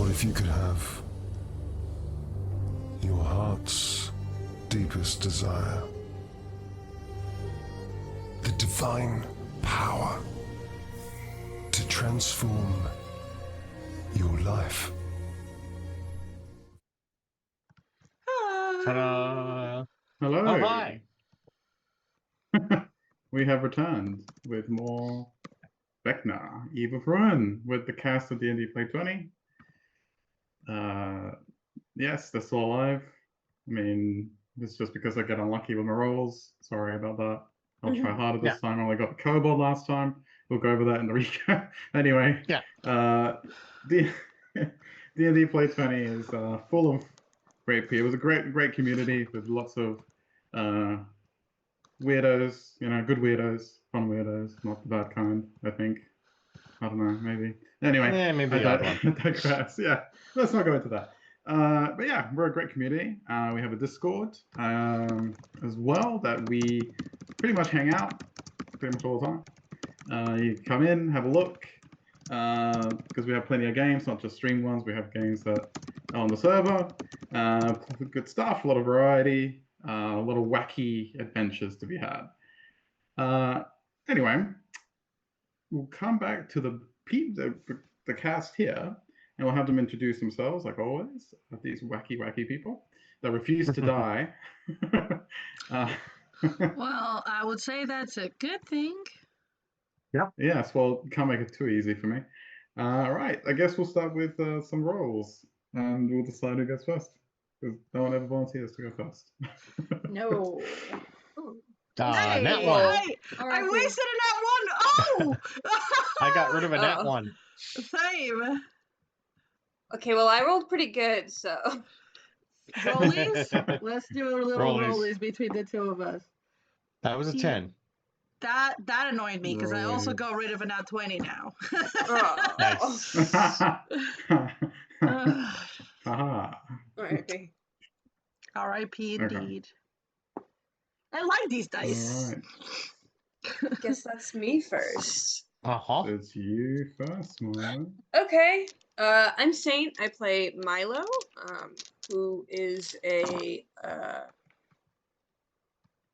What if you could have your heart's deepest desire? The divine power to transform your life. Ta-da! Hello. Oh, hi. We have returned with more Vecna, Eve of Ruin, with the cast of D&D Play 20. Yes, they're still alive. I mean, it's just because I get unlucky with my rolls. Sorry about that. I'll try harder this time. I only got the kobold last time. We'll go over that in the recap. Anyway, D&D Play 20 is full of great people. It was a great community with lots of weirdos, good weirdos, fun weirdos, not the bad kind, I think. I don't know, maybe. Anyway, maybe I digress. Yeah, let's not go into that. But yeah, we're a great community. We have a Discord as well that we pretty much hang out pretty much all the time. You come in, have a look, because we have plenty of games, not just streamed ones. We have games that are on the server. Good stuff, a lot of variety, a lot of wacky adventures to be had. Anyway, we'll come back to the cast here, and we'll have them introduce themselves, like always. These wacky people that refuse to die. Well, I would say that's a good thing. Yeah. Yes, well, can't make it too easy for me. Right, I guess we'll start with some rolls, and we'll decide who goes first, because no one ever volunteers to go first. No. Hey, Nat one. I wasted a nat one. Oh! I got rid of a nat one. Same. Okay, well, I rolled pretty good, so. Rollies? Let's do a little Rollies. rollies between the two of us. That was a 10. That annoyed me because I also Rollies. got rid of a nat 20 now. Oh. Nice. Haha. R.I.P. R.I.P. Okay. indeed. I like these dice. Alright, Guess that's me first. Uh-huh. it's you first, Milo. Okay. I'm Saint. I play Milo, who is a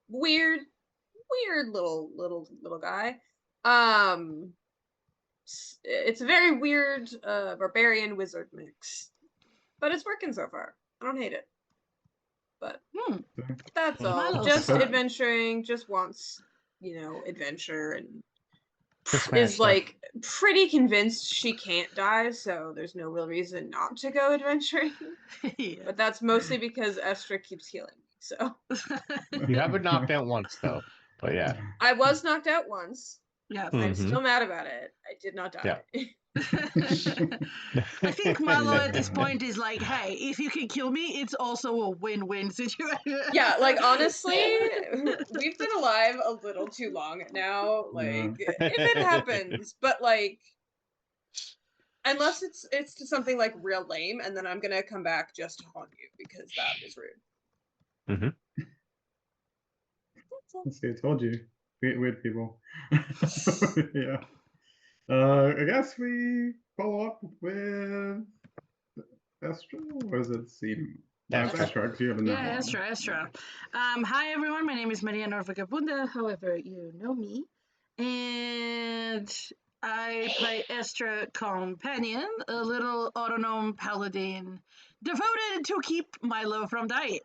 weird little guy. It's a very weird barbarian wizard mix, but it's working so far. I don't hate it. But that's all. Milo's Just fun. adventuring. Just wants, adventure, and Just is smashed like pretty convinced she can't die, so there's no real reason not to go adventuring. Yeah. But that's mostly because Estra keeps healing me. So You have been knocked out once, though. But yeah. I was knocked out once. Yeah. I'm Mhm. still mad about it. I did not die. Yeah. I think Milo at this point is like, hey, if you can kill me, it's also a win-win situation. Yeah, like honestly, we've been alive a little too long now. Like, if it happens, but like, unless it's to something like real lame, and then I'm gonna come back just to haunt you because that is rude. Mhm. That's all. See, I told you. Weird people. Yeah. I guess we follow up with Estra, or is it Seam? Estra. Estra, because you have a nat Yeah, one. Estra. Hi, everyone. My name is Maria Norvegabunda, however you know me. And I play Estra Companion, a little autonomous paladin devoted to keep Milo from dying.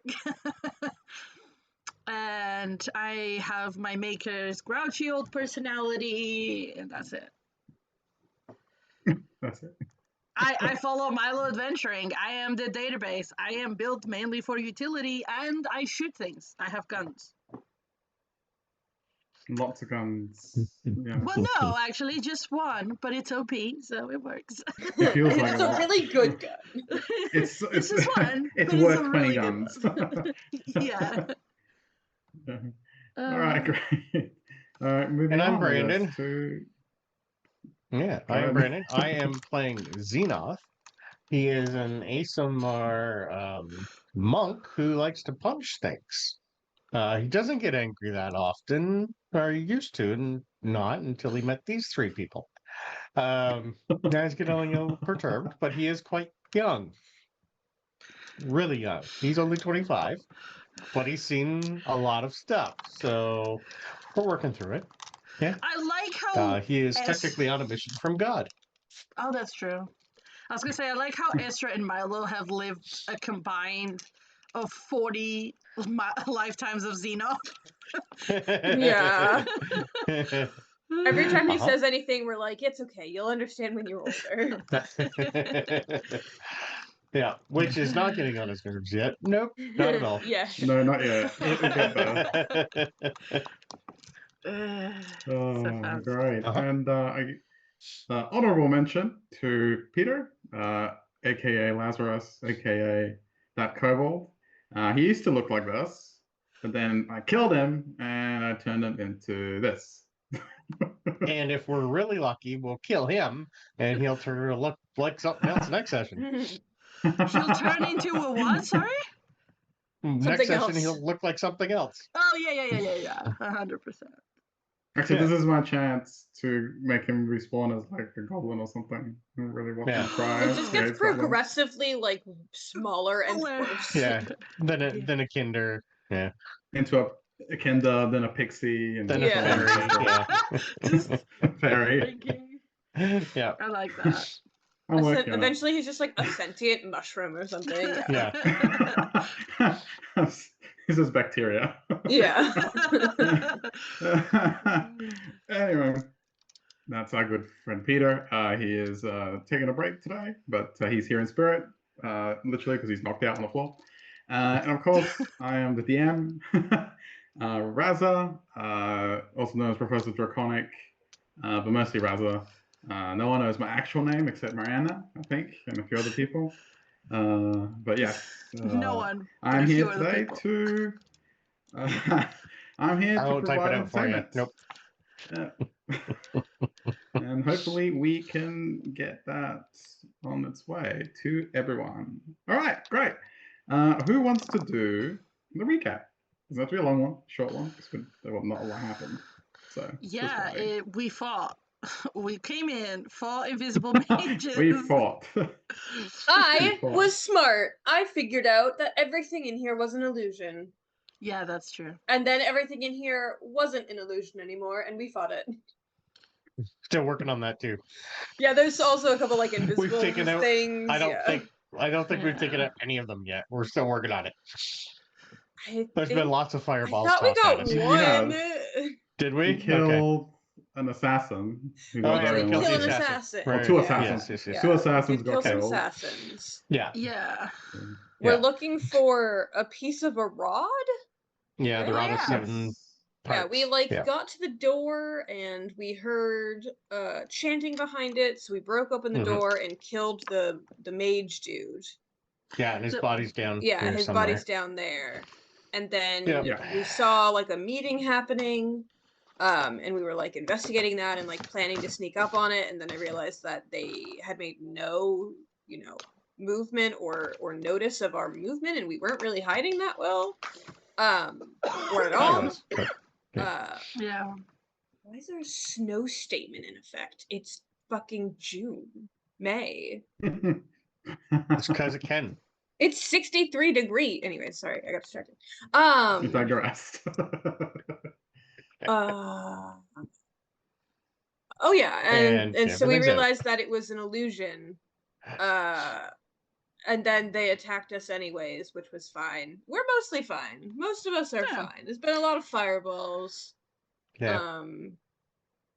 And I have my maker's grouchy old personality, and that's it. That's it. I follow Milo adventuring. I am the database. I am built mainly for utility, and I shoot things. I have guns. Lots of guns. Yeah. Well, no, actually, just one, but it's OP, so it works. It feels like It's a a lot. really good gun. It's just one. it's but worth a 20 really good guns. one. Yeah. All right, great. All right, moving And I'm on, I guess, Brandon. to Yeah, Go I am ahead. Brandon. I am playing Xenoth. He is an ASMR monk who likes to punch things. He doesn't get angry that often, or he used to, and not until he met these three people. Now he's getting a little perturbed, but he is quite young. Really young. He's only 25, but he's seen a lot of stuff. So we're working through it. Yeah. I like how He is Es- technically on a mission from God. Oh, that's true. I was gonna say I like how Estra and Milo have lived a combined of 40 lifetimes of Xeno. Yeah. Every time he Uh-huh. says anything, we're like, it's okay. You'll understand when you're older. Yeah, which is not getting on his nerves yet. Nope, not at all. Yeah. No, not yet. It'll get there. So Oh, fun. great. Uh-huh. And honorable mention to Peter, aka Lazarus, aka that kobold. He used to look like this, but then I killed him and I turned him into this. And if we're really lucky, we'll kill him, and he'll turn to look like something else next session. He'll turn into a what? Sorry? Next Something session, else. he'll look like something else. Oh yeah. 100%. Actually, Yeah. this is my chance to make him respawn as like a goblin or something. I really want Yeah. him to try. It just gets It's goblin. progressively like smaller and Smaller. worse. Yeah. Then a kinder. Yeah. Into a Kenda, then a pixie, and Then Yeah. a fairy. Yeah. Just a fairy. thinking. Yeah. I like that. I'm working on it. Eventually, he's just like a sentient mushroom or something. Yeah. Yeah. This is bacteria. Yeah. Anyway, that's our good friend Peter. He is taking a break today, but he's here in spirit, literally because he's knocked out on the floor. And of course, I am the DM, Raza, also known as Professor Draconic, but mostly Raza. No one knows my actual name except Mariana, I think, and a few other people. But yes, No one. but I'm a few here other today people. to. I'm here I to won't type it provide out for you. entertainment. Nope. And hopefully we can get that on its way to everyone. All right, great. Who wants to do the recap? Does that have to be a long one, short one? Because not a lot happened. So just Yeah, wondering. we fought. We came in, fought invisible mages. We fought. I Fought. was smart. I figured out that everything in here was an illusion. Yeah, that's true. And then everything in here wasn't an illusion anymore, and we fought it. Still working on that too. Yeah, there's also a couple like invisible taken out- things. I don't yeah. think we've taken Yeah. out any of them yet. We're still working on it. I There's think- been lots of I fireballs thought we tossed at got us. one. Yeah. Did We we? killed an assassin. Who Oh, got yeah, very we Kill killed unlucky. the an assassin. assassin. Or Right, two yeah. assassins. Yes. Yeah, Two assassins we did got kill some killed. assassins. Yeah. Yeah. We're Yeah. looking for a piece of a rod. Yeah, the Right? rod of Yeah. seven Yeah, parts. we like Yeah. got to the door and we heard chanting behind it, so we broke open the Mhm. door and killed the mage dude. Yeah, and his So- body's down Yeah, here his somewhere. body's down there. And then Yeah. we saw like a meeting happening. And we were like investigating that and like planning to sneak up on it, and then I realized that they had made no, movement or notice of our movement, and we weren't really hiding that well. Or at I all. was, but Yeah. Why is there a snow statement in effect? It's fucking May. it's because it can. It's 63 degrees. Anyway, sorry, I got distracted. You digressed. Oh yeah, and so we everything's out. realized that it was an illusion. And then they attacked us anyways, which was fine. We're mostly fine. Most of us are Yeah. fine. There's been a lot of fireballs. Yeah.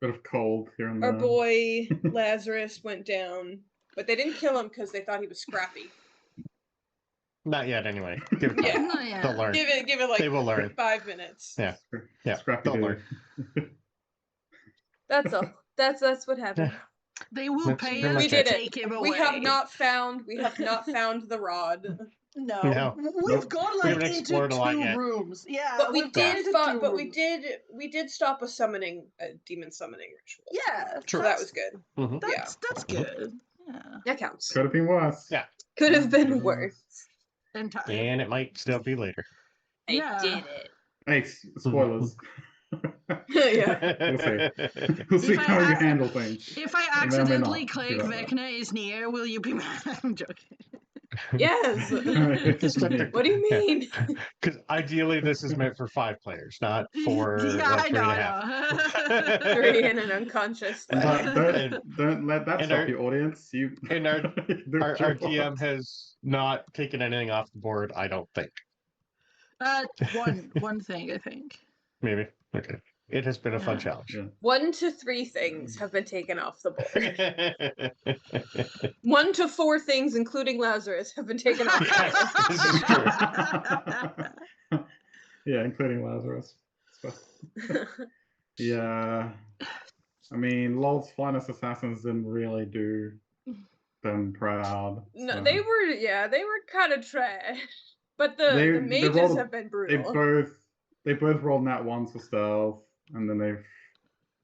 Bit of cold here and there. Our boy Lazarus went down, but they didn't kill him because they thought he was scrappy. Not yet, anyway. Give it time. Yeah. No, yeah. They'll learn. Give it like They will learn. 5 minutes. Yeah. Yeah. Scrappy They'll dude. learn. That's all. That's what happened. They will That's pay pretty us much We to did it. take him away. We have not found the rod. No. No. We've Nope. gone We like haven't into explored a lot 2 yet. rooms. Yeah. But we we've gone did into fight, 2 but rooms. we did stop a demon summoning ritual. Yeah. So that was good. Mhm. That's good. Yeah. That counts. Could have been worse. Yeah. Could have been Could've worse. Entirely. And it might still be later. I Yeah. did it. Hey, spoilers. Yeah. We'll see. We'll see If I how you ac- handle things. If I It may or may accidentally not click give out that. Vecna is near, will you be mad? I'm joking. Yes. It's Just me. What do you mean? Because ideally, this is meant for 5 players, not for Yeah, I three know, and a half. I know. 3 and an unconscious But Vecna. don't let that and stop our- you, audience. You and our- do Our, what you our DM want. has not taken anything off the board, I don't think. One thing, I think. Maybe. Okay. It has been a fun Yeah. challenge. Yeah. 1 to 3 things have been taken off the board. 1 to 4 things, including Lazarus, have been taken off Yes, the this is true. Yeah, including Lazarus. So, board. yeah. I mean, LoL's finest assassins didn't really do them proud. No, so. they were kind of trash. But the They mages rolled- have been They brutal. both rolled nat ones for stealth, and then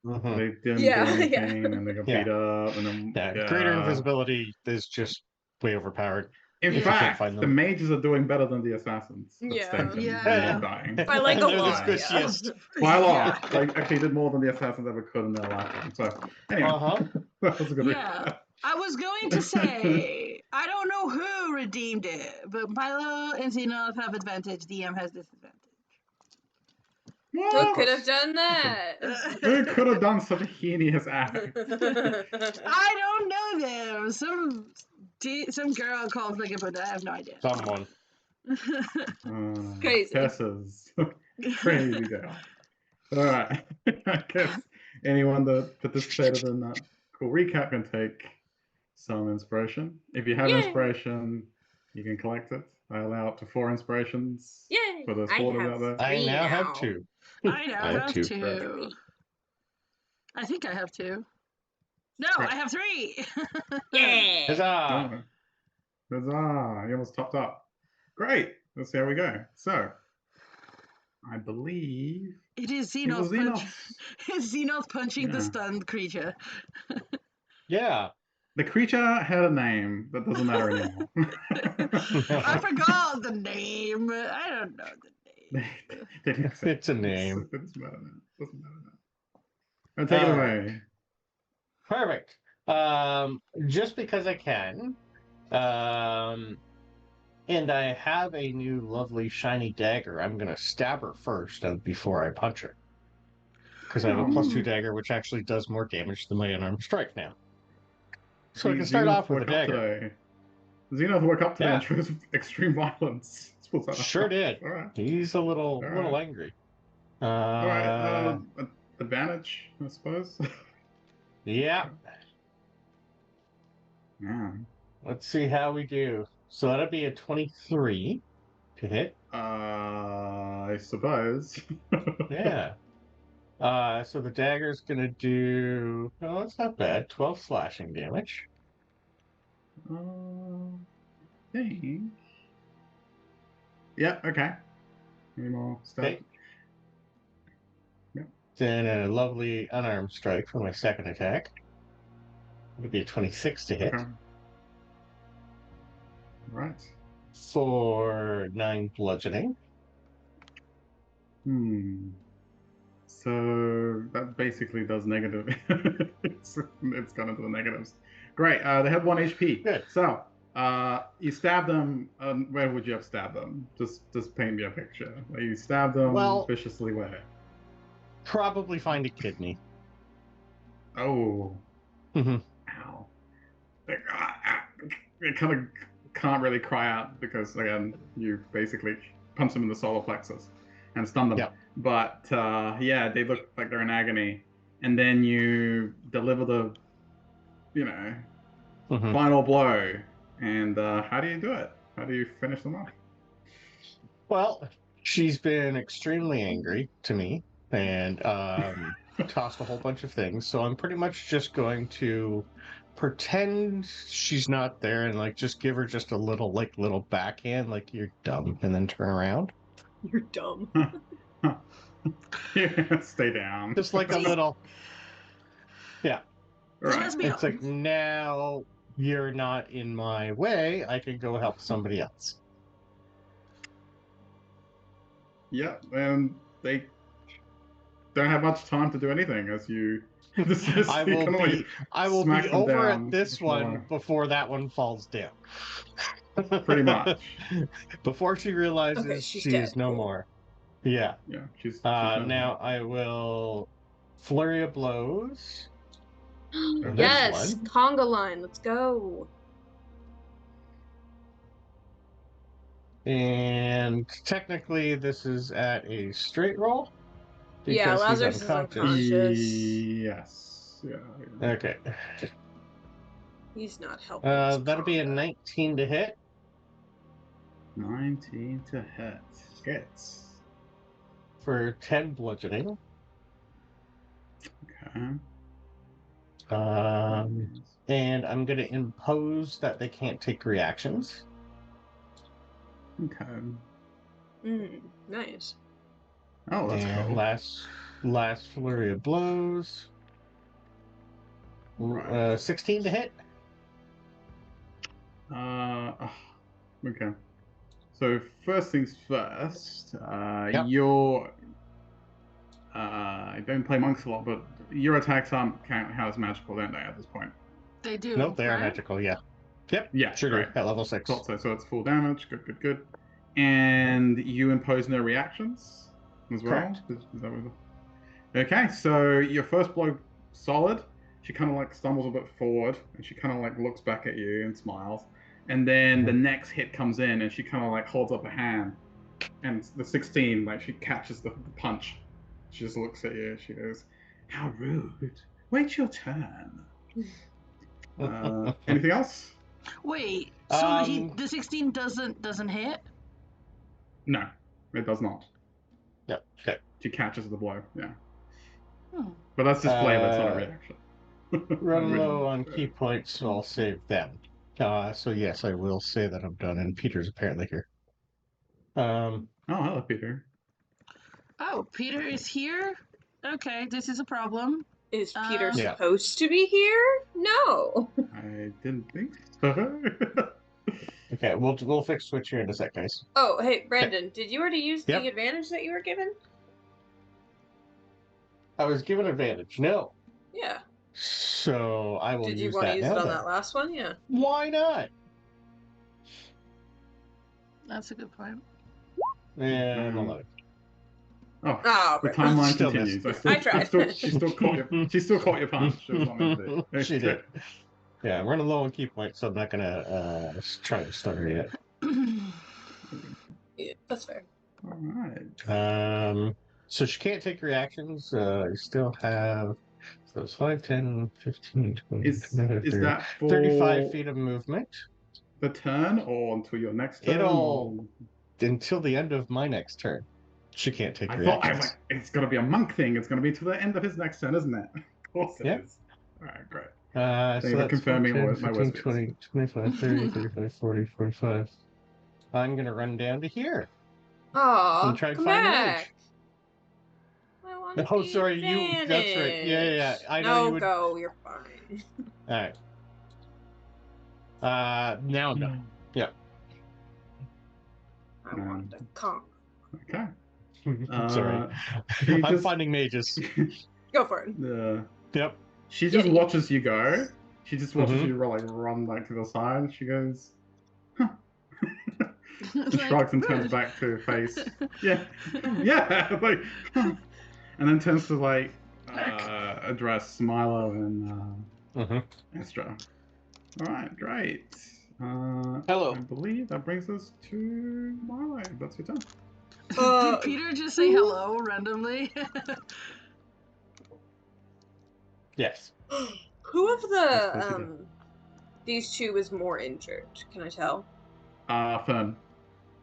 Mhm. they didn't Yeah, do yeah. anything, and they got Yeah. beat up, and then Yeah, greater invisibility is just way overpowered. In Yeah. fact, Find the them. mages are doing better than the assassins. That Yeah. stayed and Yeah. not dying. By like a They're the lot. squishiest. By a Yeah. lot. They actually did more than the assassins ever could in their lifetime. So anyway, Uh-huh. that was a good Yeah. recap. I was going to say, I don't know who redeemed it, but Milo and Xenoth have advantage, DM has disadvantage. Who What? could have done that? Who could have done such a heinous act? I don't know them. Some girl called Vagabunda, I have no idea. Someone. Crazy. Curses. Crazy girl. All right. I guess anyone that participated in that cool recap can take some inspiration. If you have Yay. inspiration, you can collect it. I allow up to 4 inspirations Yay! for those I hoarders have out there. I three now have now. 2. I now I have have two. two. I think I have 2. No, Right. I have 3. Yeah. Huzzah! Oh. Huzzah! You almost topped up. Great. Let's see how we go. So, I believe It is it was Xenoth, Xenos. it's Xenoth punching the Yeah. stunned creature. Yeah. The creature had a name that doesn't matter anymore. I forgot the name. I don't know the name. They didn't say It's a name. It doesn't matter now. Doesn't matter now. Take it All away. Perfect. Just because I can. And I have a new lovely shiny dagger. I'm gonna stab her first before I punch her. Because I have a +2 dagger, which actually does more damage than my unarmed strike now. So I can start off with a dagger. Xenos woke up today and Yeah. chose extreme violence. Sure did. All right. He's a little Alright. angry. All right. Advantage, I suppose. Yeah. Yeah. Let's see how we do. So that'll be a 23 to hit. I suppose. Yeah. So the dagger's gonna do. Oh, it's not bad. 12 slashing damage. Think. Yeah. Okay. Any more stuff? Okay. Then a lovely unarmed strike for my second attack. It'll be a 26 to hit Okay. Right. for 9 bludgeoning. So that basically does negative. it's gonna do the negatives. Great. They have 1 HP. Good. So you stab them. Where would you have stabbed them? Just paint me a picture. Like you stab them Well- viciously where? Probably find a kidney. Oh. Mhm. Ow. It kind of can't really cry out because again you basically punch them in the solar plexus and stun them. Yep. But yeah, they look like they're in agony, and then you deliver the, Mhm. final blow. And how do you do it? How do you finish them off? Well, she's been extremely angry to me and tossed a whole bunch of things. So I'm pretty much just going to pretend she's not there and just give her just a little backhand, like you're dumb, and then turn around. You're dumb. Stay down. Just like a little. Yeah. Right. Let's be It's like, honest. now you're not in my way. I can go help somebody else. Yeah, and they don't have much time to do anything as you. Just I you will kinda, be like, I will smack be them over down at this below. one before that one falls down. Pretty much. Before she realizes Okay, she's she is dead. no Cool. more. Yeah. Yeah, she's no Now I will flurry of blows. Okay. This Yes, one. conga line. Let's go. And technically, this is at a straight roll Yeah, because he's Lazarus is unconscious. unconscious. Yes. Yeah. Okay. He's not helping. us, That'll be a conga. 19 to hit 19 to hit. Hits. for 10 bludgeoning. Okay. And I'm going to impose that they can't take reactions. Okay. Nice. Oh, that's And cool. last flurry of blows. Right. 16 to hit. Okay. So first things first, Yep. your I don't play monks a lot, but your attacks aren't count as magical, don't they? At this point. They do. Nope, they are right? magical. Yeah. Yep. Yeah. Sure Great. do. At level 6. Thought so. So it's full damage. Good. And you impose no reactions as well. Correct. Is that what Okay, so your first blow solid. She kind of like stumbles a bit forward, and she kind of like looks back at you and smiles. And then the next hit comes in, and she kind of like holds up a hand, and the 16, like she catches the punch. She just looks at you. She goes, "How rude! Wait your turn." Anything else? Wait, so the 16 doesn't hit? No, it does not. Yep. Okay. She catches the blow. Yeah, Hmm. but that's just flavor. It's not a reaction. Run low on key points, so I'll save them. So yes, I will say that I'm done. And Peter's apparently here. Oh, hello, Peter. Oh, Peter is here? Okay, this is a problem. Is Peter Yeah. supposed to be here? No. I didn't think so. Okay, we'll fix switch here in a sec, guys. Oh, hey, Brandon, did you already use Yep. the advantage that you were given? I was given advantage. No. Yeah. So I will Did you use want to that use now it on then. that last one? Yeah. Why not? That's a good point. And 11. Oh, Oh, the right. timeline Still continues. missed. I tried. She still caught your punch. It was not meant to be. She did. Yeah, I'm running low on key points, so I'm not gonna try to start her yet. Yeah, that's fair. All right. So she can't take reactions. You still have those 5, 10, 15, 20, Is 30, that for 35 feet of movement. the turn or until your next turn? It'll until the end of my next turn. She can't take I reactions. was like, it's got to be a monk thing. It's going to be to the end of his next turn, isn't it? Of course it is. All right, great. So you for that's confirming 10, my 15, whispers. 20, 25, 30, 35, 40, 45. I'm going to run down to here. Aw, and try and come find the back. mage. I want Oh, the sorry, you. That's right. Yeah. I know no, you would. go. You're fine. All right. Now no. Yeah. I want the conk. Okay. Sorry. She I'm just- finding mages. Go for it. Yep. She just Yeah. watches you go. She just watches Mhm. you run back to the side. She goes, huh. And Like, shrugs and turns rude. back to face. Yeah. Like, huh. And then turns to like address Milo and Astra. All right, great. Hello. I believe that brings us to Milo. That's your turn. Did Peter just say hello randomly? Yes. Who of Yes, the yes, you these two is more injured? Can I tell? Fern.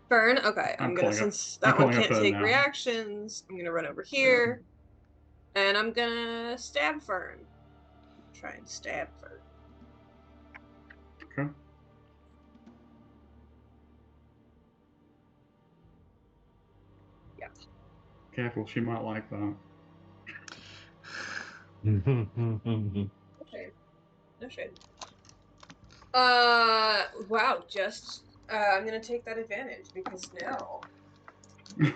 Fern. Okay, I'm I'm gonna calling her- since I'm that one calling her can't Fern take now. reactions. I'm gonna run over here, and I'm gonna stab Fern. Try and stab Fern. Okay. Yeah. Careful, she might like that. No shade. No shade. Wow. Just I'm gonna take that advantage because no.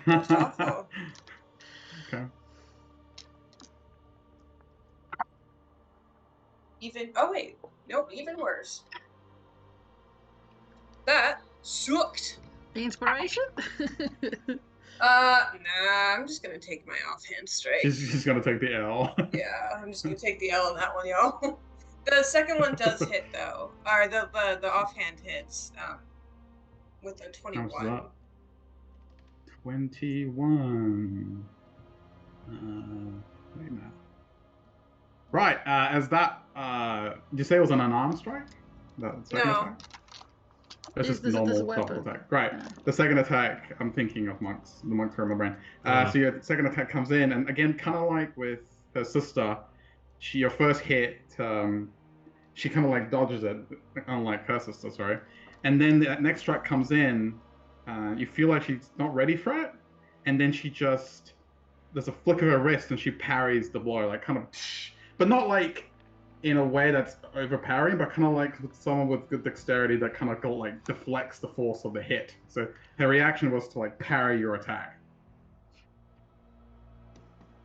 That's awful. Okay. Oh wait, nope, even worse. That sucked. The inspiration? Nah, I'm just gonna take my offhand strike. She's gonna take the L. Yeah, I'm just gonna take the L on that one, y'all. The second one does hit though, or the offhand hits, with a How much is 21. that? 21. Wait now. Right, as that, did you say it was an unarmed strike? That second No. attack? That's This just is a normal weapon. double attack. Right, Yeah. the second attack, I'm thinking of monks. The monks are in my brain. So your second attack comes in, and again, kind of like with her sister, your first hit, she kind of like dodges it, unlike her sister, sorry. And then the next strike comes in, you feel like she's not ready for it, and then she just, there's a flick of her wrist and she parries the blow, like kind of, but not like in a way that's overpowering, but kind of like with someone with good dexterity that kind of like deflects the force of the hit. So her reaction was to like parry your attack.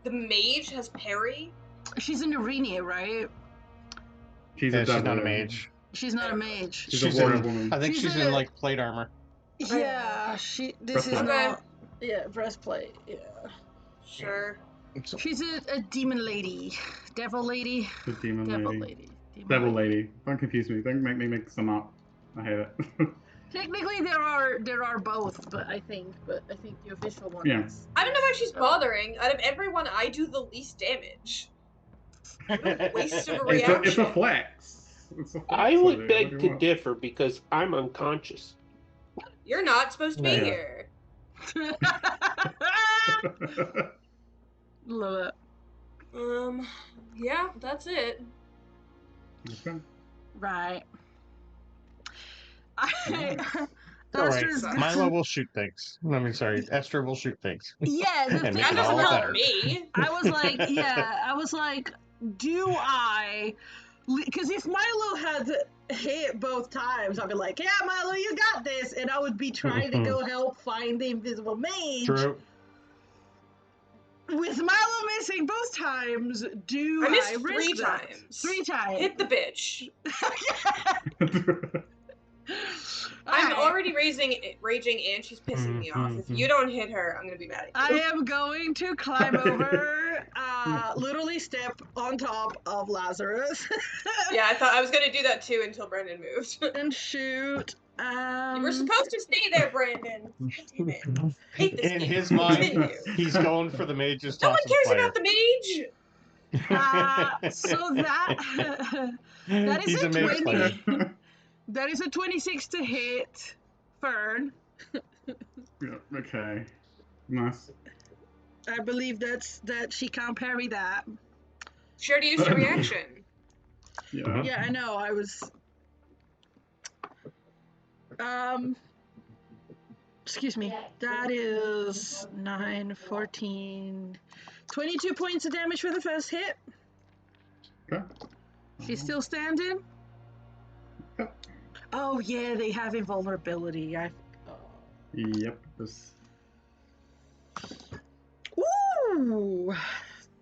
The mage has parry? She's an Arenia, right? She's Yeah, a she's not a devil. mage. She's not a mage. She's a warrior in, woman. I think She's she's in in a- like plate armor. Yeah, this is Breastplate. not. Yeah, breastplate. Yeah. Sure. She's a demon lady, devil lady, The demon devil lady. lady. Demon Devil lady. Don't confuse me. Don't make me mix them up. I hate it. Technically, there are both, but I think the official one Yeah. is. I don't know why she's bothering. Out of everyone, I do the least damage. What a waste of a It's reaction. a flex. It's a flex. I would What do beg you to want? differ because I'm unconscious. You're not supposed to be Yeah. here. Love it. Yeah, that's it. Okay. Right. Nice. All right, Esther's got- Milo will shoot things. I mean, sorry, Esther will shoot things. Yeah, the And thing make That it is, all doesn't better. help me. I was like, do I? Because if Milo had hit both times, I'd be like, yeah, Milo, you got this, and I would be trying to go help find the invisible mage. True. With Milo missing both times, do I missed risk 3 that? times. 3 times. Hit the bitch. I'm Alright. already raging and she's pissing me off. If you don't hit her, I'm gonna be mad at you. I am going to climb over, literally step on top of Lazarus. Yeah, I thought I was gonna do that too until Brendan moved. And shoot. You were supposed to stay there, Brandon. God damn it. Hate this In game. his mind, Continue. he's going for the mage's No one toss cares and about the mage. So that is he's a a mage 20. player. That is a 26 to hit, Fern. Yeah, okay. Nice. I believe that she can't parry that. She already used your reaction. Yeah. Yeah, I know. I was. Excuse me. That is 9, 14, 22 points of damage for the first hit. Okay. She's still standing. Yep. Oh yeah, they have invulnerability. Yep. This. Ooh,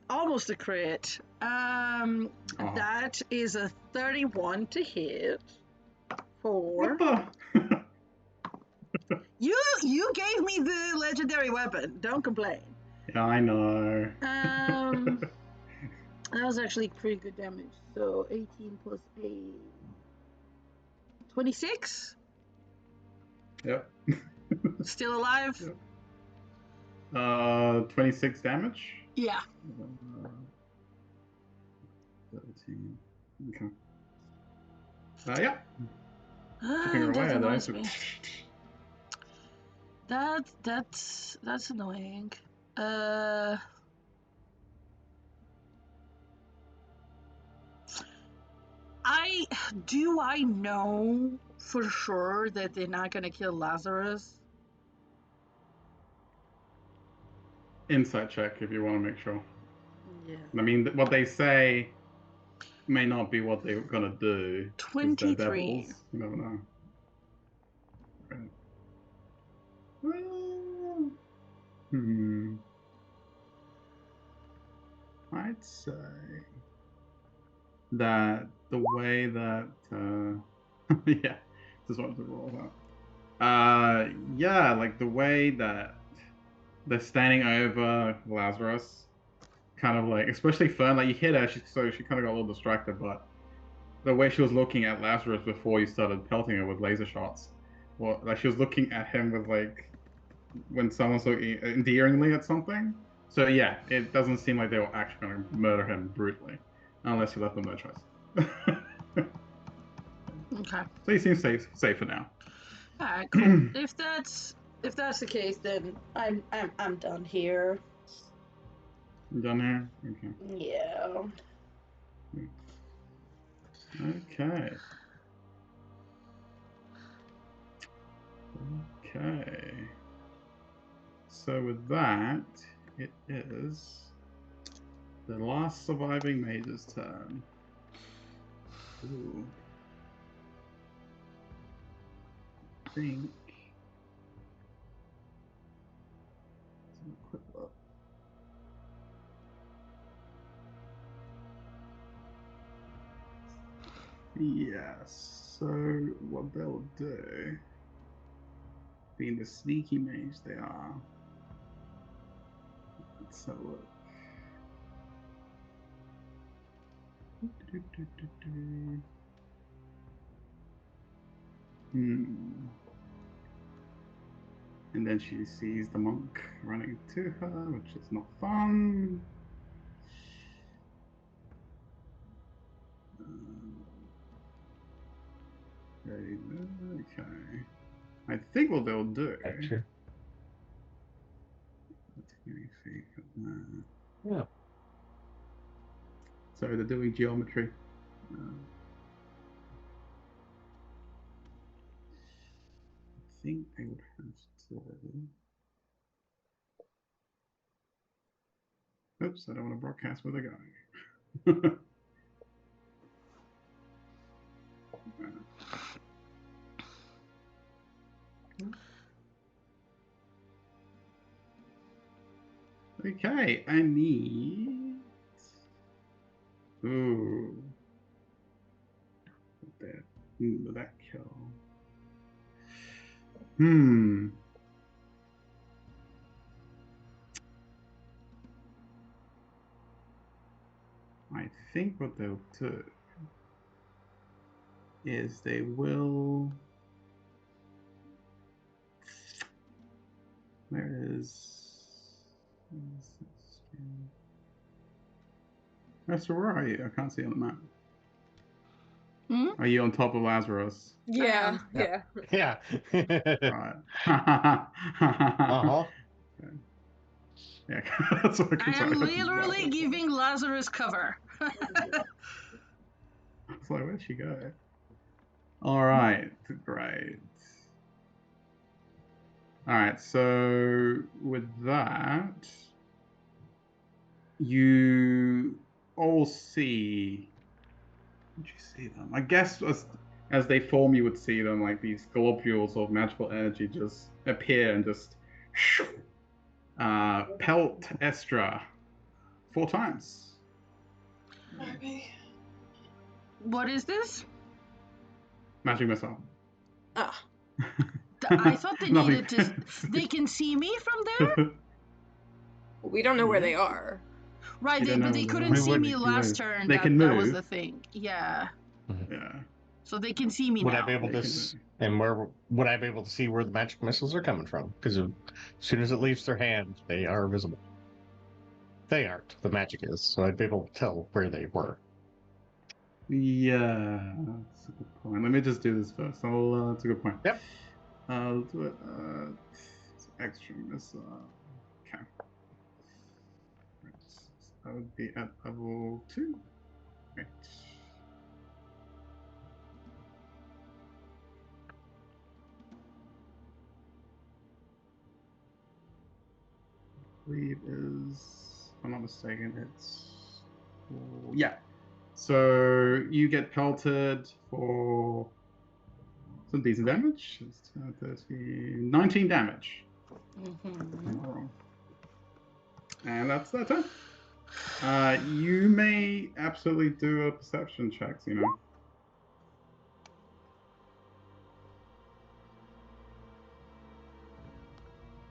almost a crit. That is a 31 to hit. What 4. the? You gave me the legendary weapon. Don't complain. Yeah, I know. That was actually pretty good damage. So 18 plus 8. 26? Yep. Still alive? Yep. 26 damage. Yeah. 13. Okay. Yeah. Ah, Chipping her that away at annoys that. me. That's annoying. I know for sure that they're not gonna kill Lazarus. Insight check if you want to make sure. Yeah. I mean, what they say may not be what they're gonna do. 'cause they're 23. devils. You never know. Right. Well, I'd say that the way that yeah, just wanted to roll that. Yeah, like the way that they're standing over Lazarus, kind of like, especially Fern, like you hit her, so she kind of got a little distracted, but the way she was looking at Lazarus before you started pelting her with laser shots, well, like she was looking at him with like when someone's looking endearingly at something. So yeah, it doesn't seem like they were actually going to murder him brutally, unless you left them no choice. Okay. So he seems safe for now. All right. Cool. If that's the case, then I'm done here. You done here? Okay. Yeah. Okay. Okay. So with that, it is the last surviving mage's turn. Ooh. I think. Let's have a quick look. Yes. So what they'll do, being the sneaky mage they are. Let's have a look. And then she sees the monk running to her, which is not fun. Okay. I think what they'll do. Gotcha. Yeah. So they're doing geometry. I think they would have to. Oops, I don't want to broadcast where they're going. Okay, I need. Ooh. Would that kill? I think what they'll do is they will. Where is Esther, where are you? I can't see on the map. Hmm? Are you on top of Lazarus? Yeah, yeah. Yeah. Right. Uh-huh. Yeah, that's what I am concerned literally giving Lazarus cover. It's like, where'd she go? All right, great. All right, so with that, you all see. Did you see them? I guess as they form, you would see them like these globules of magical energy just appear and just pelt Estra 4 times. Okay. What is this? Magic missile. Ah. I thought they Nothing needed to. They can see me from there, We don't know where they are. right? You don't know But they where they couldn't are. see me They can last move. turn. They can That was move. the thing. Yeah. Yeah. So they can see me Would I now. be able They to, can and where would I be able to see where the magic missiles are coming from? Because as soon as it leaves their hand, they are visible. They aren't. The magic is, so I'd be able to tell where they were. Yeah, that's a good point. Let me just do this first. That's a good point. Yep. I'll do it. It's extra missile. Okay. Right. So that would be at level 2. Right. I believe is, if I'm not mistaken, it's. Yeah. So you get pelted for some decent damage. It's 30, 19 damage. Mhm. Am I wrong? And that's their turn. You may absolutely do a perception check, you know.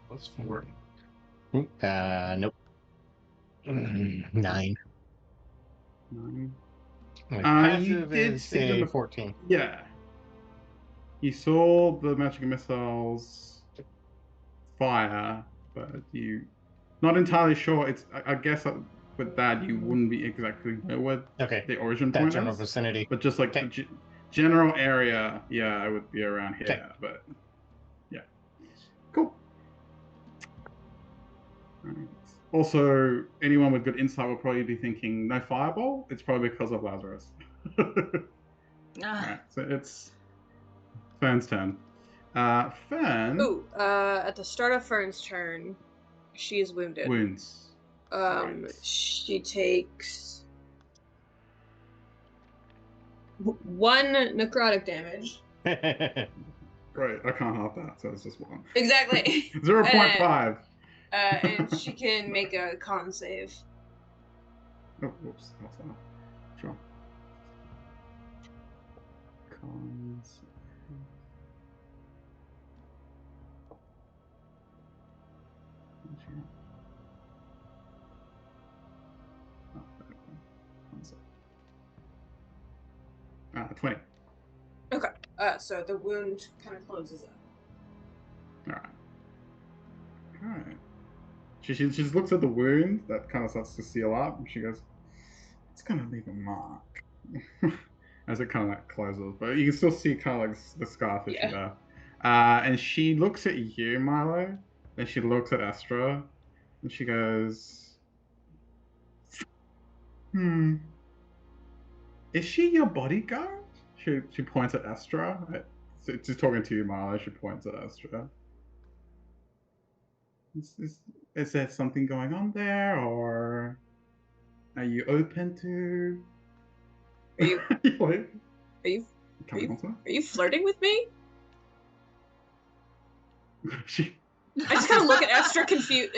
What's 4? Nope. 9. 9. My You passive did is see them. a 14. Yeah. You saw the magic missiles fire, but you not entirely sure. It's I guess with that you wouldn't be exactly where Okay. the origin That point general is, vicinity. but just like Okay. the general area, yeah, I would be around here. Okay. But yeah, cool. Alright. Also, anyone with good insight will probably be thinking, no fireball? It's probably because of Lazarus. Ah, Alright, so it's Fern's turn. Fern, Ooh, at the start of Fern's turn, she is wounded. wounds. Right. She takes 1 necrotic damage. Great, I can't half that, so it's just 1. Exactly. 0.5. And she can make a con save. Oh, whoops, that's that. Sure. Cons. Oh, there we go. Cons. 20. Okay. So the wound kind of closes up. Alright. Alright. She just looks at the wound that kind of starts to seal up, and she goes, "It's gonna leave a mark." As it kind of like closes, but you can still see kind of like the scar tissue there. And she looks at you, Milo, and she looks at Astra, and she goes, "Is she your bodyguard?" She points at Astra. She's talking to you, Milo. She points at Astra. Is there something going on there, or are you open to? Are you What? are you Coming on to are you flirting with me? her? She. I just kind of look at Astra confused.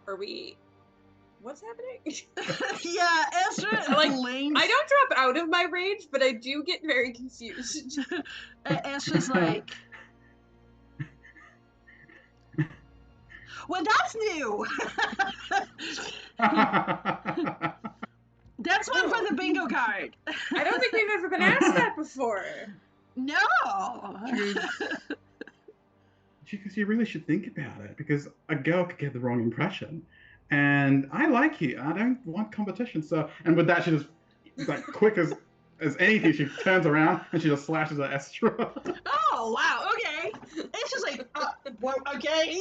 Are we? What's happening? yeah, Ezra Like, blinks. I don't drop out of my rage, but I do get very confused. Ezra's like, well, that's new. That's one for the bingo card. I don't think we've ever been asked that before. No. Because you really should think about it, because a girl could get the wrong impression. And I like you. I don't want competition. So, and with that, she just, like, quick as anything, she turns around and she just slashes at Estra. Oh, wow. Okay. It's just like, well, okay.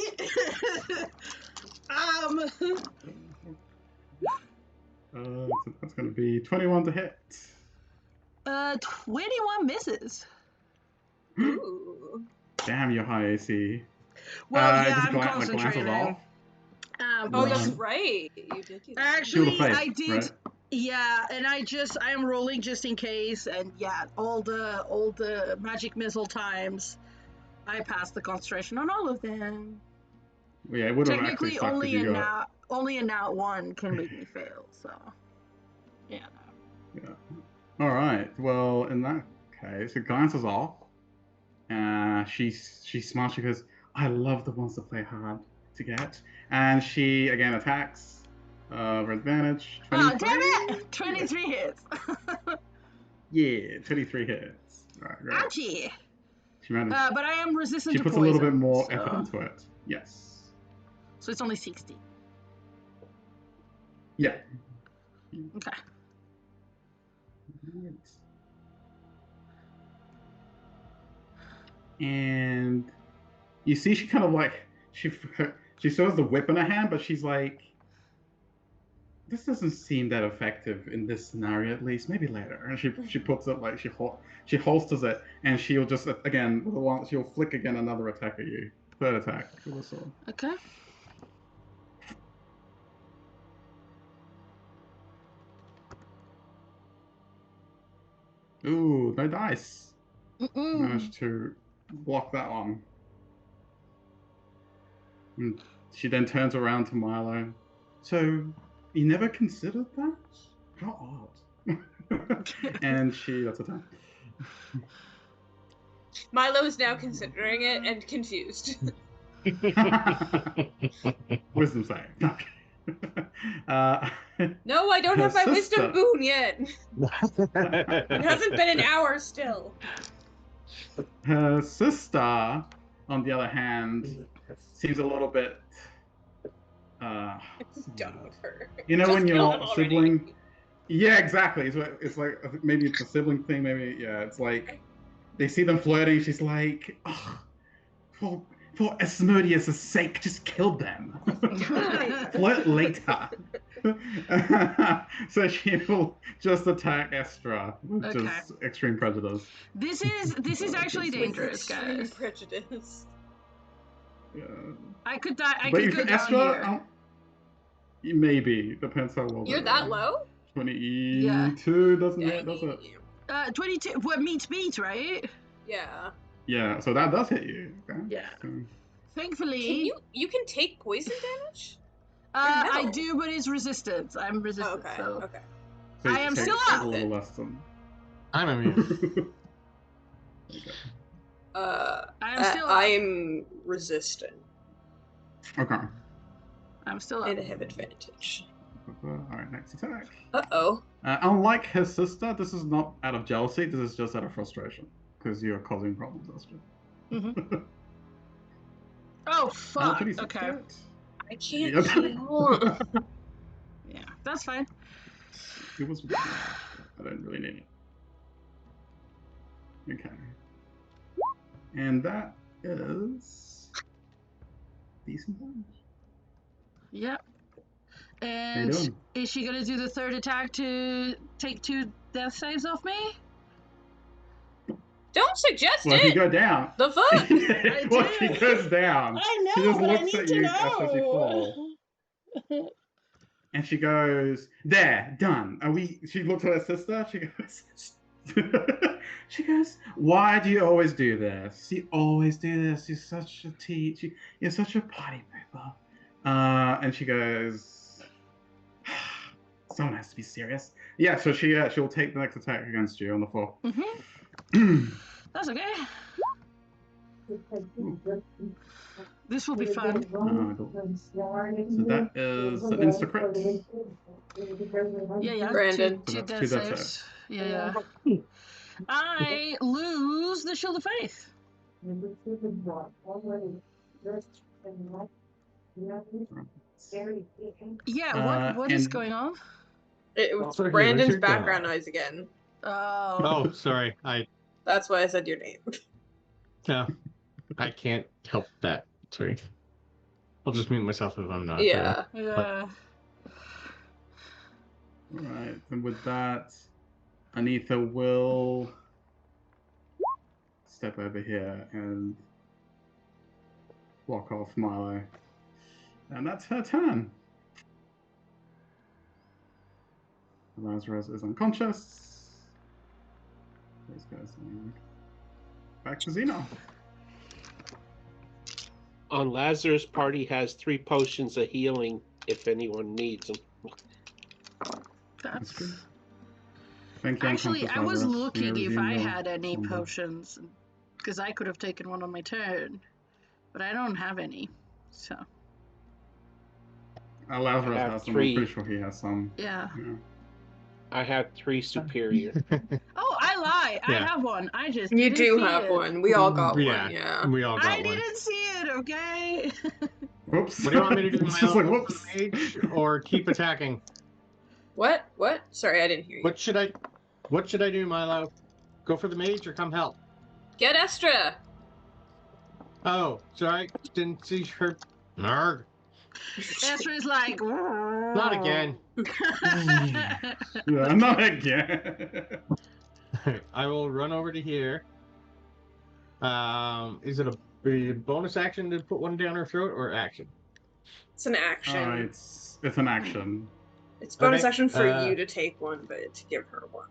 So that's going to be 21 to hit. 21 misses. Ooh. Damn, you're high AC. Well, yeah, just I'm glances concentrating. off. Oh, that's right. You did do that. Actually, Shield of I Faith, did. right? Yeah, and I am rolling just in case, and yeah, all the magic missile times, I passed the concentration on all of them. Yeah, it would have actually Technically, sucked only if you a got... nat one can make me fail. So, yeah. Yeah. All right. Well, in that case, it glances off. She smiles. She goes, "I love the ones that play hard to get." And she again attacks. For advantage. 23? Oh, damn it! 23 hits. Yeah, 23 hits. All right, great. Ouchie. She managed. But I am resistant She to puts poison, a little bit more so... effort into it. Yes. So it's only 60. Yeah. Okay. And you see, she kind of like she still has the whip in her hand, but she's like, this doesn't seem that effective in this scenario, at least. Maybe later. And she puts it like she holsters it, and she'll just again with the one she'll flick again another attack at you. Third attack with the sword. Okay. Ooh, no dice. Mm-mm. Managed to block that one. And she then turns around to Milo. So, You never considered that? How odd. And that's a 10. Milo is now considering it and confused. Wisdom save. No. No, I don't Her have my sister. wisdom boon yet. It hasn't been an hour still. Her sister, on the other hand, seems a little bit. Done with her. You know Just when killed your him already. sibling. Yeah, exactly. It's like maybe it's a sibling thing. Maybe it's like they see them flirting. She's like, oh, for Asmodeus' sake, just kill them. Flirt later. So she will just attack Estra, which Okay. is extreme prejudice. This is actually With dangerous, Extreme guys. prejudice. Yeah. I could die. I But could if go down Estra, here. maybe depends how well. You're they that roll. low? 22 doesn't hit, does it? Dang. 22. What meets, right? Yeah. Yeah, so that does hit you. Okay. Yeah. So, Thankfully, You can take poison damage? I metal. do, but it's resistance. I'm Oh, resistant. okay. So Okay. so you I am take still a up. little less than. I'm immune. Okay. I am still up. I'm resistant Okay. I'm still up. and I have advantage. Alright, next attack. Uh-oh. Unlike his sister, this is not out of jealousy, this is just out of frustration. Because you're causing problems, Astrid. Mhm. Oh fuck. 26 Okay. hit. I can't Yep. heal. Yeah, that's fine. It was. I don't really need it. Okay. And that is decent damage. Yep. How you And doing? is she gonna do the third attack to take 2 death saves off me? Don't suggest Well, if you it! go down. The fuck? Well, she goes down. I She know, just but I looks need at to you after she falls. know. And she goes, there, done. She looks at her sister, she goes, she goes, why do you always do this? You always do this. You're such a you're such a party pooper. And she goes, someone has to be serious. Yeah, so she'll take the next attack against you on the floor. That's okay. This will be fun. So that is an insta-crit. Yeah. Brandon. So Two that's death 2 death saves. saves. Yeah. I lose the Shield of Faith. Yeah, what is and- going on? It was Sorry, Brandon's what's your background gun? noise again. Oh. Oh, sorry. That's why I said your name. No, I can't help that. Sorry. I'll just mute myself if I'm not. Yeah. Yeah. Alright, and with that, Anita will step over here and block off Milo. And that's her turn. Lazarus is unconscious. These guys are back to Xeno. On Lazarus' party has 3 potions of healing if anyone needs them. That's good. That's... Thank you, Actually, unconscious I was Lazarus. You looking may if resume I your had any slumber. potions, because I could have taken one on my turn, but I don't have any. So Lazarus I have has some. 3. I'm pretty sure he has some. yeah. Yeah. I have 3 superior. Oh, I lie. I Yeah. have one. I just You didn't do see have it. one. We all got Yeah. one, yeah. We all got I one. didn't see it. Okay. Whoops. What do you want me to do? It's just like, whoops. Mage or keep attacking? What? What? Sorry, I didn't hear you. What should I do, Milo? Go for the mage or come help? Get Estra! Oh, sorry. Didn't see her. Narg. Ezra's like, Not again. Yeah, not again. I will run over to here. Is it a bonus action to put one down her throat or action? It's an action. It's an action. It's bonus Okay, action for you to take one, but to give her one.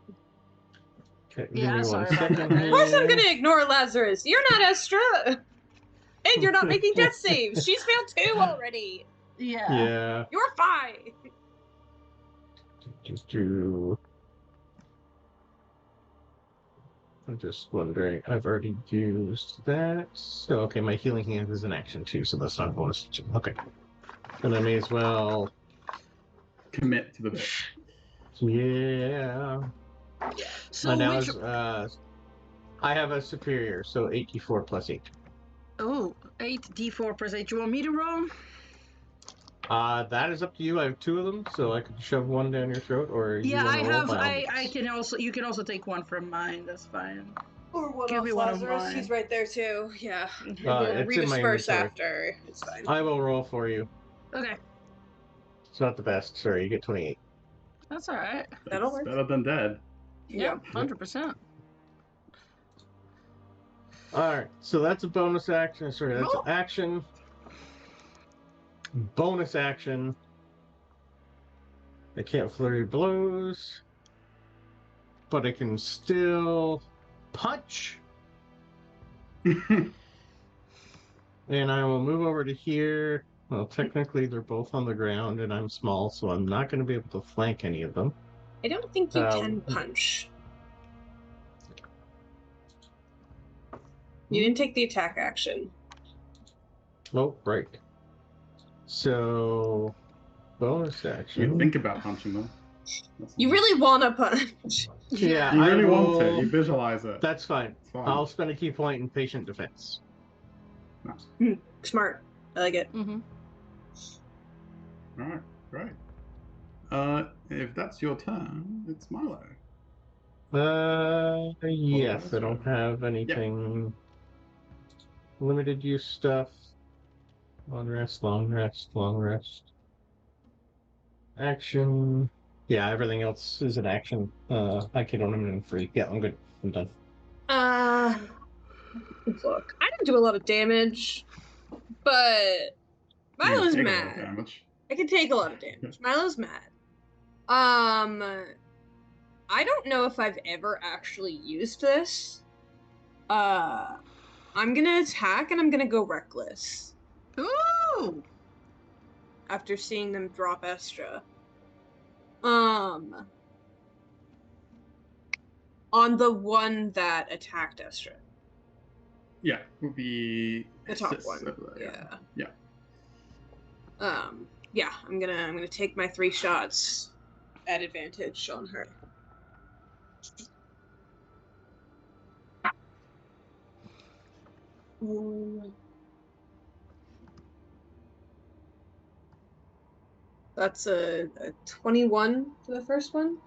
Okay, Yeah, give me sorry one about second that. Of course I'm here. gonna ignore Lazarus! You're not Estra! And you're not making death saves! She's failed 2 already! yeah. Yeah. You're fine! I'm just wondering. I've already used that. So okay, my healing hand is an action too, so that's not a bonus. Okay, and I may as well. Commit to the bit. Yeah. So now which? is I have a superior, so 8d4 plus 8. Oh, 8d4 plus 8. You want me to roll? That is up to you. I have 2 of them, so I could shove one down your throat, or you Yeah, want I to roll have. by all I means. can also. You can also take one from mine. That's fine. Or one Give off me one of Lazarus. mine. He's right there too. Yeah. It's in my Redisperse inventory. after. It's fine. I will roll for you. Okay, It's not the best. Sorry, you get 28. that's all right. That'll It's work. better than dead. Yeah, Yep. 100%. All right, so that's a bonus action. Sorry, that's an Roll. action. Bonus action. I can't flurry blows, but I can still punch. And I will move over to here. Well, technically, they're both on the ground, and I'm small, so I'm not going to be able to flank any of them. I don't think you can punch. You didn't take the attack action. Oh, right. So, bonus action. You think about punching them. You really want to punch. Yeah, You I really want will- to. You visualize it. That's fine. It's fine. I'll spend a key point in patient defense. Smart. I like it. Mm-hmm. All right, great. If that's your turn, it's Milo. Yes, I don't have anything. Limited use stuff. Long rest, long rest, long rest. Action. Yeah, everything else is an action. I can own them in free. Yeah, I'm good. I'm done. Look, I didn't do a lot of damage, but Milo's Take a lot of mad. damage. I can take a lot of damage. Milo's mad. I don't know if I've ever actually used this. I'm gonna attack and I'm gonna go reckless Ooh! after seeing them drop Estra. On the one that attacked Estra. Yeah, would be The top Sis one. over there, Yeah. Yeah. Yeah, I'm gonna take my 3 shots at advantage on her. That's a 21 for the first one.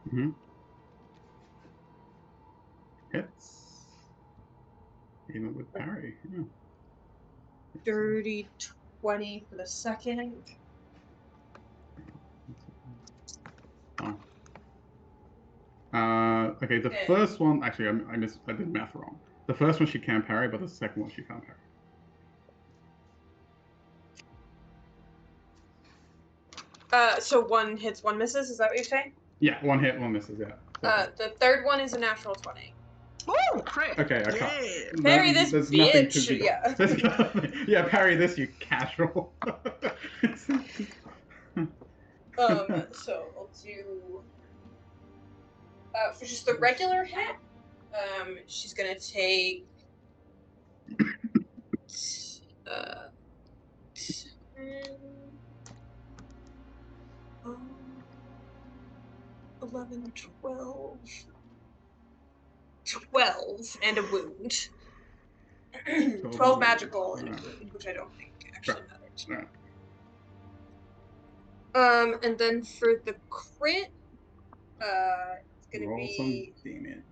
Mm-hmm. Hits. Even with parry. Yeah. Dirty 20 for the second. Oh. Okay, the Okay. first one, actually, I did math wrong. The first one she can parry, but the second one she can't parry. So 1 hits, 1 misses. Is that what you're saying? Yeah, 1 hit, 1 misses, yeah. The third one is a natural 20. Oh, crap! Okay, I Yeah. can't. Parry this There's nothing to bitch, be. yeah. Yeah, parry this, you casual. So I'll do for just the regular hit, she's gonna take 11, 12 and a wound. 12 magical and a wound, which I don't think actually matters. Right. And then for the crit, it's gonna Roll be some damage.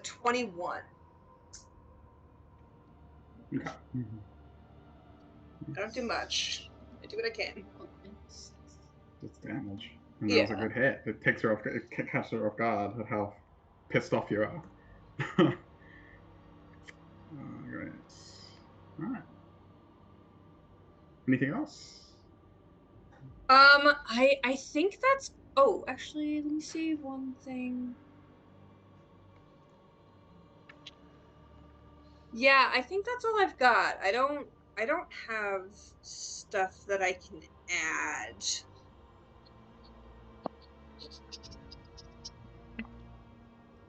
21. Okay. I don't do much. I do what I can. It's damage. And that was a Yeah. good hit. It takes her off. It catches her off guard at how pissed off you are. Great. All right. Anything else? I think that's. Oh, actually, let me see one thing. Yeah, I think that's all I've got. I don't have stuff that I can add.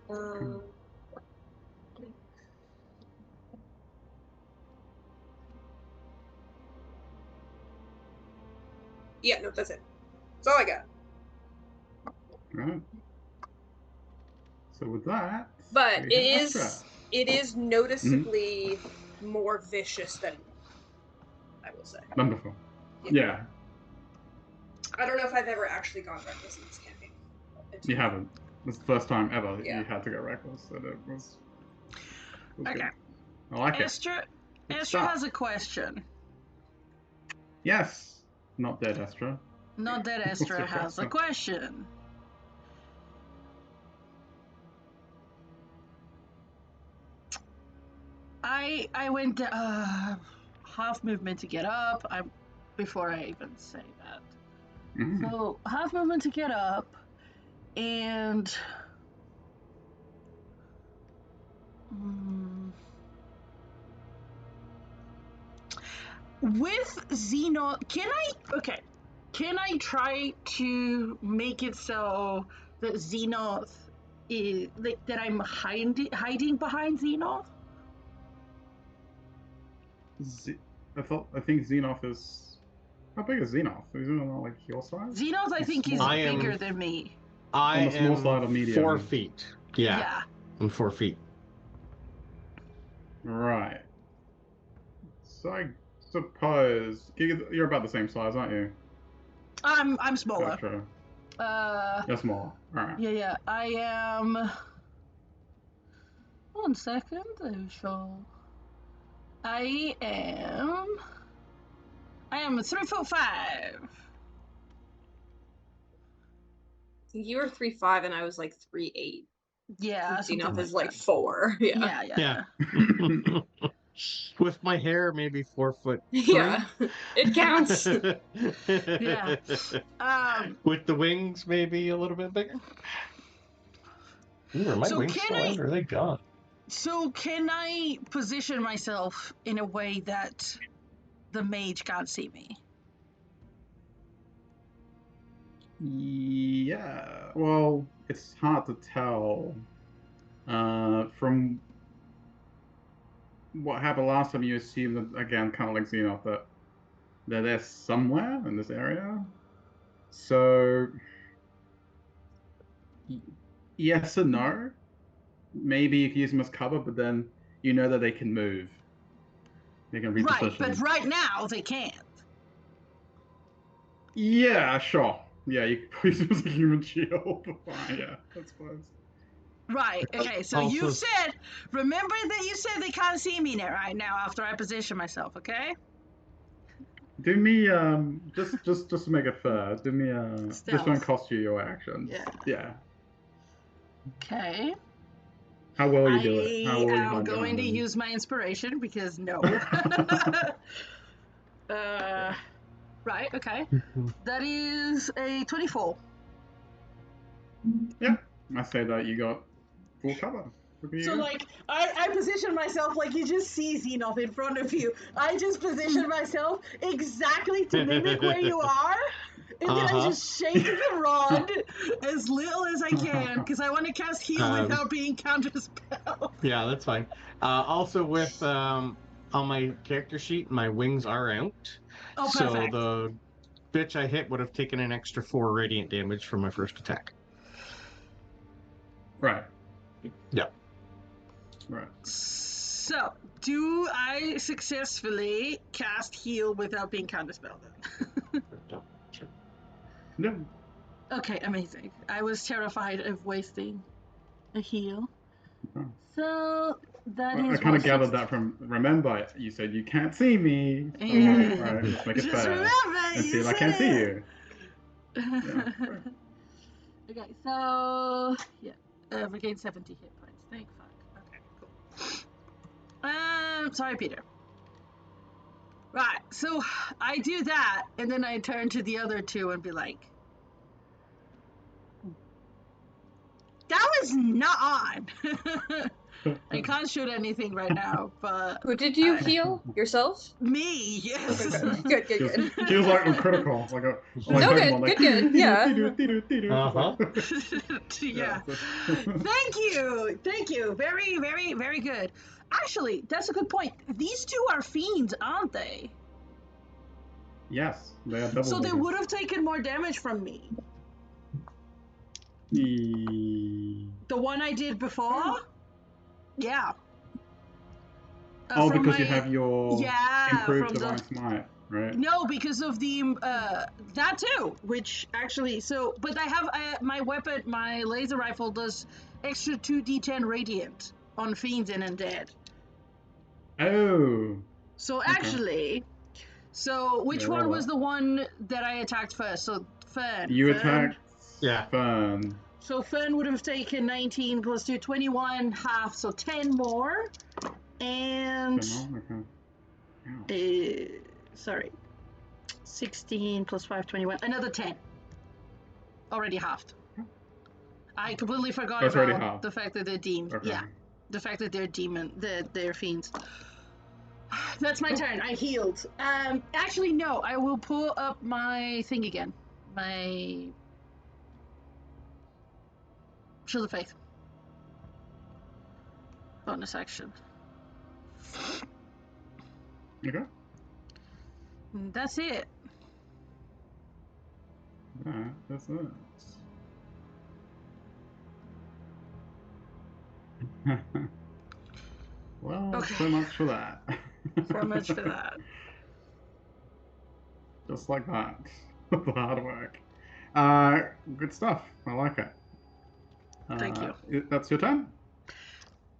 Um, yeah, no, that's it. That's all I got. Right. So with that, But we have Astra. it is noticeably more vicious than normal, I will say. Wonderful. Yeah, I don't know if I've ever actually gone reckless in this campaign. you haven't. It's the first time ever Yeah. you had to go reckless, and it was Okay. good. I like it. Estra Good has stuff. a question. Yes, not dead, Astra. Not that What's Estra your has a question. I went half movement to get up. Before I even say that. Mm. So half movement to get up, and with Xeno, can I try to make it so that Xenoth is like that I'm hiding behind Xenoth? I think Xenoth is. How big is Xenoth? Is he not like your size? Xenoth, I He's think, is small. I am- bigger than me. I On the small am side of medium. 4 feet. Yeah, I'm 4 feet. Right. So I suppose you're about the same size, aren't you? I'm smaller. Astra? You're small. All right. Yeah, I am. 1 second, I shall. I am 3'5". You were 3'5" and I was like 3'8". Yeah, Xenoth something is like like that. 4. Yeah. Yeah. With my hair, maybe 4'3". Yeah. It counts. Yeah. With the wings, maybe a little bit bigger. Ooh, are my So wings can still I- out, or are they gone? So can I position myself in a way that the mage can't see me? Yeah. Well, it's hard to tell. From what happened last time, you assume that again, kind of like Xenoth, that they're there somewhere in this area. So yes and no. Maybe you can use them as cover, but then you know that they can move. They can reposition. Right, but right now they can't. Yeah, sure. Yeah, you can use them as a human shield. Fine, yeah, I suppose. Right. Okay. So Also- you said, remember that you said they can't see me right now after I position myself. Okay. Do me just to make it fair. Do me this Stealth. won't cost you your actions. Yeah. Yeah. Okay. How well you do it. How well you I'm hide going behind to them. use my inspiration because no. Right. Okay. That is a 24. Yeah. I say that you got full cover. Look at you So go. like I position myself like you just see Xenoth in front of you. I just position myself exactly to mimic where you are. And then I just shake the rod as little as I can because I want to cast heal without being counterspelled. Yeah, that's fine. Also, with on my character sheet, my wings are out. Oh, So perfect. the bitch I hit would have taken an extra 4 radiant damage from my first attack. Right. Yeah. Right. So, do I successfully cast heal without being counterspelled? No. Okay, amazing. I was terrified of wasting a heal. Oh. So that I is kind of what gathered 60 that from remember you said you can't see me. So, Yeah. right, let's make it Just fair. remember, And you see if I said can't see it. you. Yeah. Okay, so yeah, regain 70 hit points. Thank fuck. Okay, cool. Sorry, Peter. Right, so I do that, and then I turn to the other two and be like, "That was not on." I can't shoot anything right now, but Who did you I- heal? Yourself? me, yes. Okay, good, good, good. She was like critical, like a like No, Pokemon, good, like good, good, yeah. Uh-huh. Yeah. so- Thank you. Very, very, very good. Actually, that's a good point. These two are fiends, aren't they? Yes, they are double. So they boogers. would have taken more damage from me. The one I did before? Yeah. Oh, From because you my- have your Yeah, improved from the- divine smite, right? No, because of the that too. Which actually, so but I have my weapon, my laser rifle does extra 2d10 radiant on fiends and undead. Oh, So actually, so which Yeah, one roll was that. the one that I attacked first? So Fern. you Fern. attacked Yeah. Fern. So Fern would have taken 19 plus 2, 21, half, so 10 more. And Fern, okay. Ouch. sorry, 16 plus 5, 21, another 10. Already halved. I completely forgot That's already about halved. the fact that they're deemed. Okay. Yeah, the fact that they're fiends. That's my turn. I healed. Actually, no. I will pull up my thing again. My Shield of Faith. Bonus action. Okay. That's it. That's it. Well, Okay. so much for that. So much for that. Just like that. The hard work. Good stuff. I like it. Thank you. That's your turn?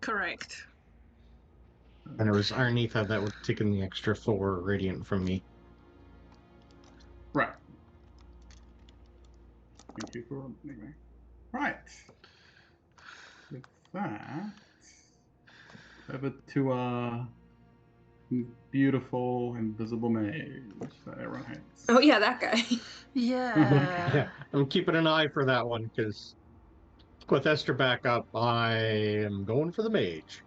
Correct. And it was underneath that would have taken the extra 4 radiant from me. Right. Thank you for reminding me. Right. With that, over to our beautiful invisible mage that everyone hates. Oh yeah, that guy. Yeah. Yeah, I'm keeping an eye for that one because with Esther back up, I am going for the mage.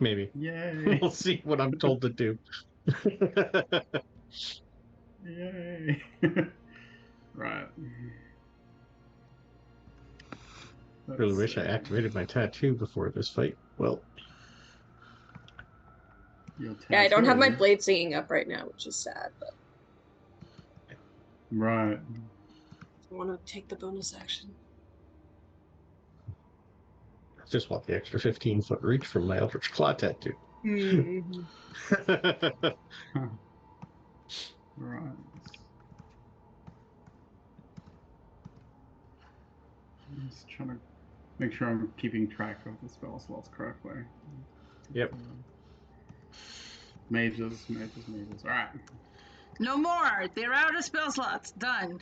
Maybe. Yay! We'll see what I'm told to do. Yay! Right. Really Let's wish I see. activated my tattoo before this fight. Well, Your Yeah, I don't have my tattoo. blade singing up right now, which is sad, but Right. I want to take the bonus action. I just want the extra 15-foot reach from my Eldritch Claw tattoo. Right. I'm just trying to make sure I'm keeping track of the spell slots correctly. Yep. Mages. All right. No more. They're out of spell slots. Done.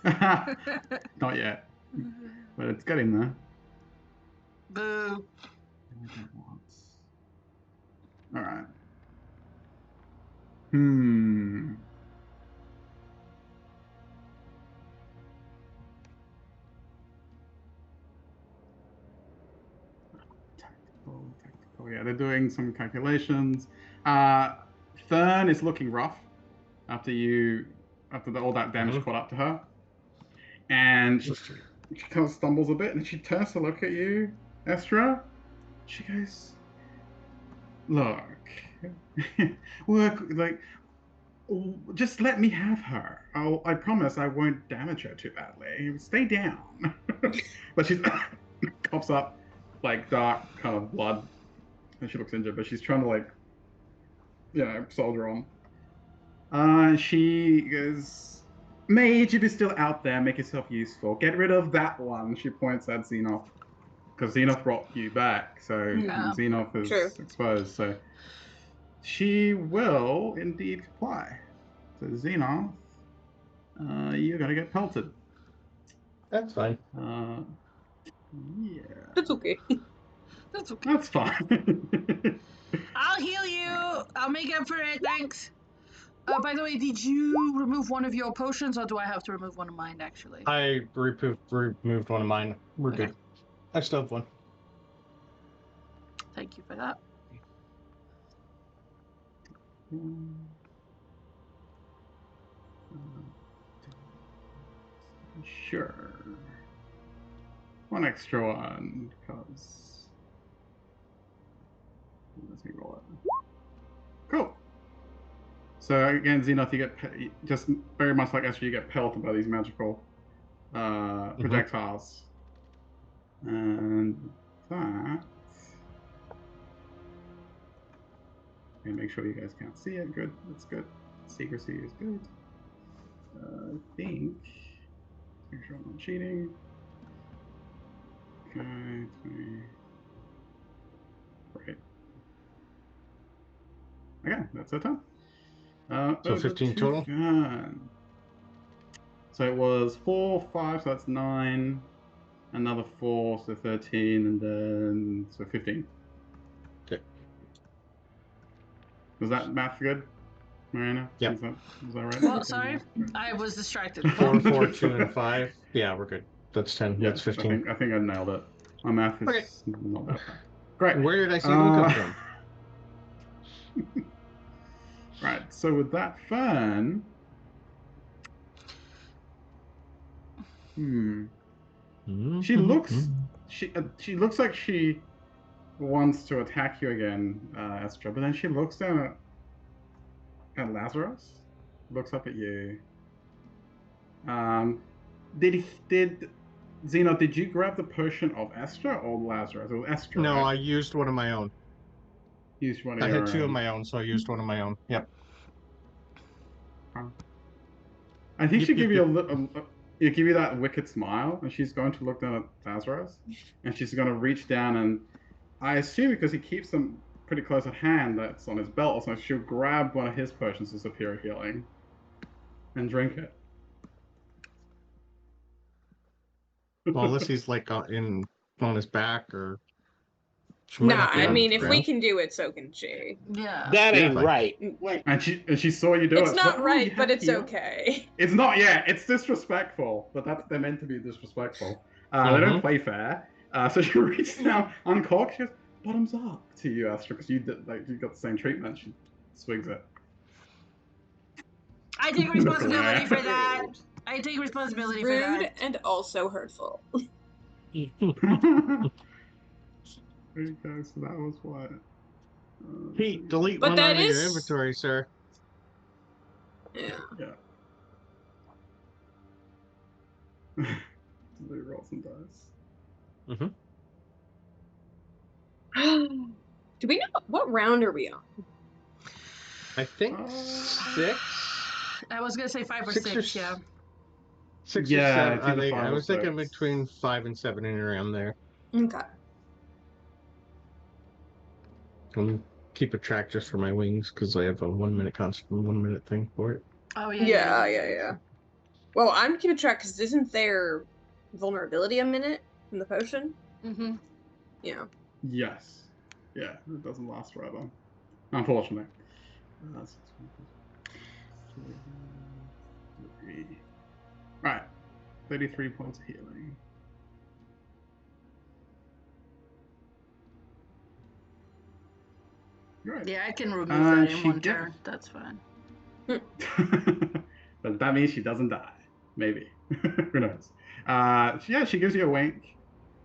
Not yet, but it's getting there. Boo. All right. Tactical. Yeah, they're doing some calculations. Fern is looking rough after all that damage caught up to her, and she kind of stumbles a bit, and she turns to look at you, Estra. She goes, "Look, just let me have her. I promise I won't damage her too badly. Stay down." But she coughs up like dark kind of blood, and she looks injured, but she's trying to soldier on. She goes, "Mage, if you're still out there, make yourself useful. Get rid of that one." She points at Xenoth, because Xenoth brought you back, so Yeah. Xenoth is True. exposed. So she will indeed comply. So Xenoth, you're gonna get pelted. That's fine. Yeah, That's okay. That's okay. that's fine. I'll heal you. I'll make up for it. Thanks. By the way, did you remove one of your potions, or do I have to remove one of mine, actually? I removed one of mine. We're Okay. good. I still have one. Thank you for that. Sure. One extra one, because... Let me roll it. Cool. So again, Xenoth, you get just very much like Esther, you get pelted by these magical projectiles. And that... Okay, make sure you guys can't see it. Good, that's good. Secrecy is good. I think... Make sure I'm not cheating. Okay, 20. Right. Okay, that's our time. So 15 total? Gun. So it was 4, 5, so that's 9. Another 4, so 13, and then so 15. Okay. Was that math good, Marina? Yep. Was that right? Well, sorry, I was distracted. 4, 4, 2, and 5. Yeah, we're good. That's 10. Yeah, That's 15. I think I nailed it. My math is Okay. not that bad. Great. Where did I see them come from? Right. So with that fun, she looks she looks like she wants to attack you again, Astra, but then she looks down at Lazarus, looks up at you. Did Xeno, did you grab the potion of Astra or Lazarus? It was Astra. No, right? I used one of my own. Used one of I your had 2 of own. my own, so I used one of my own. Yep. I think Yep, she'll give yep, you you give you that wicked smile, and she's going to look down at Lazarus, and she's going to reach down, and I assume because he keeps them pretty close at hand, that's on his belt, so she'll grab one of his potions of superior healing and drink it. Well, unless he's like on his back or. She might Nah, have to I run mean, if we around. can do it, so can she. Yeah. That ain't fine. right. And she saw you do it. It's so not like, "Oh, right, you but have it's heal?" okay. It's not. Yeah, it's disrespectful, but they're meant to be disrespectful. They don't play fair. So she reaches down, uncorks, she goes, "Bottoms up" to you, Astra, because you got the same treatment. She swigs it. I take responsibility for that. I take responsibility for Rude that. and also hurtful. Okay, so that was what? Pete, delete But one that out of your is- inventory, sir. Yeah. Let me roll some dice. Do we know what round are we on? I think 6. I was gonna say 5 or 6 6, or yeah. 6 Yeah, or 7. it's either 5 I or was thinking 6. between 5 and 7 and around there. Okay. I'm keep a track just for my wings because I have a 1 minute constant 1 minute thing for it. Oh Yeah. Well, I'm keeping track because isn't there vulnerability a minute in the potion? Mm-hmm. Yeah. Yes. Yeah, it doesn't last forever. Unfortunately. Right. 33 points of healing. Right. Yeah, I can remove that in she one get- turn. That's fine. But that means she doesn't die. Maybe. Who knows? Yeah, she gives you a wink,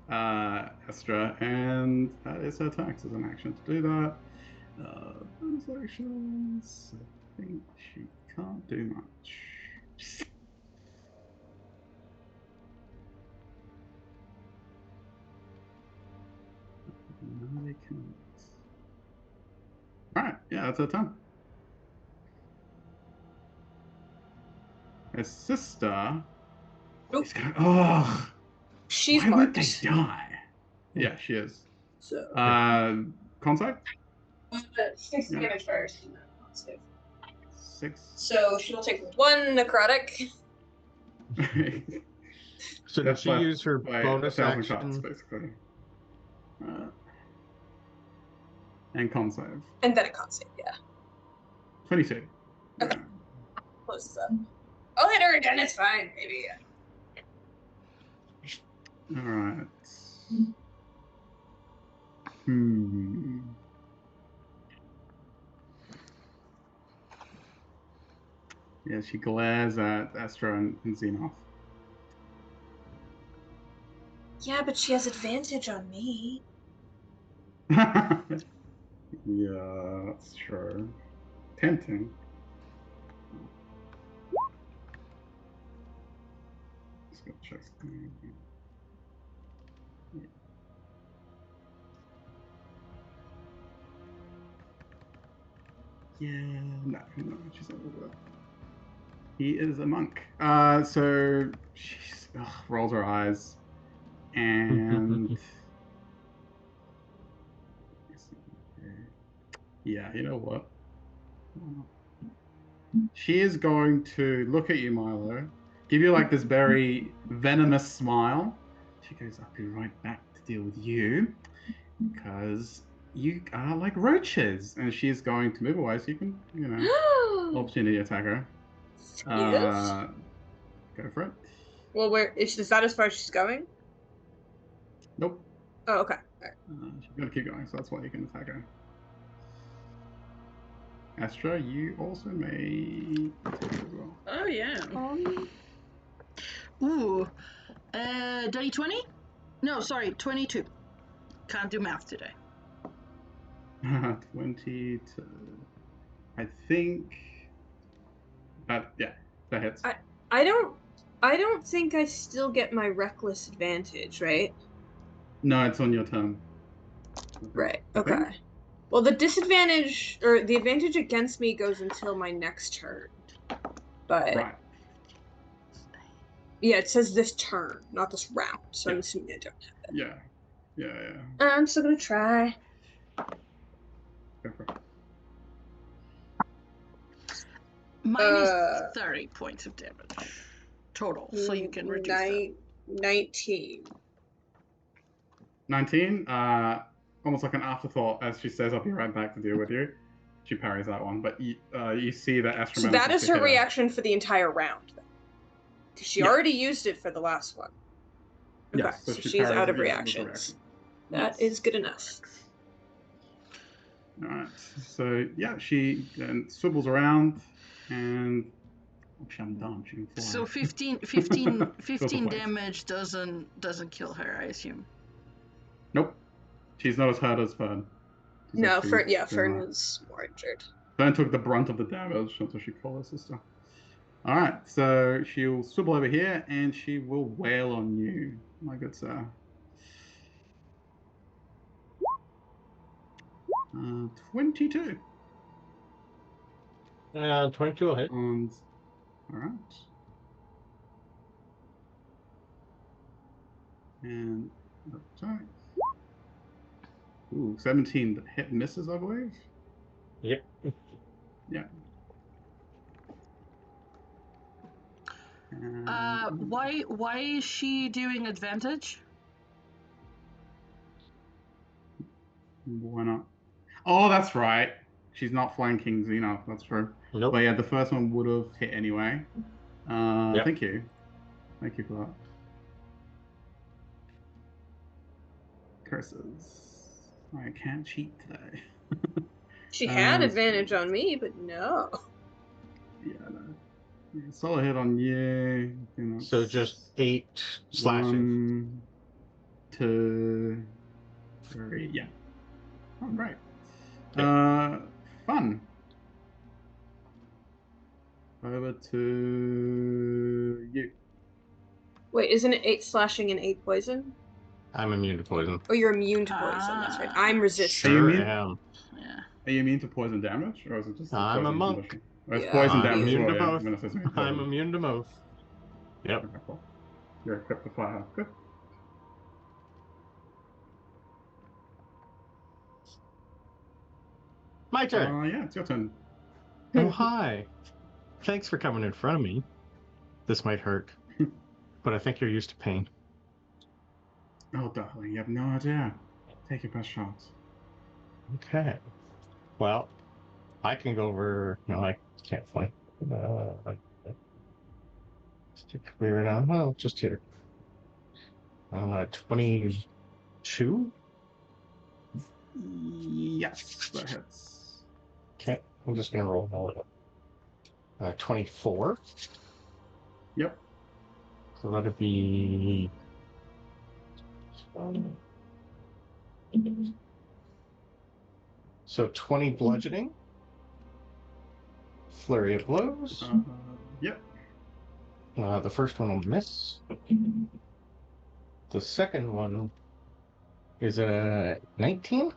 Estra, and that is her tax as an action to do that. Bonus actions. I think she can't do much. No, they can't. Alright, yeah, that's her turn. Her sister is going, oh, She's why would they marked. die? Yeah, she is. So Contact? 6 Yeah. damage first. 6. So she'll take 1 necrotic. So did That's she by- use her by bonus 1,000 action? shots, basically. And con save. And then a con save, yeah. 22. Okay. Closes up. I'll hit her again, it's fine, maybe. Alright. Hmm. Yeah, she glares at Astra and Xenos. Yeah, but she has advantage on me. Yeah, that's true. Tempting. Just gonna check something. Yeah, no, she's not over that. He is a monk. So she rolls her eyes and yeah, you know what? She is going to look at you, Milo, give you like this very venomous smile. She goes, I'll be right back to deal with you because you are like roaches. And she's going to move away so you can, opportunity attack her. Yes. Go for it. Well, is that as far as she's going? Nope. Oh, okay. All She's going to keep going, so that's why you can attack her. Astra, you also may attack as well. Oh yeah. right. Ooh. Dirty 20? No, sorry, 22. Can't do math today. 22. I think that hits. I don't think I still get my reckless advantage, right? No, it's on your turn. Right. I Okay. think. Well, the disadvantage or the advantage against me goes until my next turn. But Right. yeah, it says this turn, not this round. So I'm Yeah. assuming I don't have it. Yeah. I'm still gonna try. Go for it. Minus 30 points of damage total, so you can reduce that. 19. 19. Almost like an afterthought as she says, "I'll be right back to deal with you." She parries that one, but you see that Astra. So that is her reaction for the entire round. She already used it for the last one. Okay, Yes, so she she's parries out it, of with a reactions. reaction. That is good enough. All right. So yeah, she then swivels around and actually I'm done. She can fly. So 15 damage doesn't kill her, I assume. Nope. She's not as hurt as Fern. No, Fern was more injured. Fern took the brunt of the damage until she called her sister. All right, so she'll swivel over here and she will wail on you, my good sir. 22. 22 will hit. And all right. And attack. Ooh, 17 hit misses, I believe. Yep. Yeah. Why is she doing advantage? Why not? Oh, that's right. She's not flanking Xena. That's true. Nope. But yeah, the first one would have hit anyway. Yep. Thank you. Thank you for that. Curses. I can't cheat today. She had advantage on me, but no. Yeah, no. Solid hit on you. So just 8 slashing. 1, 2, 3. Yeah. All right. Okay. Fun. Over to you. Wait, isn't it 8 slashing and 8 poison? I'm immune to poison. Oh, you're immune to poison. That's right. I'm resistant. Are you Sure immune? am. Yeah. Are you immune to poison damage, or is it just? I'm a poison monk. condition? Oh, it's Yeah, poison I'm damage. immune as to well, yeah, both. when it says immune to I'm poison. immune to both. Yep. Okay, cool. You're equipped to fire. Good. My turn. Yeah, it's your turn. Oh, hi. Thanks for coming in front of me. This might hurt, but I think you're used to pain. Oh, darling, you have no idea. Take your best shot. Okay. Well, I can go over. No, I can't flank. Stick clear it on. Well, just here. 20. 2. Yes, that hits. Okay, I'm just gonna roll all of it. 24. Yep. So that'd be. So 20 bludgeoning. Flurry of blows. Yep. The first one will miss. The second one is a 19.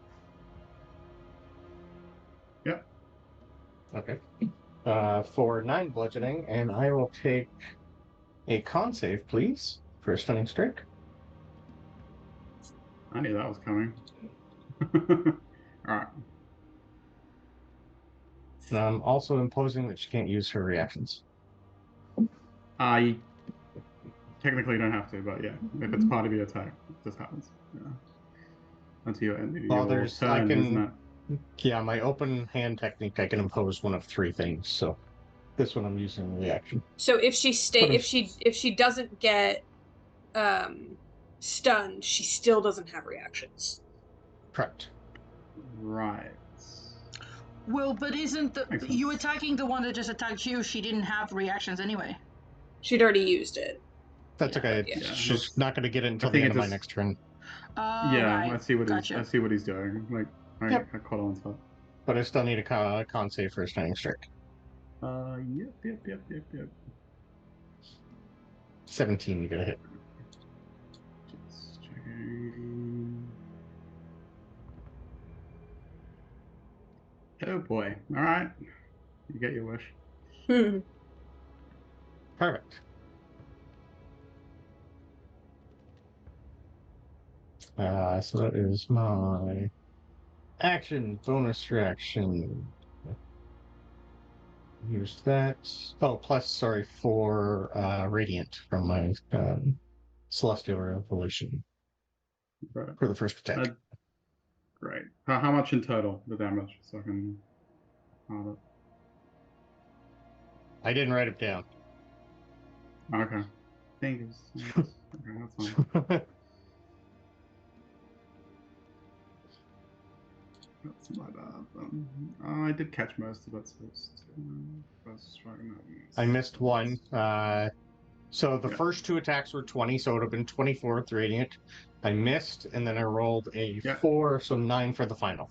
Yep. Okay. For 9 bludgeoning, and I will take a con save, please, for a stunning strike. I knew that was coming. All right. And I'm also imposing that she can't use her reactions. I technically don't have to, but yeah, if it's part of your attack, it just happens. Yeah. Until your end of your turn, isn't it? Yeah, my open hand technique, I can impose one of 3 things. So this one I'm using a reaction. So if she doesn't get stunned, she still doesn't have reactions. Correct. Right. Well, but isn't Makes you sense. attacking the one that just attacked you? She didn't have reactions anyway. She'd already used it. That's okay. Yeah. She's not going to get it until I the think end it of my just- next turn. Yeah, Right. I see what Gotcha. he's doing. Like Yep. I caught on to that. But I still need a con save for a stunning strike. Yep. 17, you get a hit. Just checking. Oh boy. All right. You get your wish. Perfect. So that is my action, bonus reaction. Use that. Oh, plus, sorry, for Radiant from my Celestial Revolution Right. for the first attack. Great. How much in total, the damage? So I can count it. I didn't write it down. Okay. Thank you. Okay, that's fine. That's my bad. I did catch most of it, so it's first strike. I missed one. So the Yeah. first 2 attacks were 20, so it would have been 24 with Radiant. I missed, and then I rolled a Yeah. 4, so 9 for the final.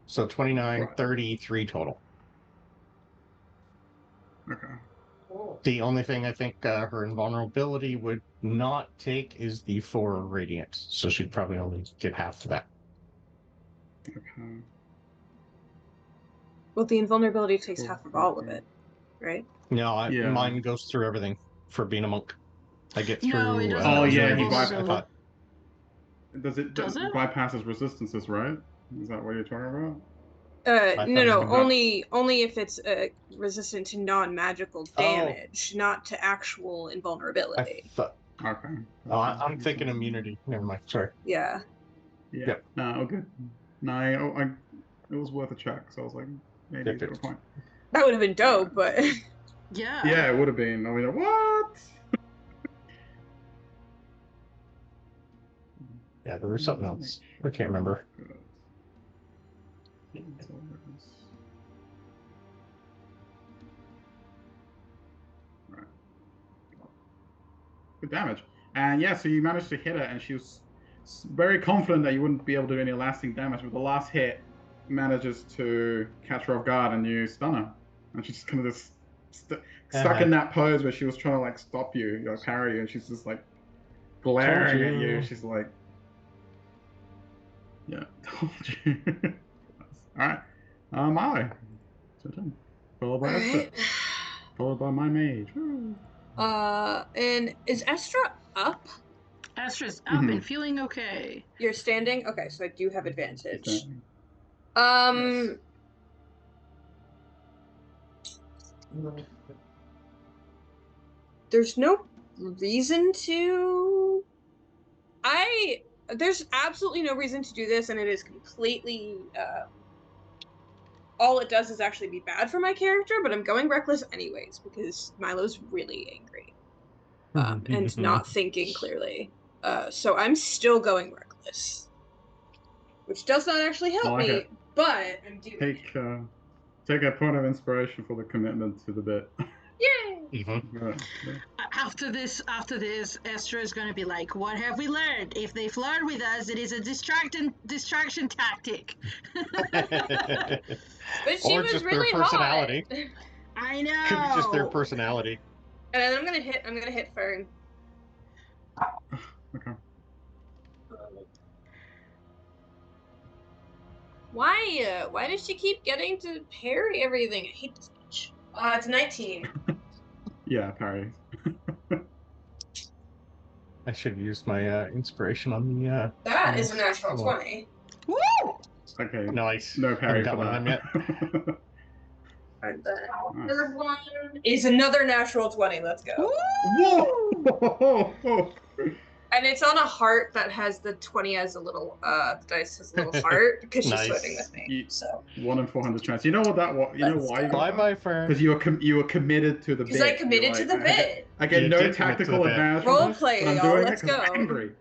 So 29, Right. 33 total. Okay. The only thing I think her invulnerability would not take is the 4 Radiant, so she'd probably only get half of that. Okay. Well, the invulnerability takes half of all of Okay. it, right? No, Yeah. mine goes through everything for being a monk. I get through. No, it doesn't Oh, go yeah, through he invulnerability. I thought Does it? bypasses resistances, right? Is that what you're talking about? No, thought- only if it's resistant to non-magical damage, not to actual I invulnerability. thought. Okay. Oh, I'm thinking immunity. Never mind. Sorry. Yeah. Yeah. Yep. No, good. No, it was worth a check, so I was like, maybe Yep, you got a point. That would have been dope, but Yeah. Yeah, it would have been. I mean, what? Yeah, there was something else. I can't remember. That's all there is. Right. Good damage. And yeah, so you managed to hit her, and she was very confident that you wouldn't be able to do any lasting damage, but the last hit manages to catch her off guard, and you stun her. And she's just kind of just stuck in that pose where she was trying to like stop you, parry you, and she's just like glaring at you. She's like, yeah, told you. All right. Molly. It's your turn. Followed by Esther. Alright. Followed by my mage. Woo. And is Estra up? Astra's up and feeling okay. You're standing? Okay, so I do have advantage. Standing. Um There's no reason to there's absolutely no reason to do this, and it is completely all it does is actually be bad for my character, but I'm going reckless anyways because Milo's really angry and not thinking clearly. So I'm still going reckless. this, which does not actually help I like me, it. but I'm doing it. Take a point of inspiration for the commitment to the bit. Yay! Yeah. After this, Esther is going to be like, "What have we learned? If they flirt with us, it is a distraction tactic." But she Or was just their really personality. hot. I know. Could be just their personality. And then I'm gonna hit Fern. Okay. Why does she keep getting to parry everything? I hate this bitch. It's 19. Yeah, parry. I should have used my inspiration on the. That is a natural Oh. 20. Woo! Okay. Nice. No parry Haven't for got one of that. them yet. And the third one is another natural 20. Let's go. Whoa! And it's on a heart that has the 20 as a little the dice has a little heart because she's Nice. flirting with me. So 1 in 400 chance. You know what that was? You know Let's why you go. got Bye, Fern. Because you were committed to the bit. because I committed to the bit. I get You no did commit to tactical the bit. advantage from Role this, play, but I'm y'all, doing let's it 'cause I'm go. angry.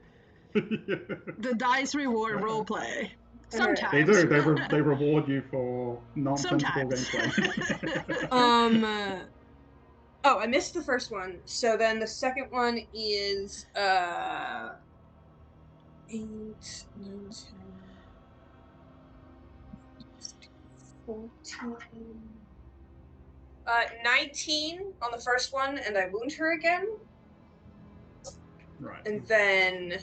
The dice reward roleplay. Sometimes. They do. They reward you for nonsensical Sometimes. gameplay. Oh, I missed the first one. So then the second one is 8, 9, 10, 14. 19 on the first one, and I wound her again. Right. And then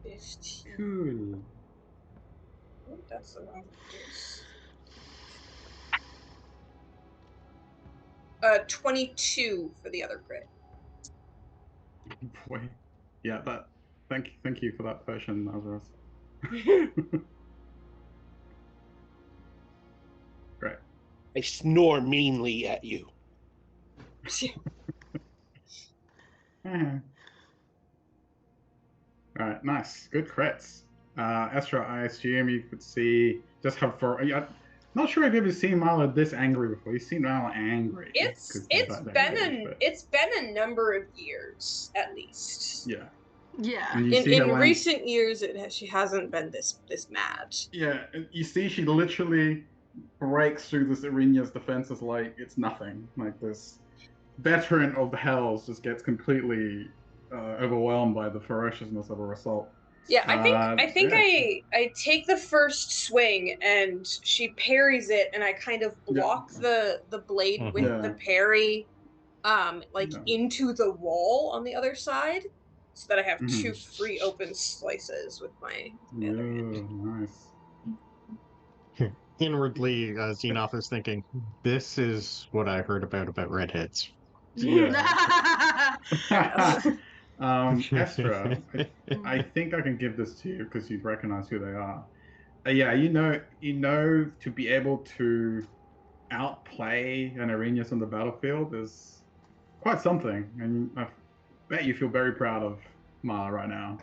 15. Cool. Oh, that's the wrong place. 22 for the other crit. Boy. Yeah, that. Thank you for that potion, Lazarus. Great. I snore meanly at you. All right, nice, good crits. Estra, I assume you could see just how far. I'm not sure if you've ever seen Milo this angry before. You've seen Milo angry. It's been a number of years at least. Yeah. Yeah. And you see her In when- recent years, she hasn't been this mad. Yeah, and you see she literally breaks through this Irina's defenses like it's nothing. Like this veteran of the Hells just gets completely overwhelmed by the ferociousness of her assault. Yeah, I think yeah. I take the first swing and she parries it, and I kind of block the blade with Yeah. the parry, Yeah. into the wall on the other side, so that I have Mhm. 2 free open slices with my other hand. Nice. Inwardly, Xenoth is thinking, "This is what I heard about redheads." Yeah. Estra, I think I can give this to you because you recognize who they are. Yeah, you know to be able to outplay an Arrhenius on the battlefield is quite something, and I bet you feel very proud of Mara right now.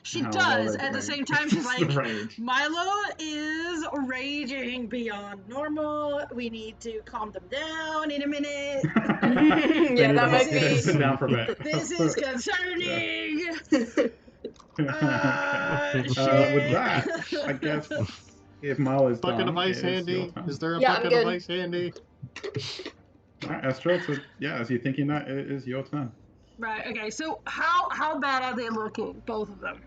She How does. well they At the rage. same time, she's like, Rage. Milo is raging beyond normal. We need to calm them down in a minute. Yeah, that might be. Sit down for a bit. This is concerning. Okay. Shit. With that, I guess if Malo's Bucket done, of ice it is your handy? turn. Is there a Yeah, I'm bucket of good. ice handy? All right, Estra, so yeah, as you're thinking that, it is your turn. Right, okay, so how bad are they looking, both of them?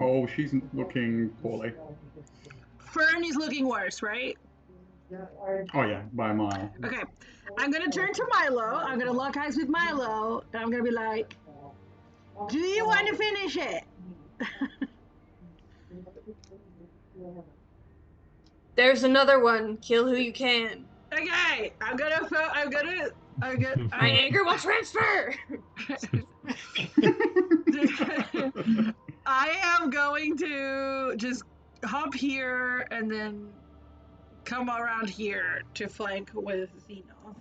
Oh, she's looking poorly. Fern is looking worse, right? Oh yeah, by a mile. Okay, I'm gonna turn to Milo, I'm gonna lock eyes with Milo, and I'm gonna be like, do you want to finish it? There's another one. Kill who you can. Okay, My anger will transfer. I am going to just hop here and then come around here to flank with Xenoth.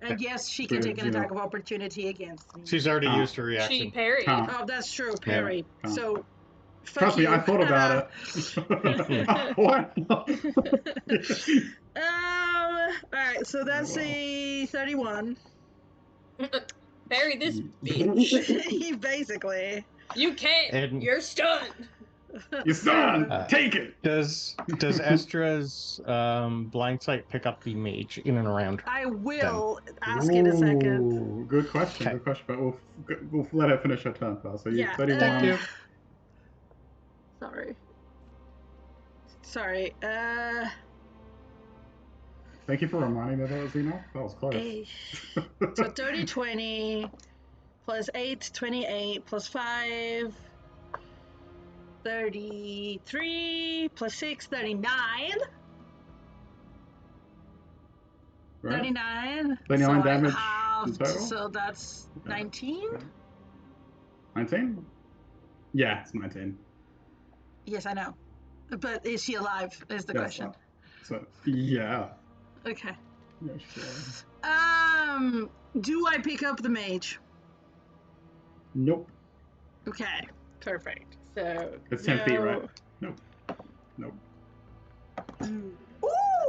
And yes, she can take an attack of opportunity against me. She's already used her She reaction. parried. Oh, that's true, parry. Yeah. So, fuck Trust me, you. I thought about it. What? Alright, so that's a 31. Bury this bitch. Basically. You can't. And- You're stunned. You're stunned. Uh, Take it. Does Estra's blind sight pick up the mage in and around her? I will ask in a second. Ooh, good question. Okay. Good question. But we'll let her finish her turn first. So you Yeah. 31. Thank you. Sorry. Sorry. Thank you for reminding me that was Xenos. That was close. So 30, 20, plus 8, 28, plus 5, 33, plus 6, 39. Right? 39. 39 so damage I halved, in total? so that's 19? 19? Yeah, it's 19. Yes, I know. But is she alive, is the Yes, question. So, yeah. Okay. Yeah, sure. Do I pick up the mage? Nope. Okay, perfect. So It's 10 feet, right? Nope.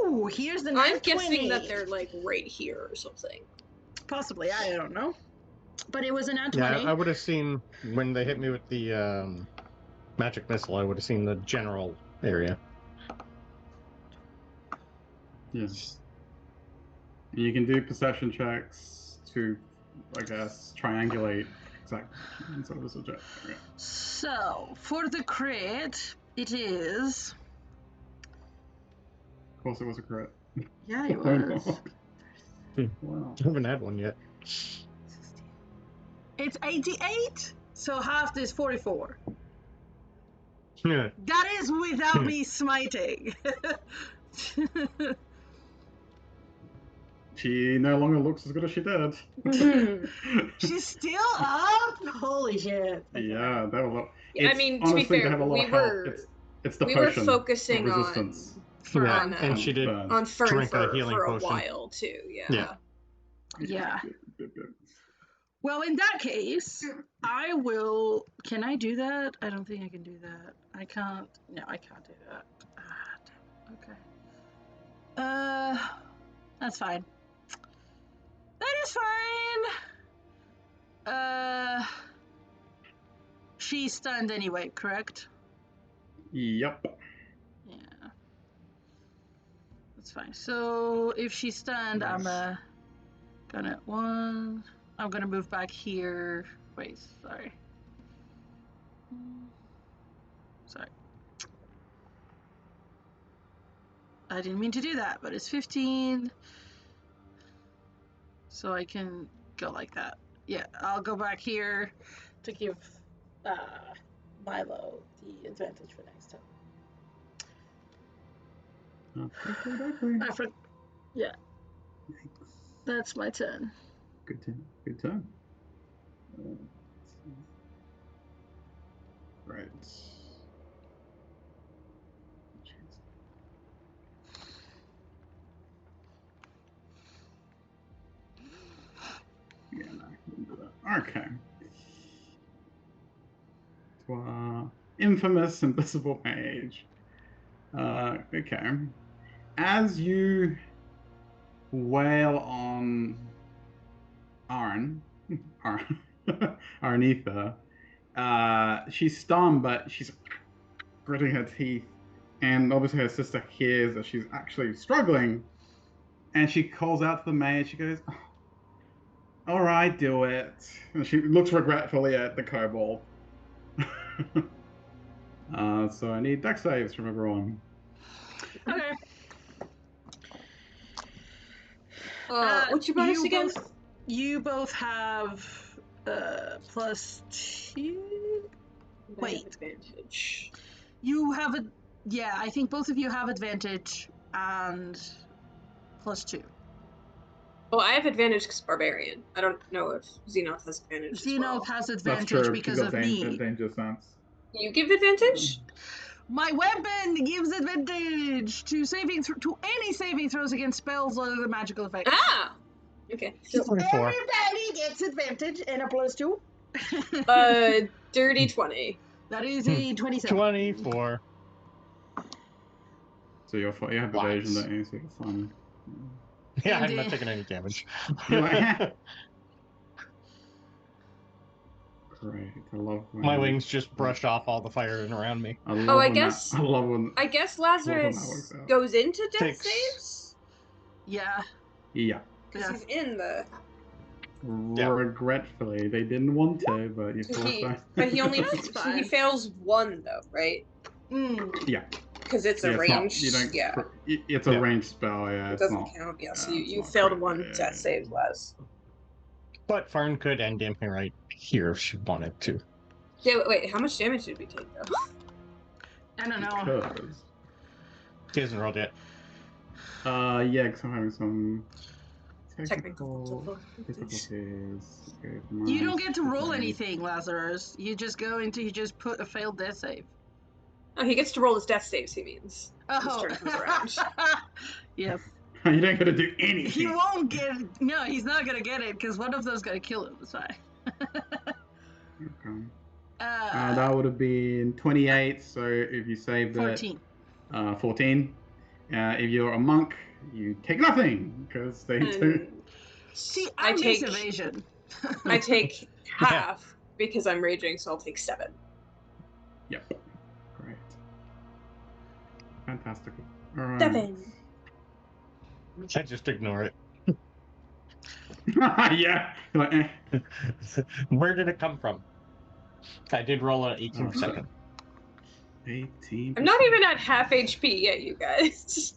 Ooh, here's the I'm nat guessing 20. that they're like right here or something. Possibly, I don't know. But it was a nat Yeah, 20. I would have seen when they hit me with the magic missile. I would have seen the general area. Yes. And you can do perception checks to, I guess, triangulate exact sort of a subject. Okay. So, for the crit, it is... Of course, it was a crit. Yeah, it was. Wow. I haven't had one yet. It's 88, so half is 44. Yeah. That is without me smiting. She no longer looks as good as she did. She's still up? Holy shit. Okay. Yeah, that a lot. I mean, to be honestly, they fair, have a lot we of health. were It's the we were potion focusing of resistance. Yeah, on, and she did. burn. on Fern Drink a for healing a potion. while too. Yeah. Yeah. Good. Well, in that case, I will... Can I do that? I don't think I can do that. I can't... No, I can't do that. Damn. Okay. That's fine. That is fine! She's stunned anyway, correct? Yep. Yeah. That's fine. So, if she's stunned, I'm gonna... I'm gonna move back here. Wait, sorry. Sorry. I didn't mean to do that, but it's 15. So I can go like that. Yeah, I'll go back here to give Milo the advantage for next time. Yeah. That's my turn. Good turn. Right. Yeah, no, wouldn't do that. Okay. To our infamous invisible mage. Okay. As you wail on Arnitha, she's stunned, but she's gritting her teeth, and obviously her sister hears that she's actually struggling, and she calls out to the mage. She goes, "All right, do it." And she looks regretfully at the kobold. So I need dex saves from everyone. Okay. What's your bonus again? You both have plus 2. Wait. Advantage. You have a... Yeah, I think both of you have advantage and plus 2. Oh, I have advantage because barbarian. I don't know if Xenoth has advantage. Xenoth has That's advantage true. because She's got of me. danger sense. You give advantage? My weapon gives advantage to any saving throws against spells other than magical effects. Ah! Okay. So 24. everybody gets advantage and a plus 2. Dirty 20. That is a 27. 24. So you have evasion, don't you? So you're fine. Yeah, I'm And, not taking any damage. You're like, Great. I love when My wings just brushed off all the fire around me. I love Oh, I when guess- that, I love when. I guess when that Lazarus works out. goes into death 6. saves Yeah. Yeah. because Yeah. he's in the. Yeah. Regretfully, they didn't want to, but you So forced he, that. but he only. That's So he fine. fails one though, right? Yeah. Because it's a Yeah, it's not. range. You don't. Yeah, It's Yeah. a ranged spell. Yeah, it it's doesn't not. count. Yeah, so it's you not failed crit, one yeah, death save, Les. But Farn could end him right here if she wanted to. Yeah, wait. How much damage did we take though? I don't know. Because. He hasn't rolled yet. Yeah, because I'm having some Technical difficulties. Okay, You don't minus get to roll 15. anything, Lazarus. You just put a failed death save. Oh, he gets to roll his death saves. He means. His Oh. turn comes around. Yes. You don't get to do anything. He won't get it. No, he's not gonna get it because one of them's gonna kill him. That's why. Okay. That would have been 28. So if you saved 14. it, 14. If you're a monk, you take nothing because they do. See, I I miss take- evasion. I take half because I'm raging, so I'll take 7. Yep. Great. Fantastic. All right. 7. I just ignore it. Yeah. Like, eh. Where did it come from? I did roll an 18 Oh, per second. 18. I'm not even at half HP yet, you guys.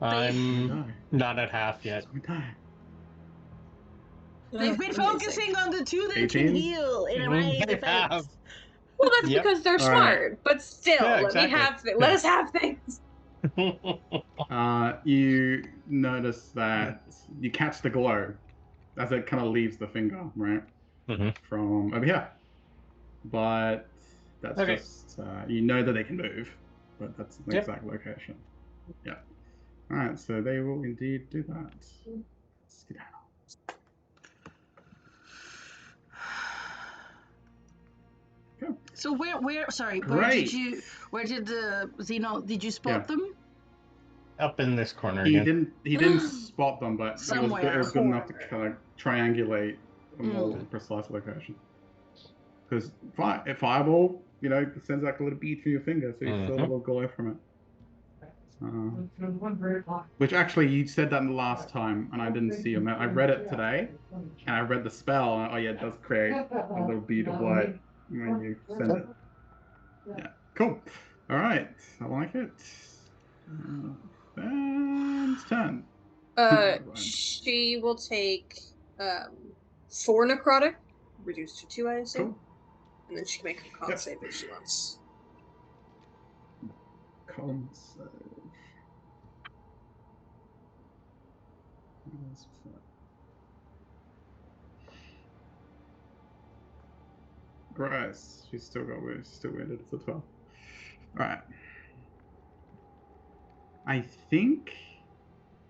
I'm not at half yet. They've been Amazing. focusing on the two that can 18? heal in a way They defense. have. Well, that's Yep. because they're All smart. But still, Yeah, let me exactly. have let us have things. You notice that you catch the glow as it kind of leaves the finger, right? Mhm. From over here. But that's Okay. just, you know that they can move, but that's the Yep. exact location. Yeah. All right, so they will indeed do that. Skedaddle. So sorry, Great. where did the Zeno, did you spot Yeah. them? Up in this corner He again. didn't spot them, but Somewhere. it was good enough to Corner. kind of triangulate a more Mm. precise location. Because fireball, sends like a little bead through your finger, so you feel a Mhm. little glow from it. Which actually, you said that the last time, and I didn't see them. I read it today, and I read the spell, and it does create a little bead of light when you send it. Yeah, cool. All right, I like it. Ben's turn. She will take 4 necrotic, reduced to 2, I assume. Cool. And then she can make a con Yep. save if she wants. Con save. That's fine. Gross. She's still wounded. It's a 12. Alright. I think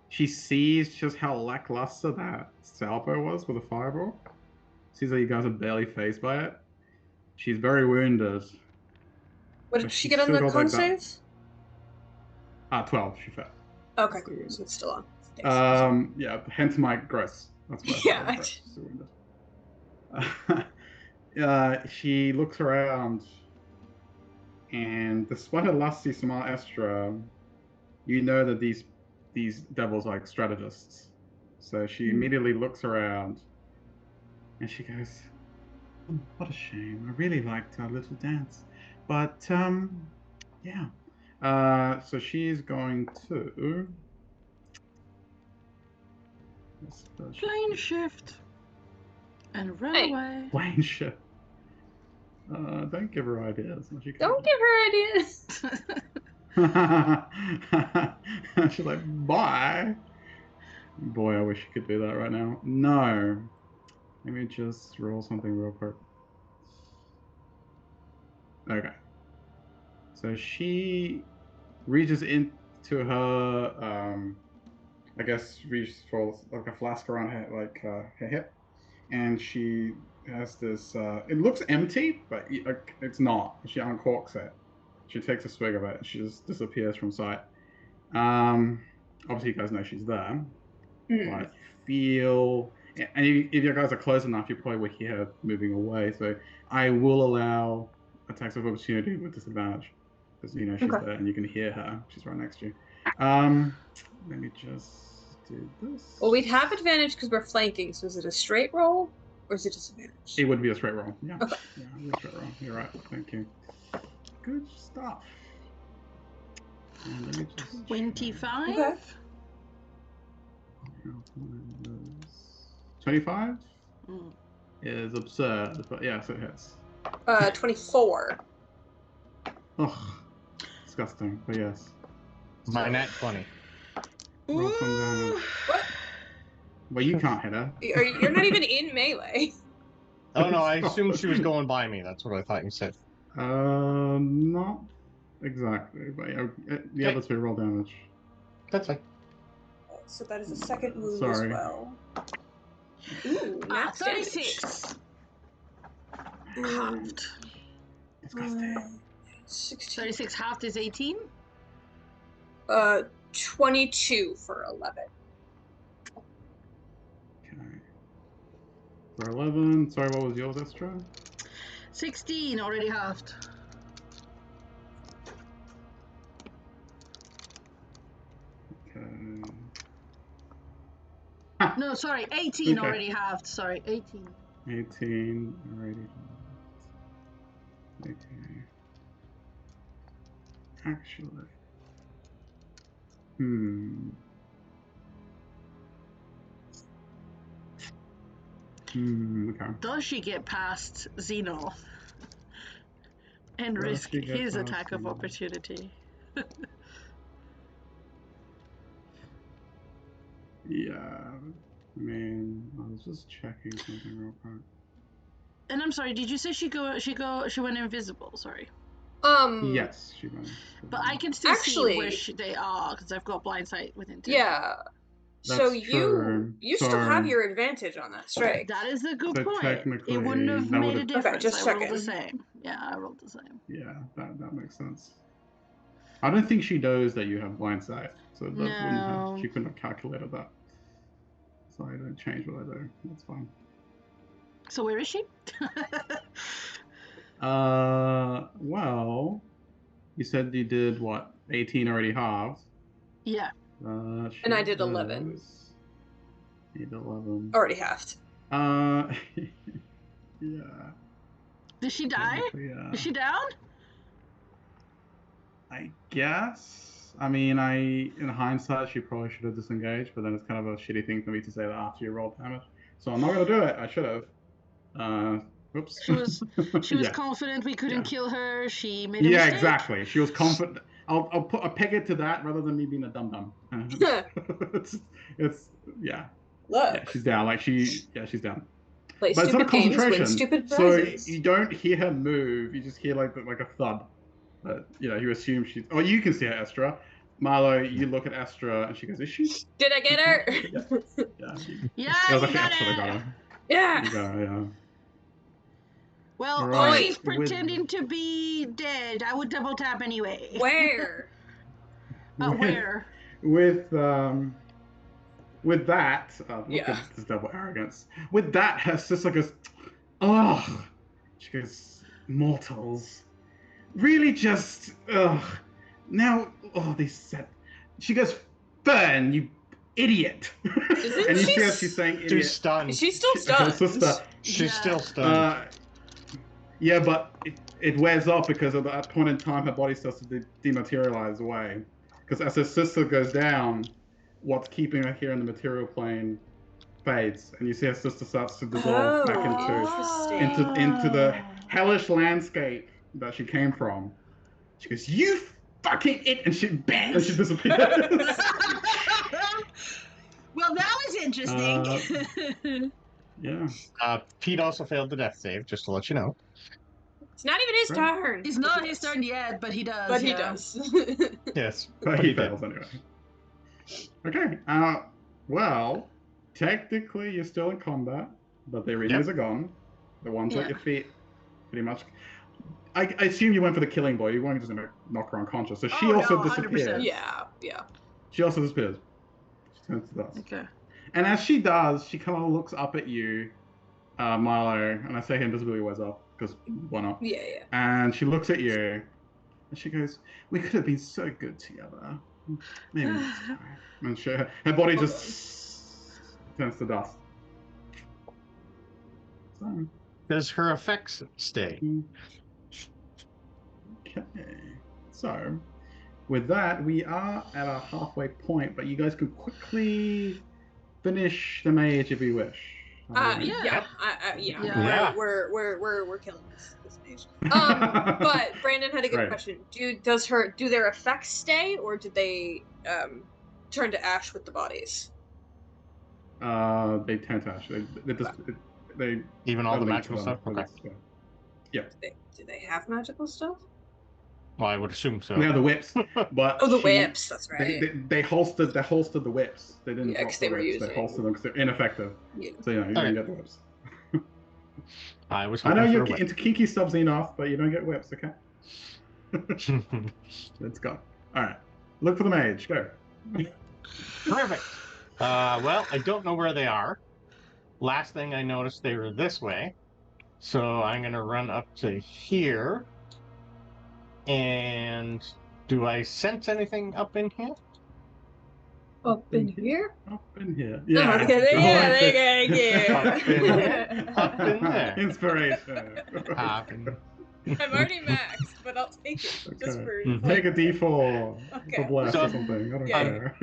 she sees just how lackluster that salvo was with a fireball. Sees that you guys are barely phased by it. She's very wounded. What did But she she's get on still the got, con like, that- save? 12. She fell. Okay, Still wounded. so it's still on. Thanks. Yeah, hence my gross. That's why. Yeah. Gross. Still wounded. She looks around, and despite her lusty smile, Estra, you know that these devils are like strategists. So she immediately looks around, and she goes, "Oh, what a shame. I really liked our little dance, but yeah." So she's going to. Plane shift and run Hey. away. Plane shift. Don't give her ideas. She Don't give her ideas. She's like, bye. Boy, I wish you could do that right now. No. Let me just roll something real quick. Okay. So she reaches into her, I guess, reaches for like a flask around her hip, and she has this. It looks empty, but it's not. She uncorks it. She takes a swig of it. And she just disappears from sight. Obviously, you guys know she's there. Hmm. But feel Yeah, and if you guys are close enough, you probably will hear her moving away. So I will allow attacks of opportunity with disadvantage because you know she's Okay. there and you can hear her. She's right next to you. Let me just do this. Well, we'd have advantage because we're flanking. So is it a straight roll or is it disadvantage? It would be a straight roll. Yeah. Okay. Yeah, it would be a straight roll. You're right. Thank you. Good stuff. And let me just 25. Okay. 25 Mm. is absurd, but yes, it hits. 24. Ugh, disgusting, but yes. My nat 20. Roll some damage. What? Well, you can't hit her. You're not even in melee. Oh no, I assumed she was going by me. That's what I thought you said. Not exactly, but yeah, the Okay. other two roll damage. That's fine. So that is a second wound Sorry. as well. Ooh, max damage. 36. Ooh, Halved. Disgusting. 16. 36 halved is 18. 22 for 11. Okay. For 11, sorry, what was yours, Estra? 16 already halved. Okay. No, sorry, 18 Okay. already halved. Sorry, 18. 18 already. Okay. Actually. Okay. Does she get past Xeno and Does risk she get his past attack of Xeno? opportunity? Yeah. I mean, I was just checking something real quick. And I'm sorry, did you say she went invisible? Sorry, Yes, she went. but I can still Actually- see where they are because I've got blind sight with intent. Yeah. So That's true. you still So- have your advantage on that strike. That is a good So point. technically, It wouldn't have that made a would've- difference. just I rolled the checking. same. Yeah, I rolled the same. Yeah, that makes sense. I don't think she knows that you have blind sight, so that wouldn't No. have. She couldn't have calculated that. So I don't change what I do. That's fine. So where is she? Well, you said you did what? 18 already halved. Yeah. And I did 11. You did 11. Already halved. Yeah. Did she die? technically, yeah. Is she down? I guess. I mean, in hindsight, she probably should have disengaged, but then it's kind of a shitty thing for me to say that after you roll damage. So I'm not gonna do it. I should have. Oops. She was Yeah. confident we couldn't Yeah. kill her. She made a Yeah, mistake. exactly. She was confident. I'll peg it to that rather than me being a dum dum. it's yeah. Look. Yeah, she's down. Like she's down. Play But it's not a stupid games, concentration. win stupid So prizes. you don't hear her move. You just hear like a thud. But you assume she's. Oh, you can see her, Astra. Marlo, you look at Astra and she goes, "Is she?" Did I get her? Yeah. Yeah, It was you actually got Astra that got it. her. Yeah. You got her, yeah. Well, Right, she's with- pretending to be dead. I would double tap anyway. Where? Where? With that, look Yeah. at this double arrogance. With that, her sister goes, "Ugh." She goes, "Mortals, really just ugh." Now, they said. She goes, "Fern, you idiot!" Isn't and you she see as she's saying "idiot." She's stunned. She's still Her stunned. sister. She's Yeah. still stunned. Yeah, but it wears off because at that point in time, her body starts to dematerialize away. Because as her sister goes down, what's keeping her here in the material plane fades, and you see her sister starts to dissolve back into the hellish landscape that she came from. She goes, "You fucking it," and she disappears. Well, that was interesting. Yeah. Pete also failed the death save, just to let you know. It's not even his Right. turn. It's not his turn yet, but he does. But he yeah. does. Yes, But he he did. fails anyway. Okay. Well, technically you're still in combat, but the arenas are gone. The ones at Yeah. your feet, pretty much. I assume you went for the killing blow. You weren't just gonna knock her unconscious. So she Oh, also no, 100%. disappears. Yeah. She also disappears. She turns to dust. Okay. And as she does, she kind of looks up at you, Milo, and I say invisibility wears off because why not? Yeah, yeah. And she looks at you, and she goes, "We could have been so good together. Maybe next time." And her body just turns to dust. So, Does her effects stay? okay. So, with that, we are at a halfway point, but you guys can quickly finish the mage if you wish. Yeah, Yeah. yeah. Yeah. We're killing this mage. But Brandon had a good Right. question. Do their effects stay, or do they turn to ash with the bodies? They turn to ash. They Even all are the linked to magical them stuff? with Okay. this, yeah. Do they have magical stuff? Well, I would assume so. They have the whips, but Oh, the whips. That's right. they holstered the whips. They didn't Yeah, drop 'cause the they were whips. using- They holstered them because they're ineffective. Yeah. So you Okay. don't get the whips. I was I hoping know for you're a whip. into kinky subs enough, but you don't get whips. Okay. Let's go. All right. Look for the mage. Go. Perfect. Well, I don't know where they are. Last thing I noticed, they were this way. So I'm going to run up to here. And do I sense anything up in here? Up in here? Up in here. Yeah. Yeah. Okay, yeah, Like thank it. you. Up in here. Up in there. Inspiration. Up in... I'm already maxed, but I'll take it just Okay. for Mhm. Take a flavor. D4 for Okay. blast So, or something. I don't yeah. care.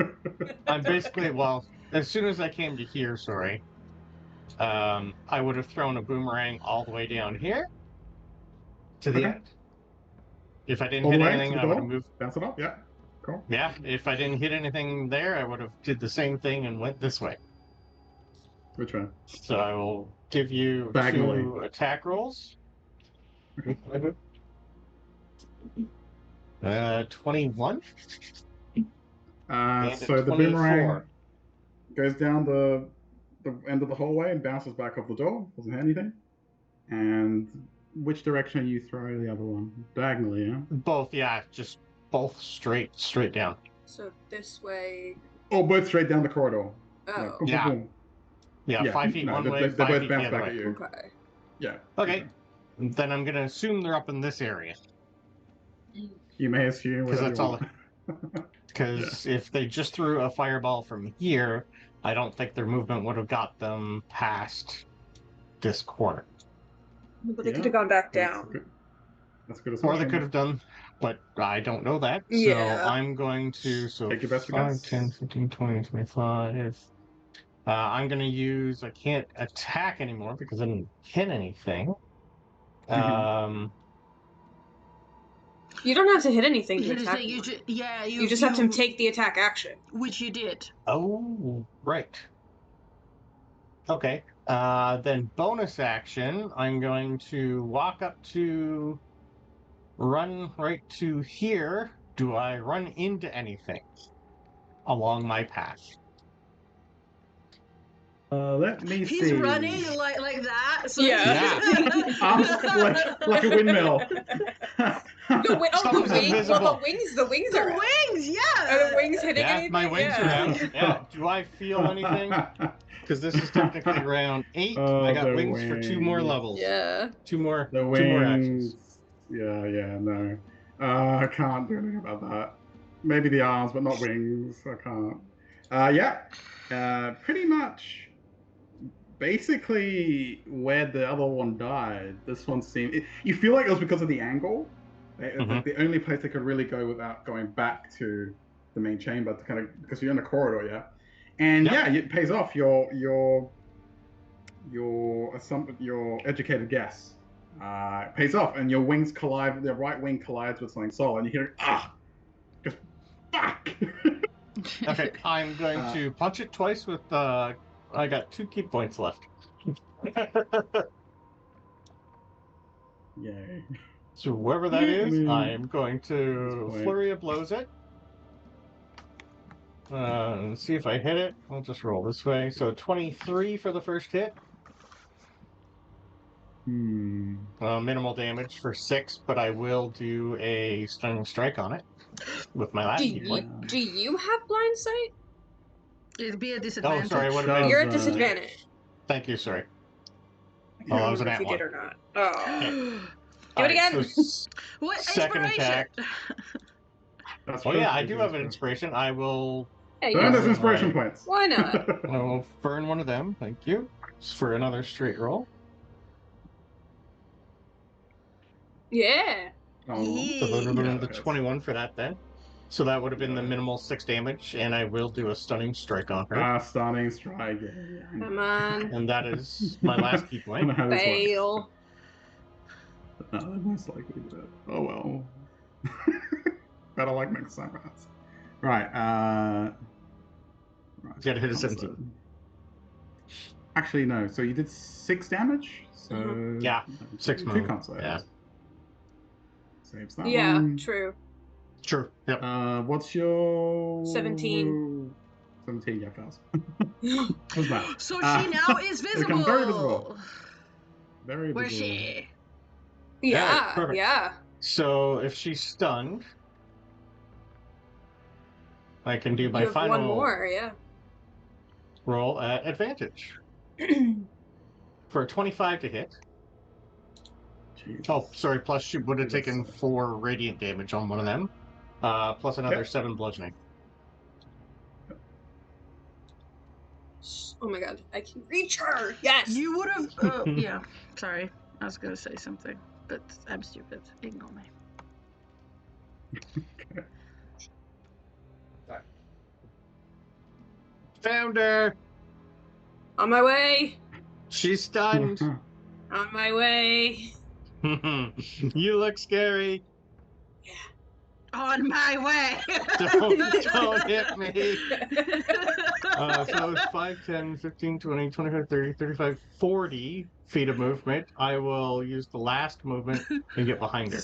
I'm basically, well, as soon as I came to here, sorry, I would have thrown a boomerang all the way down here to the Okay. end. If I didn't All the hit way to anything, the I would have door. moved. Bounce it up. Yeah. Cool. Yeah, if I didn't hit anything there, I would have did the same thing and went this way. Which one? So I will give you Diagonally. 2 attack rolls. 21 and So the 24. boomerang goes down the end of the hallway and bounces back off the door. Doesn't hit anything. And which direction are you throwing the other one? Diagonally, yeah? Both, yeah, just both straight down. So this way. Oh, both straight down the corridor. Oh. Like, boom, Yeah. boom, boom. Yeah, 5 feet one way, they 5 both feet bounce the other back at way. you. Okay. Yeah. Okay. Then I'm going to assume they're up in this area. You may assume Because whatever that's you all. want. Because if they just threw a fireball from here, I don't think their movement would have got them past this corner. But they Yeah. could have gone back That's down. good. That's good. Or they could have done, but I don't know that. Yeah. So I'm going to, Take your best 5, guess. 10, 15, 20, 25. I'm going to use, I can't attack anymore because I didn't hit anything. You don't have to hit anything to Here's the attack. thing, You you just have to take the attack action. which you did. Oh, right. Okay. Then bonus action, I'm going to walk up to run right to here. Do I run into anything along my path? Let me see. He's running like that. So Yeah. Arms like a windmill. The wings. Someone's invisible. Well, the wings the are out. wings, yeah. Are the wings hitting Yeah, anything? my wings are Yeah. out. Yeah. Do I feel anything? Because this is technically round 8. I got the wings for 2 more wings. levels. Yeah. Two more The actions. wings. Yeah, no. I can't do anything about that. Maybe the arms, but not wings. I can't. Pretty much. Basically, where the other one died, this one seemed. You feel like it was because of the angle. The only place they could really go without going back to the main chamber to kind of because you're in a corridor, yeah. And Yep. it pays off your educated guess. It pays off, and your wings collide. The right wing collides with something solid, and you hear just fuck. Okay, I'm going to punch it twice with. I got 2 key points left. Yay. So whoever that is, I am going That's to fine. flurry of blows it. See if I hit it. I'll just roll this way. So 23 for the first hit. Minimal damage for 6, but I will do a stunning strike on it with my last key point. Do you have blind sight? It'd be a Oh, disadvantage. sorry, it would have been. You're at disadvantage. Thank you, sorry. I Oh, don't that was remember an if you at did one. or not. Oh. Okay. Do it Alright, again. so What second inspiration? attack. That's Oh true. yeah, I This do is have an true. inspiration. I will. Hey, Burn those yes. inspiration Alright. points. Why not? I will burn one of them. Thank you. For another straight roll. Yeah. Oh, So that would have yeah, been the that hits. 21 for that then. So that would have been the Yeah. minimal 6 damage, and I will do a stunning strike on her. Stunning strike. Yeah. I know. Come on. And that is my last key I point. know how this works. Fail. Most likely did. Oh well. Better luck next time, perhaps. Right. Right. You gotta hit a Answer. 17. Actually, no. So you did 6 damage. So Yeah, no, 6 two move. con saves. Yeah. Saves that Yeah, one. true. Sure. Yep. What's your 17. 17, yeah, fails. What's that? So she now is It visible. becomes very visible. Very Where's visible. she? Yeah, perfect. yeah. So if she's stunned, I can do my You have final one more, yeah. roll at advantage. For a 25 to hit. Jesus. Oh, sorry, plus she would have That's taken so- 4 radiant damage on one of them. Plus another Yep. 7 bludgeoning. Oh my god, I can reach her! Yes! You would have. Yeah. Sorry, I was gonna say something, but I'm stupid. Ignore me. Found her! On my way! She's stunned! On my way! You look scary! On my way. Don't hit me! So it's 5, 10, 15, 20, 25, 30, 35, 40 feet of movement. I will use the last movement and get behind her.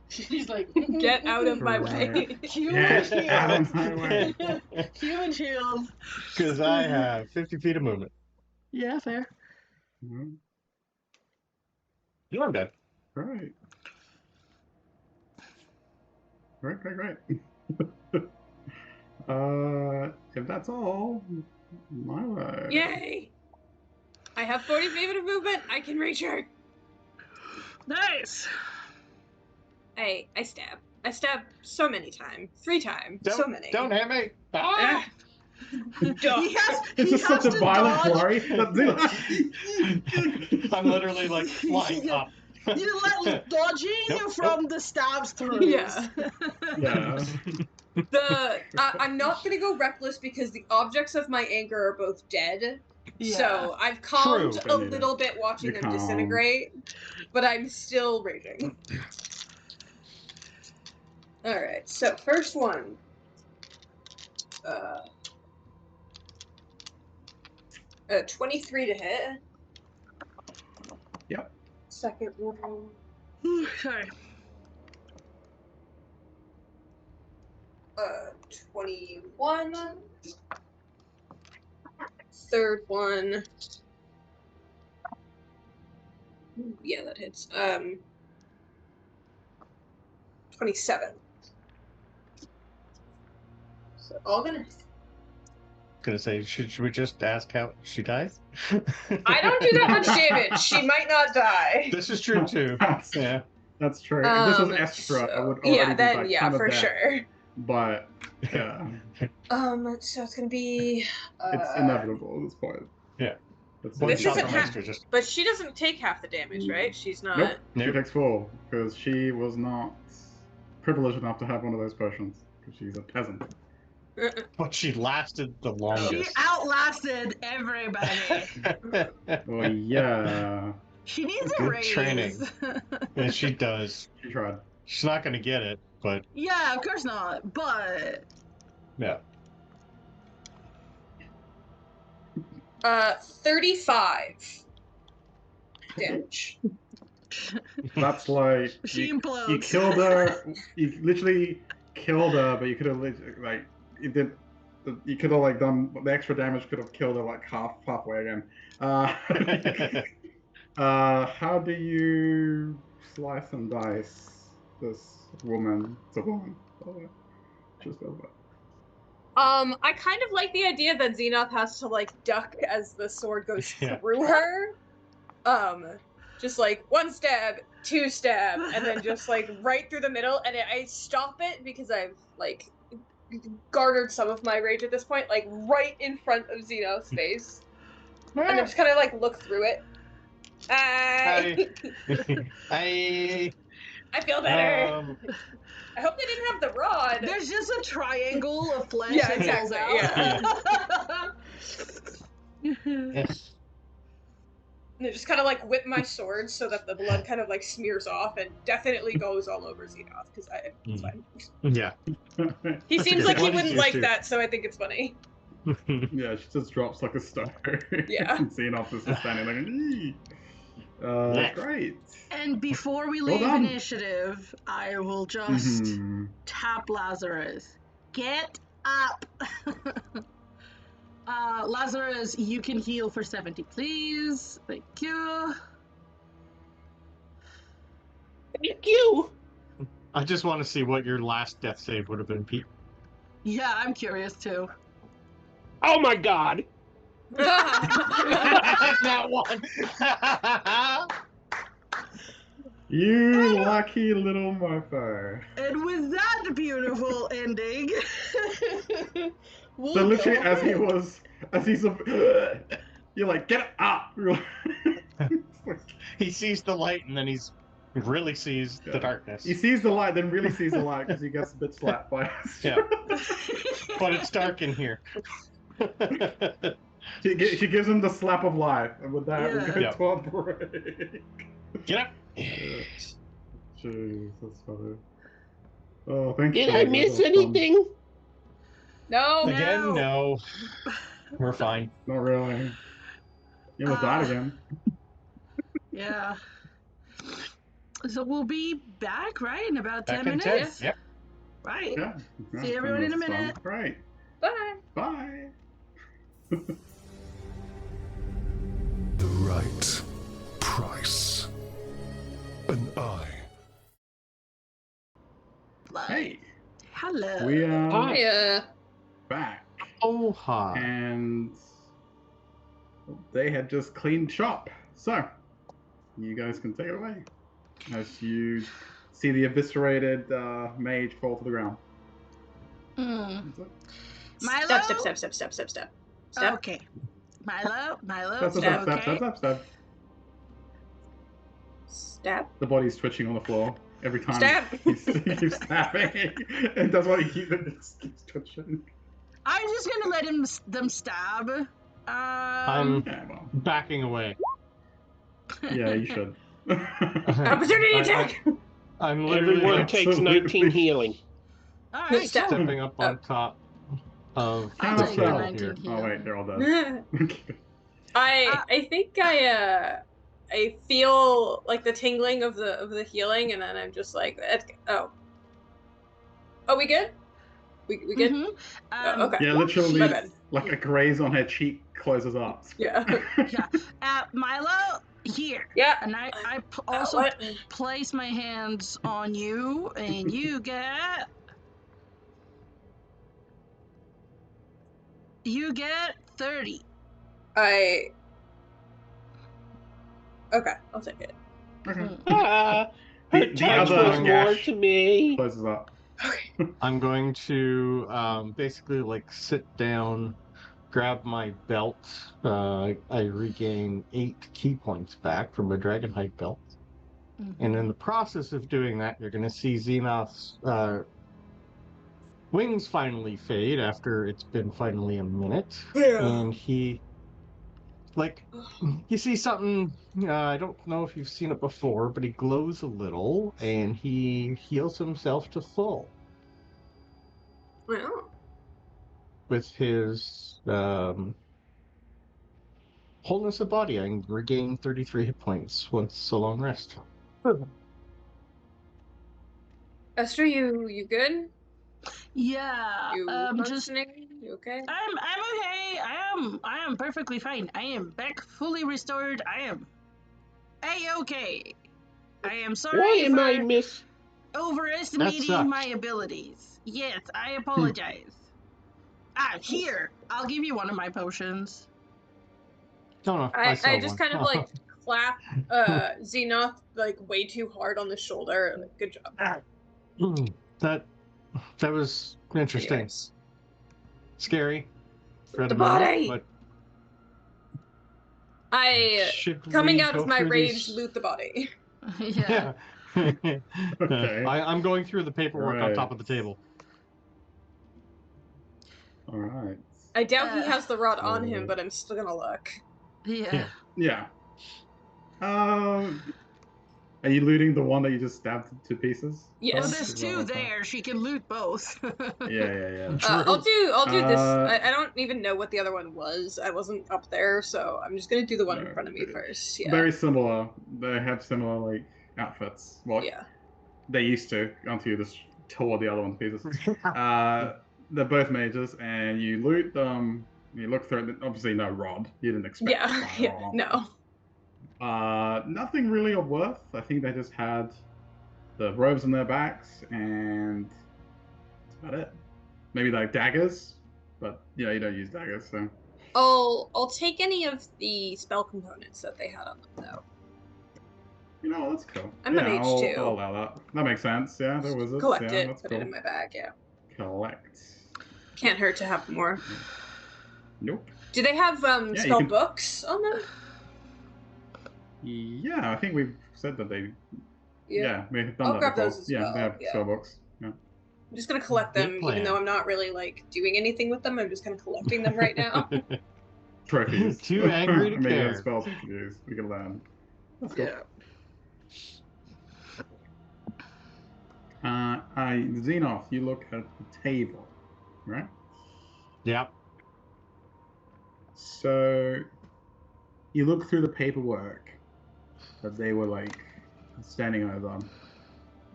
She's like, Get out of my Right. way. Human Get out shield. of my way. Human shield. Because I have 50 feet of movement. Yeah, fair. Mhm. You are dead. Right. Great. If that's all, my way. Yay! I have 40 feet of movement. I can reach her. Nice. I stab. I stab so many times. 3 times. So many. Don't hit me! Ah! Duh. It's just such a violent flurry. I'm literally like flying up. You're like dodging Nope, from the stabs through. Yeah. Yeah. I'm not gonna go reckless because the objects of my anger are both dead. Yeah. So I've calmed True. a little bit watching You're them calm. disintegrate, but I'm still raging. All right. So first one. 23 to hit. Yep. Second one. Sorry. 21. Third one. Ooh, yeah, that hits. 27. So all gonna. Gonna say, should we just ask how she dies? I don't do that much damage. She might not die. This is true too. Yeah. That's true. If this was Estra, I would already yeah, be then like yeah, kind of for dead. sure. But yeah, So it's gonna be. it's inevitable at this point. Yeah. That's One This shot isn't from ha- extra, just But she doesn't take half the damage, right? She's not. Nope. She Nope. takes 4 because she was not privileged enough to have one of those potions because she's a peasant. but she lasted the She longest. outlasted everybody. Well, yeah, She needs a Good raise. training. And she does. she tried. She's not gonna get it, but Yeah, of course not. But yeah. 35 damage. That's like she you implodes. killed her. You literally killed her, but you could have like you did. You could have like done the extra damage. Could have killed her like halfway again. How do you slice and dice this woman? It's a woman. By the way. Just over. I kind of like the idea that Xenoth has to like duck as the sword goes Yeah. through her. Just like 1 stab, 2 stab, and then just like right through the middle, and I stop it because I've like garnered some of my rage at this point, like right in front of Xenoth's face, and I'm just kind of like look through it. I feel better. I hope they didn't have the rod. There's just a triangle of flesh Yeah, that falls exactly, out. Yes. And they just kind of like whip my sword so that the blood kind of like smears off and definitely goes all over Xenoth because it's fine. Yeah. He That's a seems good like he one. wouldn't You like too. that, so I think it's funny. Yeah, she just drops like a stone. Yeah. And Xenoth is just standing like, "Eee." Yeah. Great. And before we Well leave done. initiative, I will just Mhm. tap Lazarus. Get up! Lazarus, you can heal for 70, please. Thank you. Thank you. I just want to see what your last death save would have been, Pete. Yeah, I'm curious too. Oh my god. That one. You lucky little mofo. And with that beautiful ending, we'll So literally, go as home. he's, you're like, get up. He sees the light and then he really sees the darkness. He sees the light, then really sees the light because he gets a bit slapped by us. Yeah. But it's dark in here. She gives him the slap of life, and with that, we'll go Yeah. to our break. Get up. Jeez, that's funny. Oh, thank you. Did I miss anything? No. Again, no. We're fine. Not really. You almost died again. Yeah. So we'll be back, right, in about 10 Back in minutes? 10. Yep. Right. Yeah. See everyone in a that's fun. minute. Right. Bye. Bye. The right price. An eye. Hey, Hello. we are Hi. back, Oh, hi. and they had just cleaned shop. So, you guys can take it away as you see the eviscerated mage fall to the ground. Mm. That's it. Milo? Step. Okay. Milo? Stab. The body's twitching on the floor every time. Stab. He keeps stabbing, and that's why he keeps twitching. I'm just gonna let them stab. I'm Yeah, well, backing away. yeah, you should. Opportunity attack. I'm literally Everyone like takes 19 healing. All right, Stab. cool. stepping up on top of I'll the take your table 19 here. heal. Oh wait, they're all dead. I think I feel like the tingling of the healing, and then I'm just like, oh, we good? We good? Mhm. Oh, okay. Yeah, literally, My bad. like a graze on her cheek closes up. Yeah. Milo, here. Yeah. And I also What? place my hands on you, and you get 30. Okay, I'll take it. Okay. Her The touch other was more gash to me. closes up. Okay. I'm going to basically like sit down, grab my belt. I regain 8 key points back from my Dragonhide belt. And in the process of doing that, you're going to see Xenoth's wings finally fade after it's been finally a minute. Yeah. And he, like, you see something, I don't know if you've seen it before, but he glows a little and he heals himself to full Well, with his wholeness of body. I can regain 33 hit points once a long rest. Esther, you good? Yeah. You Just functioning? You okay? I'm okay. I am perfectly fine. I am back fully restored. I am A-okay. I am Why sorry am for I miss? That overestimating sucks. my abilities. Yes, I apologize. Here. I'll give you one of my potions. No, I saw just one. kind of like clap Xenoth like way too hard on the shoulder. Like, good job. That was interesting. Anyways. Scary. For The a moment, body! but Coming we out go of my through rage, these- loot the body. Yeah. Okay. I'm going through the paperwork on Right. top of the table. All right. I doubt he has the rod on him, so- but I'm still gonna look. Yeah. Yeah. Are you looting the one that you just stabbed to pieces? Yes. Well, Is there's that two what's up? there. She can loot both. Yeah. I'll do this. Uh, I don't even know what the other one was. I wasn't up there, so I'm just gonna do the one in No, front of me it- first. Yeah. Very similar. They have similar like outfits. Well, Yeah. they used to until you just tore the other one to pieces. They're both mages, and you loot them. You look through it. Obviously, no rod. You didn't expect. Yeah. to find a Yeah. rod on No. Nothing really of worth. I think they just had the robes on their backs, and that's about it. Maybe like daggers, but you don't use daggers, so. I'll take any of the spell components that they had on them though. That's cool. I'm a mage, I'll too. allow that. That makes sense. Yeah, there was it. Collect Yeah, it, that's put cool. it in my bag. Yeah. Collect. Can't hurt to have more. Nope. Do they have you spell can- books on them? Yeah, I think we've said that they. Yeah, we have done I'll that grab before. those as yeah, well, they have yeah. spell books. Yeah. I'm just gonna collect Good them, plan. even though I'm not really like doing anything with them. I'm just kind of collecting them right now. Trophies. Too angry to Maybe care. those spells we can use. We can learn. That's cool. Xenoth, you look at the table, right? Yep. So you look through the paperwork that they were like standing over,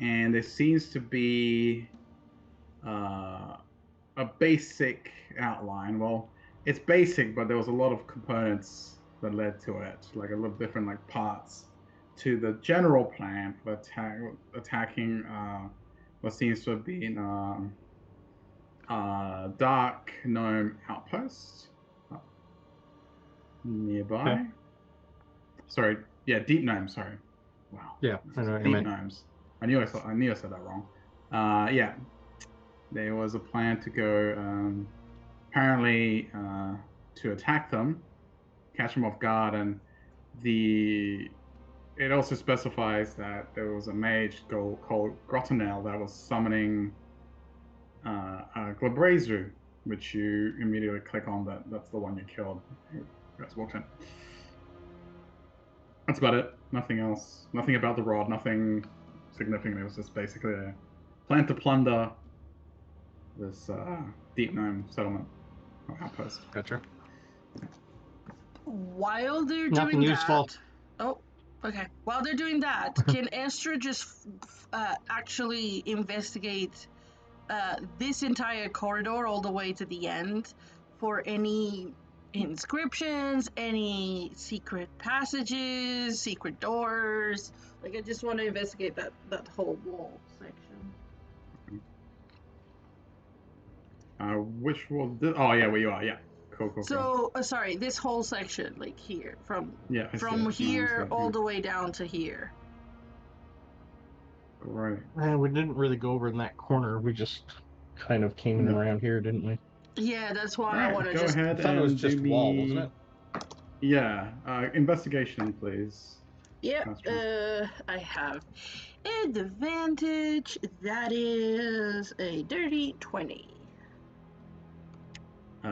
and there seems to be a basic outline. Well, it's basic, but there was a lot of components that led to it, like a lot of different like parts to the general plan for attacking what seems to have been Dark Gnome Outpost nearby. Okay. Sorry, yeah, Deep Gnome. Sorry, wow. Yeah, I know what you Deep meant. Gnomes. I knew I said that wrong. Yeah, there was a plan to go, apparently, to attack them, catch them off guard, and it also specifies that there was a mage called Grottanel that was summoning Glabrazu, which you immediately click on. That's the one you killed. You guys walked in. That's about it. Nothing else. Nothing about the rod. Nothing significant. It was just basically a plan to plunder this Deep Gnome settlement or outpost. Gotcha. While they're Nothing doing useful. that. Oh, okay. While they're doing that, can Estra just actually investigate this entire corridor all the way to the end for any inscriptions, any secret passages, secret doors? Like, I just want to investigate that whole wall section. Which was this? Oh yeah, where you are. Yeah, cool. So, sorry, this whole section, like here, from Yeah, I see from it. here Yeah. all the way down to here. Right. We didn't really go over in that corner. We just kind of came in No. around here, didn't we? Yeah, that's why All I right, want to go just. ahead I thought it was and just do wall, me- wasn't it? Yeah, investigation, please. Yep. I have advantage. That is a dirty 20.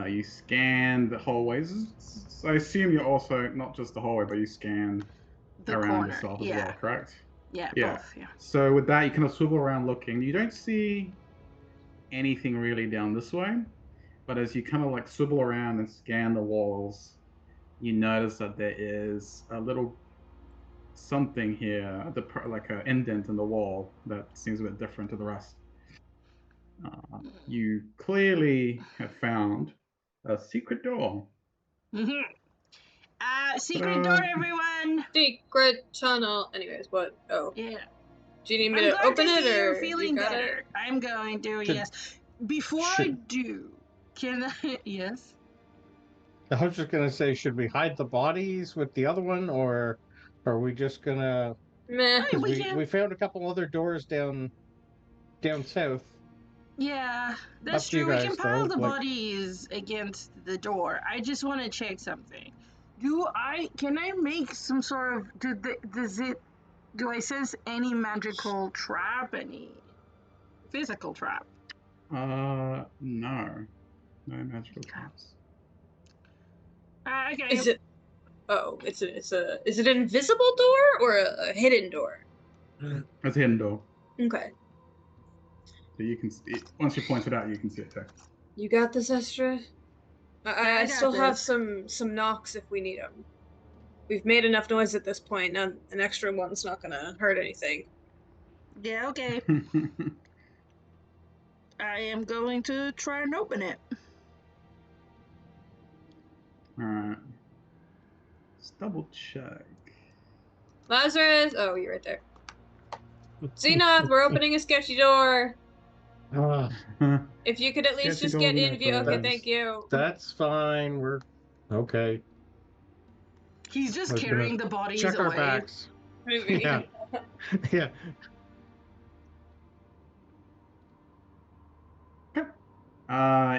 You scan the hallways. So I assume you're also not just the hallway, but you scan The around corner. yourself as Yeah. well, correct? Yeah. Yeah. Both. Yeah. So with that, you kind of swivel around looking. You don't see anything really down this way, but as you kind of like swivel around and scan the walls, you notice that there is a little something here, like an indent in the wall that seems a bit different to the rest. You clearly have found a secret door. Secret door, everyone. Secret tunnel. Anyways, what? Oh, Yeah. do you need me I'm to glad open to it see or you're feeling you got better. it? I'm going to. Should- Yes. Before I should- do, Can I? Yes. I was just gonna say, should we hide the bodies with the other one, or are we just gonna? Meh. Right, Because we can. we found a couple other doors down south. Yeah, that's Up to you true. We can guys, pile though. the Like, bodies against the door. I just want to check something. Can I make some sort of do I sense any magical trap, any physical trap? No. No magical traps. Okay. Is it? Oh, is it an invisible door or a hidden door? It's a hidden door. Okay. So you can see it. Once you point it out, you can see it too. You got this, Estra. I I got still have this. some knocks if we need them. We've made enough noise at this point. Now an extra one's not gonna hurt anything. Yeah, okay. I am going to try and open it. Alright. Let's double check. Lazarus! Oh, you're right there. Xenoth, we're opening a sketchy door. ah, If you could at least Sketchy just door get in in there view. Okay, first. thank you. that's fine. We're okay. He's just I was carrying gonna the bodies Check our away. backs. Maybe. Yeah. Yeah.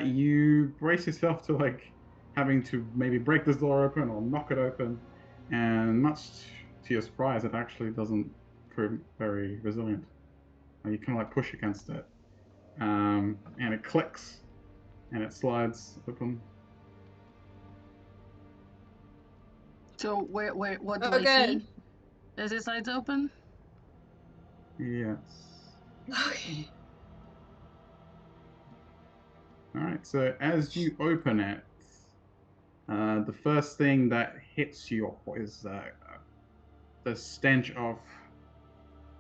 You brace yourself to like having to maybe break this door open or knock it open, and much to your surprise, it actually doesn't prove very resilient. You kind of like push against it, and it clicks, and it slides open. So what do Oh, I good. see? As it slides open? Yes. Okay. All right. So as you open it, the first thing that hits you is the stench of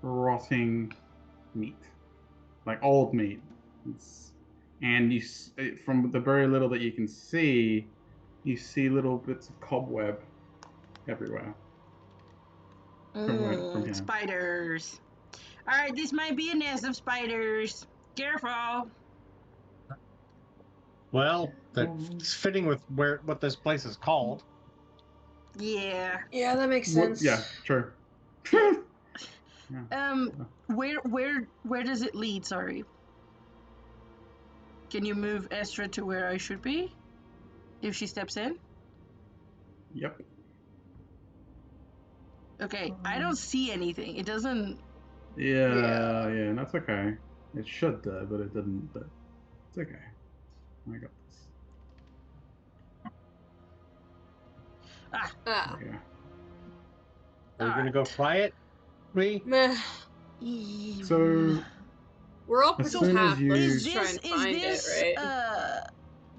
rotting meat, like old meat. And from the very little that you can see, you see little bits of cobweb everywhere. From here. Spiders. Alright, this might be a nest of spiders. Careful. Well, that's fitting with what this place is called. Yeah. Yeah, that makes sense. Yeah, true. Where does it lead, sorry? Can you move Estra to where I should be? If she steps in? Yep. Okay, I don't see anything. It doesn't. Yeah, that's okay. It should, but it didn't. But it's okay. I got this. Ah. Yeah. Are we gonna go quiet? Meh. So We're all As pretty soon as half. you- Let's Is just try this and find it,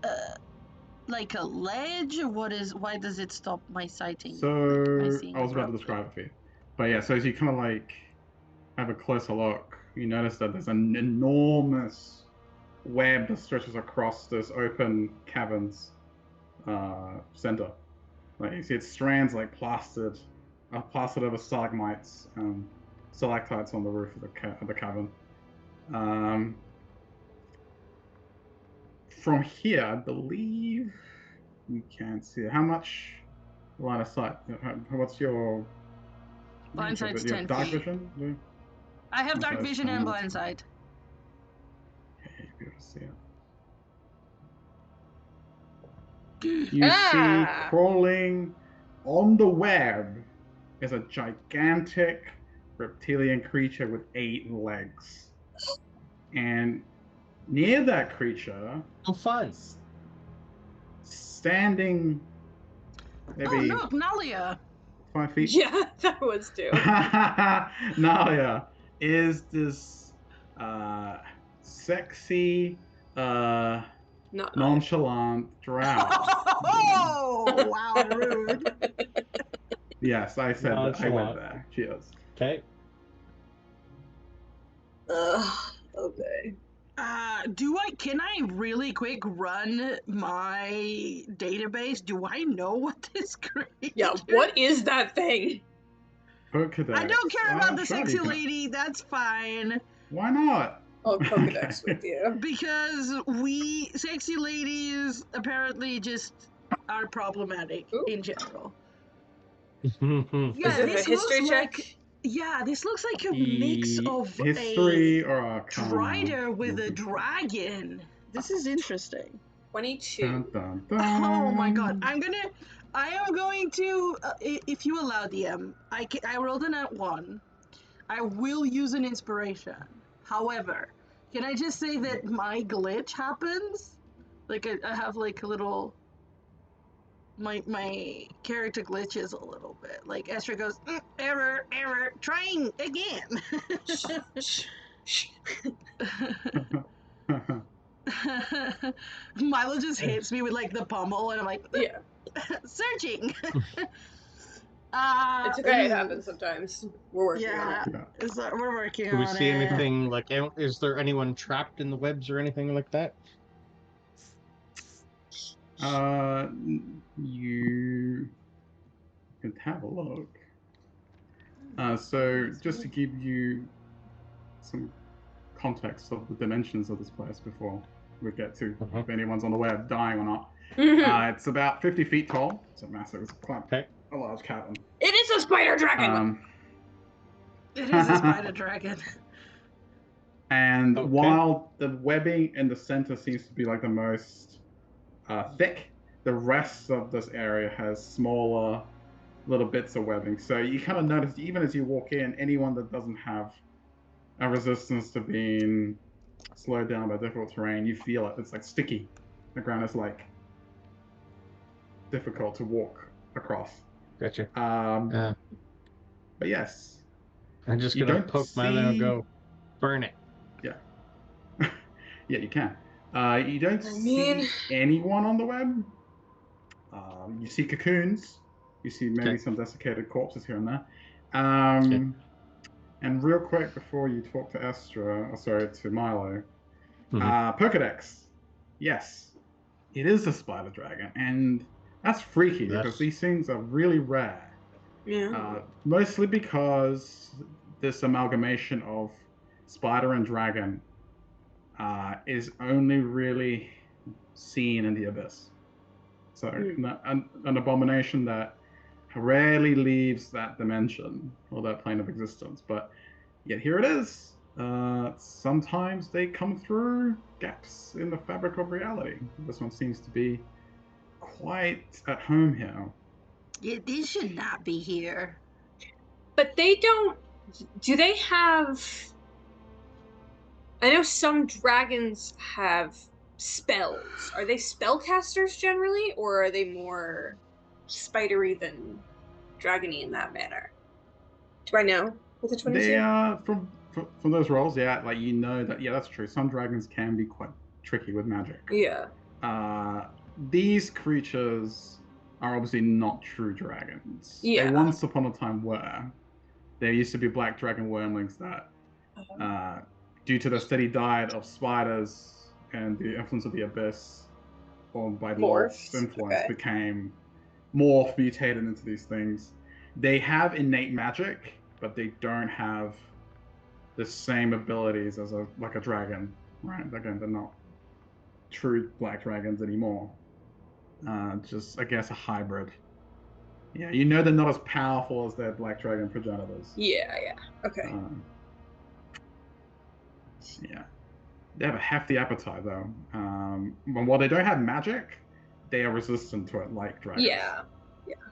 right? like a ledge? Why does it stop my sighting? So Am I seeing I was about to abruptly? describe it for you, but yeah. So as you kind of like have a closer look, you notice that there's an enormous web that stretches across this open cavern's center. Like you see, its strands like plastered over stalagmites, stalactites on the roof of the cavern. From here, I believe you can see it. How much line of sight? What's your Blind sight's you have 10 dark feet. vision? Do you? I have dark Okay, that's vision and fine, blind that's fine. sight. Yeah, you'll be able to see it. You Ah! see crawling on the web is a gigantic reptilian creature with 8 legs. And near that creature, Oh, fun. standing maybe Oh, look, Nalia. 5 feet. Yeah, that was too. Nalia is this sexy, Not nonchalant drow. Oh, wow, rude. Yes, I said that. I went Nonchalant. there. Cheers. Okay. Okay. Can I really quick run my database? Do I know what this creature? Yeah, what is that thing? Pokedex. I don't care about the Sure, sexy you can- lady. That's fine. Why not? I'll Pokedex with you. Because we sexy ladies apparently just are problematic Ooh. in general. Is it a history check? This looks like a mix of history a or Arcana. Strider with a dragon. This is interesting. 22. Dun, dun, dun. Oh my god! I am going to. If you allow, DM, I rolled a nat 1. I will use an inspiration. However, can I just say that my glitch happens? Like I have like a little. My character glitches a little bit. Like Esther goes, error, trying again. Milo just hits me with like the pommel, and I'm like, Yeah. searching. It's okay, it happens sometimes. We're working on it. Yeah. We're working Do we on see it. anything like? Is there anyone trapped in the webs or anything like that? You can have a look. So just to give you some context of the dimensions of this place before we get to if anyone's on the web dying or not. It's about 50 feet tall. It's a massive. It's quite a large cavern. It is a spider dragon. It is a spider dragon. And while the webbing in the center seems to be like the most thick, the rest of this area has smaller little bits of webbing. So you kind of notice, even as you walk in, anyone that doesn't have a resistance to being slowed down by difficult terrain, you feel it. It's like sticky. The ground is like difficult to walk across. Gotcha. But yes. I'm just gonna poke Milo and go, burn it. Yeah. Yeah, you can. You don't see anyone on the web. You see cocoons. You see maybe some desiccated corpses here and there. And real quick before you talk to to Milo, Pokedex. Yes, it is a spider dragon, and that's freaky because these things are really rare. Yeah. Mostly because this amalgamation of spider and dragon is only really seen in the abyss. So an abomination that rarely leaves that dimension or that plane of existence. But yet here it is. Sometimes they come through gaps in the fabric of reality. This one seems to be quite at home here. Yeah, these should not be here. But they don't. Do they have? I know some dragons have spells. Are they spellcasters generally, or are they more spidery than dragony in that manner? Do I know with the 22? They are from those rolls, yeah. Like you know that, yeah, that's true. Some dragons can be quite tricky with magic. Yeah. These creatures are obviously not true dragons. Yeah. They once upon a time were. There used to be black dragon wormlings that, due to the steady diet of spiders and the influence of the abyss, or by Lord's influence, became mutated into these things. They have innate magic, but they don't have the same abilities as a dragon, right? Again, they're not true black dragons anymore. Just, I guess, a hybrid. Yeah, you know they're not as powerful as their black dragon progenitors. Yeah. Okay. Yeah. They have a hefty appetite, though. But while they don't have magic, they are resistant to it like dragons. Yeah,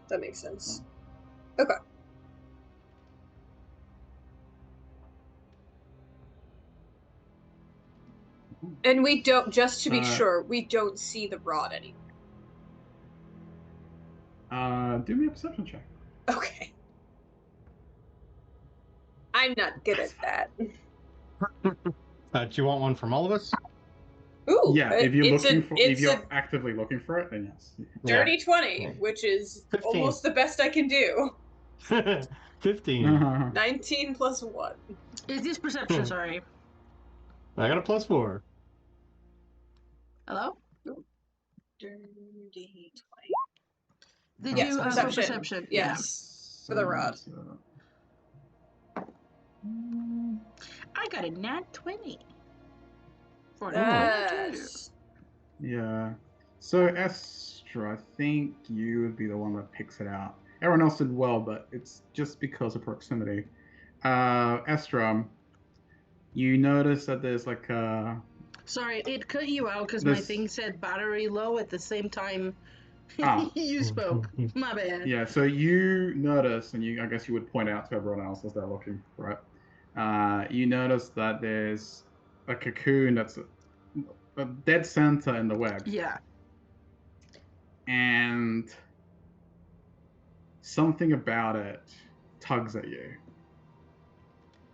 that makes sense. Okay. And we don't, just to be sure, we don't see the rod anymore. Do me a perception check. Okay. I'm not good at that. Do you want one from all of us? Ooh, yeah, if you're actively looking for it, then yes. Dirty 20, which is 15. Almost the best I can do. 15. 19 plus 1. Is this perception? Sorry. I got a +4. Hello? Dirty 20. Did you perception? Yes. For the rod. I got a nat 20. For Yes. Yeah. So Estra, I think you would be the one that picks it out. Everyone else did well, but it's just because of proximity. Estra, you notice that there's like a Sorry, it cut you out because my This- thing said battery low at the same time Ah. you spoke. My bad. Yeah, so you notice, and I guess you would point out to everyone else as they're looking, right? You notice that there's a cocoon that's a dead center in the web, Yeah. and something about it tugs at you.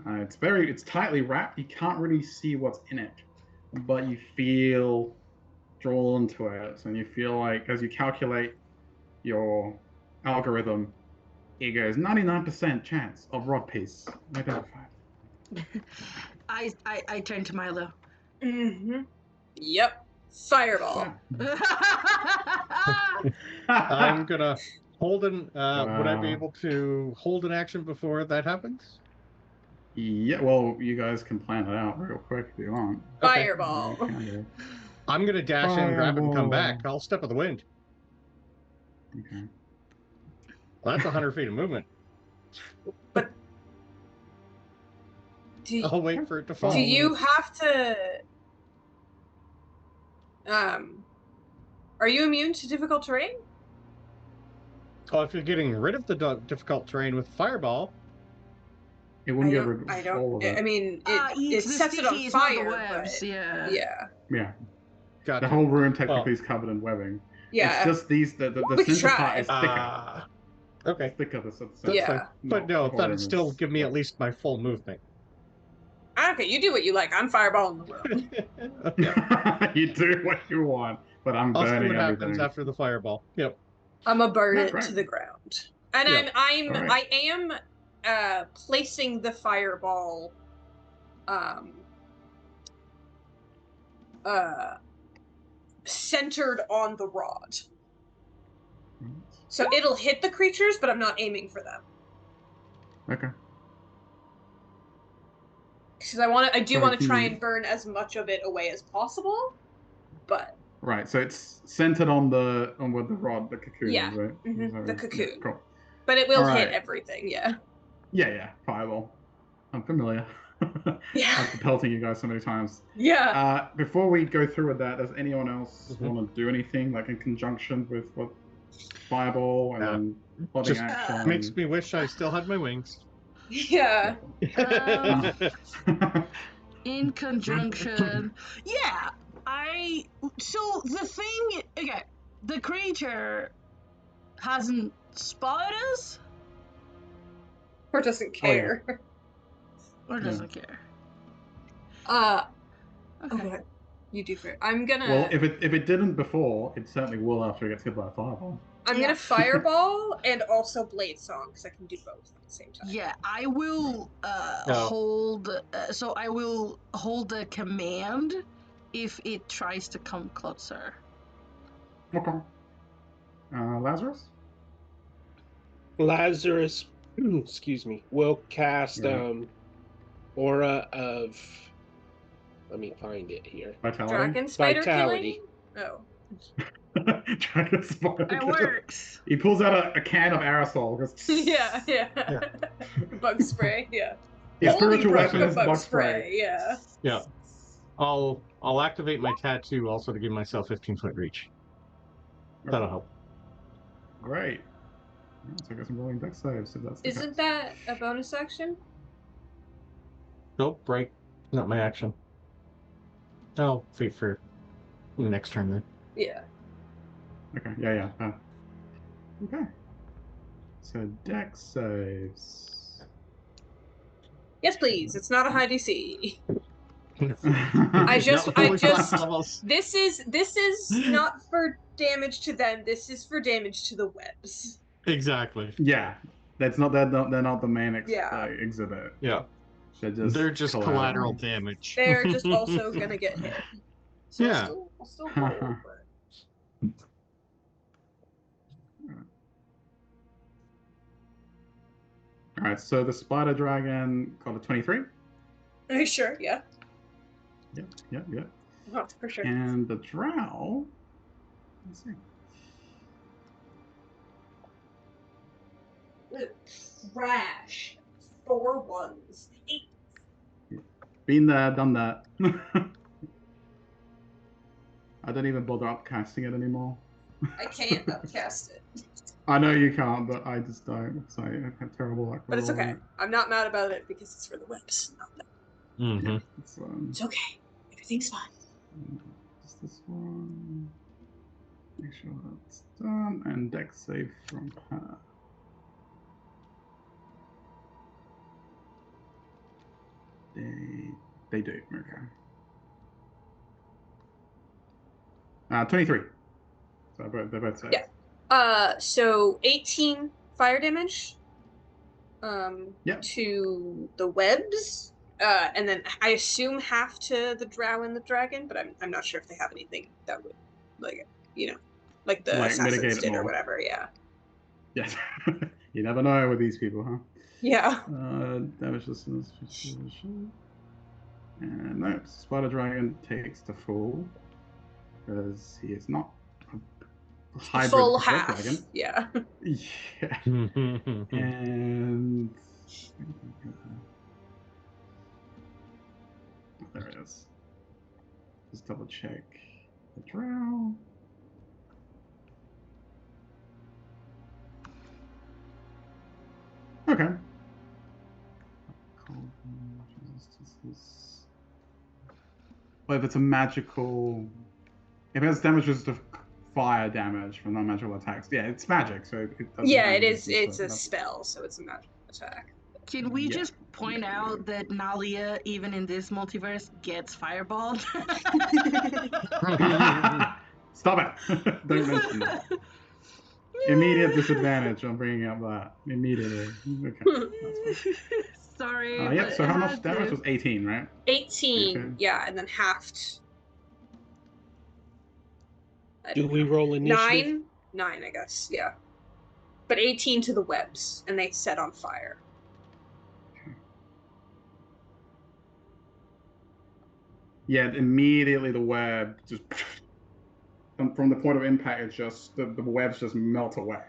It's tightly wrapped. You can't really see what's in it, but you feel drawn to it, and you feel like as you calculate your algorithm, it goes 99% chance of rod piece identified. I turned to Milo. Mm-hmm. Yep. Fireball. Yeah. I'm gonna hold an. Would I be Wow. able to hold an action before that happens? Yeah, well, you guys can plan it out real quick if you want. Okay. Fireball. You can do. I'm gonna dash in, grab it, and come back. Fireball. I'll step of the wind. Okay. Well, that's 100 feet of movement. Do, I'll wait for it to fall. do you have to are you immune to difficult terrain? Oh, if you're getting rid of the difficult terrain with fireball, It wouldn't I get don't, rid I of all don't of it. I mean it It's the sets it on stickies, not the fire, webs, but yeah. yeah. Yeah, gotcha. the whole room technically Well, is covered in webbing. Yeah. It's just these, the We could center part try. is thicker. Okay, It's thicker at the center. that's Yeah. fine. But no, the whole that'd room still is give me at web. least my full movement. Okay, you do what you like. I'm fireballing the room. Yeah. You do what you want, but I'm I'll see burning what happens everything. after the fireball. Yep. I'm gonna burn Yeah, it great. to the ground. And Yeah. I Alright. am placing the fireball centered on the rod. So it'll hit the creatures, but I'm not aiming for them. Okay. Because I do So want to try he- and burn as much of it away as possible. But Right, so it's centered on where the rod, the cocoon Yeah, is, right? mhm, Is that the right? cocoon. Yeah, cool. it will hit Alright. everything, yeah. Yeah, fireball. I'm familiar. Yeah. After pelting you guys so many times. Yeah. Before we go through with that, does anyone else Mhm. want to do anything like in conjunction with what fireball and Yeah. then plotting Just action? Makes me wish I still had my wings. Yeah. In conjunction. Yeah. So the thing. Okay. The creature hasn't spotted us Or doesn't Oh, yeah. care. or doesn't care. Oh, Okay. go ahead. You do first. I'm gonna Well, if it didn't before, it certainly will after it gets hit by a fireball. I'm Yeah. gonna fireball and also blade song because I can do both at the same time. Yeah, I will No. hold. So I will hold the command if it tries to come closer. Okay. Lazarus? Lazarus, excuse me, will cast Yeah. aura of. Let me find it here. Vitality? Dragon spider Vitality. killing? Oh. Dragon spider. It works. He pulls out a can of aerosol. Goes, Yeah. Bug spray, yeah. His Holy spiritual broke weapon a is bug bug spray, spray. yeah. Yeah. I'll activate my tattoo also to give myself 15-foot reach. That'll help. Great. Yeah, so I guess I'm rolling dex saves if that's the Isn't case. that a bonus action? Nope, break. Not my action. I'll wait for the next turn then. Yeah. Okay, yeah. Okay. So dex saves. Yes, please. It's not a high DC. I This is not for damage to them. This is for damage to the webs. Exactly. Yeah, they're not the main exhibit. Yeah. They're just collateral damage. They're just also gonna get hit. So Yeah. I'll still roll, but... All right, so the spider dragon got a 23. Are you sure? Yeah. Yeah. Oh, for sure. And the drow. Let's see. Crash. 4 ones. 8. Been there, done that. I don't even bother upcasting it anymore. I can't upcast it. I know you can't, but I just don't. So I have terrible luck. But it's rolling okay. I'm not mad about it because it's for the webs. Not that. Mm-hmm. Yeah, It's okay. Everything's fine. just this one. Make sure that's done. And deck save from her. They do. Okay. 23. So they both say. Yeah. So 18 fire damage. Yep. To the webs. And then I assume half to the drow and the dragon, but I'm not sure if they have anything that would, like, like the Like, mitigate assassins it did or more. whatever. Yeah. Yes. You never know with these people, huh? Yeah. Damage distance. And no, Spider Dragon takes the full because he is not a hybrid Full Red half. Dragon. Yeah. Yeah. Mm-hmm. And there it is. Just double check the drow. Okay. But if it's a magical, if it has damage resistant fire damage from non-magical attacks, yeah, it's magic, so it doesn't. Yeah, have it is. resistance, It's a so spell, so it's a magical attack. Can we Yeah. just point out that Nalia, even in this multiverse, gets fireballed? Stop it! Don't mention that. Immediate disadvantage on bringing up that immediately. Okay, that's fine. Sorry. Yeah. but So it how much had damage to. was 18, right? 18. Okay. Yeah, and then halved. Do we roll initiative? 9, I guess. Yeah. But 18 to the webs, and they set on fire. Yeah, immediately the web just from the point of impact, it's just the webs just melt away,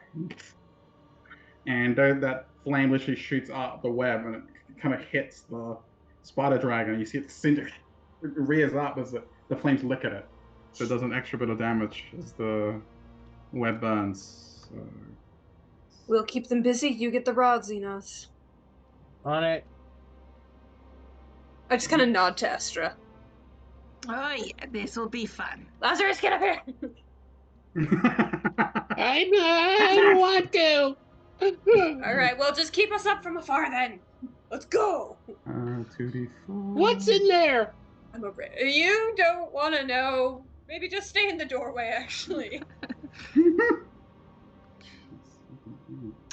and that flame literally shoots up the web and it kind of hits the spider dragon. You see it cinder, it rears up as the flames lick at it, so it does an extra bit of damage as the web burns. So... We'll keep them busy. You get the rod, Xenos. On it. I just kind of nod to Estra. Oh yeah, this will be fun. Lazarus, get up here! I don't want to. All right, well, just keep us up from afar then. Let's go. 2d4. What's in there? I'm over it. You don't want to know. Maybe just stay in the doorway, actually.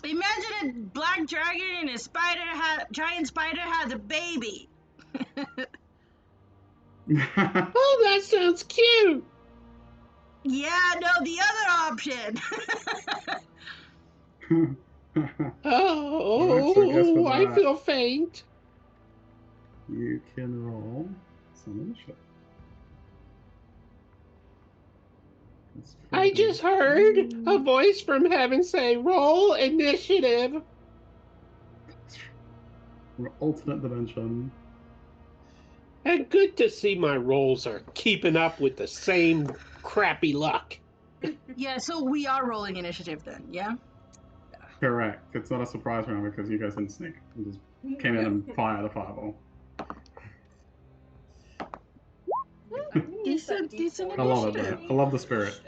Imagine a black dragon and a giant spider has a baby. Oh, that sounds cute. Yeah, no, the other option. Oh, so guess for I that, feel faint. you can roll some initiative. I just heard a voice from heaven say, roll initiative. Alternate dimension. And good to see my rolls are keeping up with the same crappy luck. Yeah, so we are rolling initiative then, yeah? Correct. It's not a surprise round because you guys didn't sneak. You just came in and fired a fireball. Decent I love it, initiative. though. I love the spirit.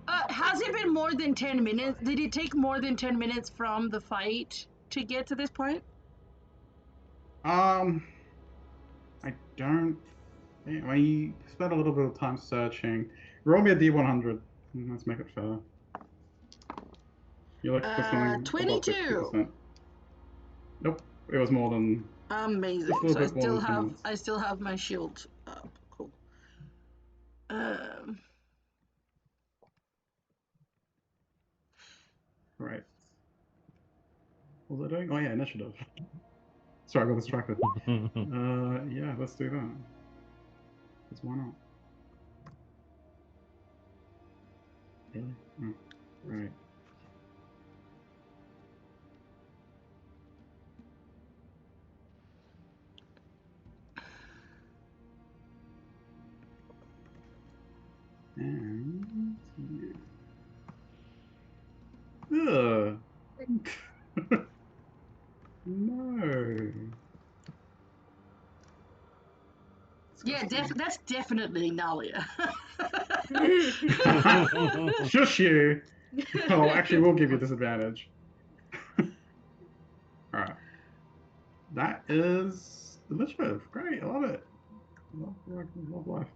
Has it been more than 10 minutes? Did it take more than 10 minutes from the fight to get to this point? I don't think. I mean, you spent a little bit of time searching. Roll me a D100. Let's make it fair. You look for something 22. above 50%. Nope. It was more than. Amazing. Just a little So bit more than 10 minutes. I still have my shield up. Cool. Right. What was I doing? Oh yeah, initiative. Sorry, I got distracted. Yeah, let's do that. Because why not? Really? Oh, right. And you. Ugh. No. Yeah, Disgusting. that's definitely Nalia. Shush you. Oh, actually, we'll give you disadvantage. Alright. That is delicious. Great. I love it. Love life.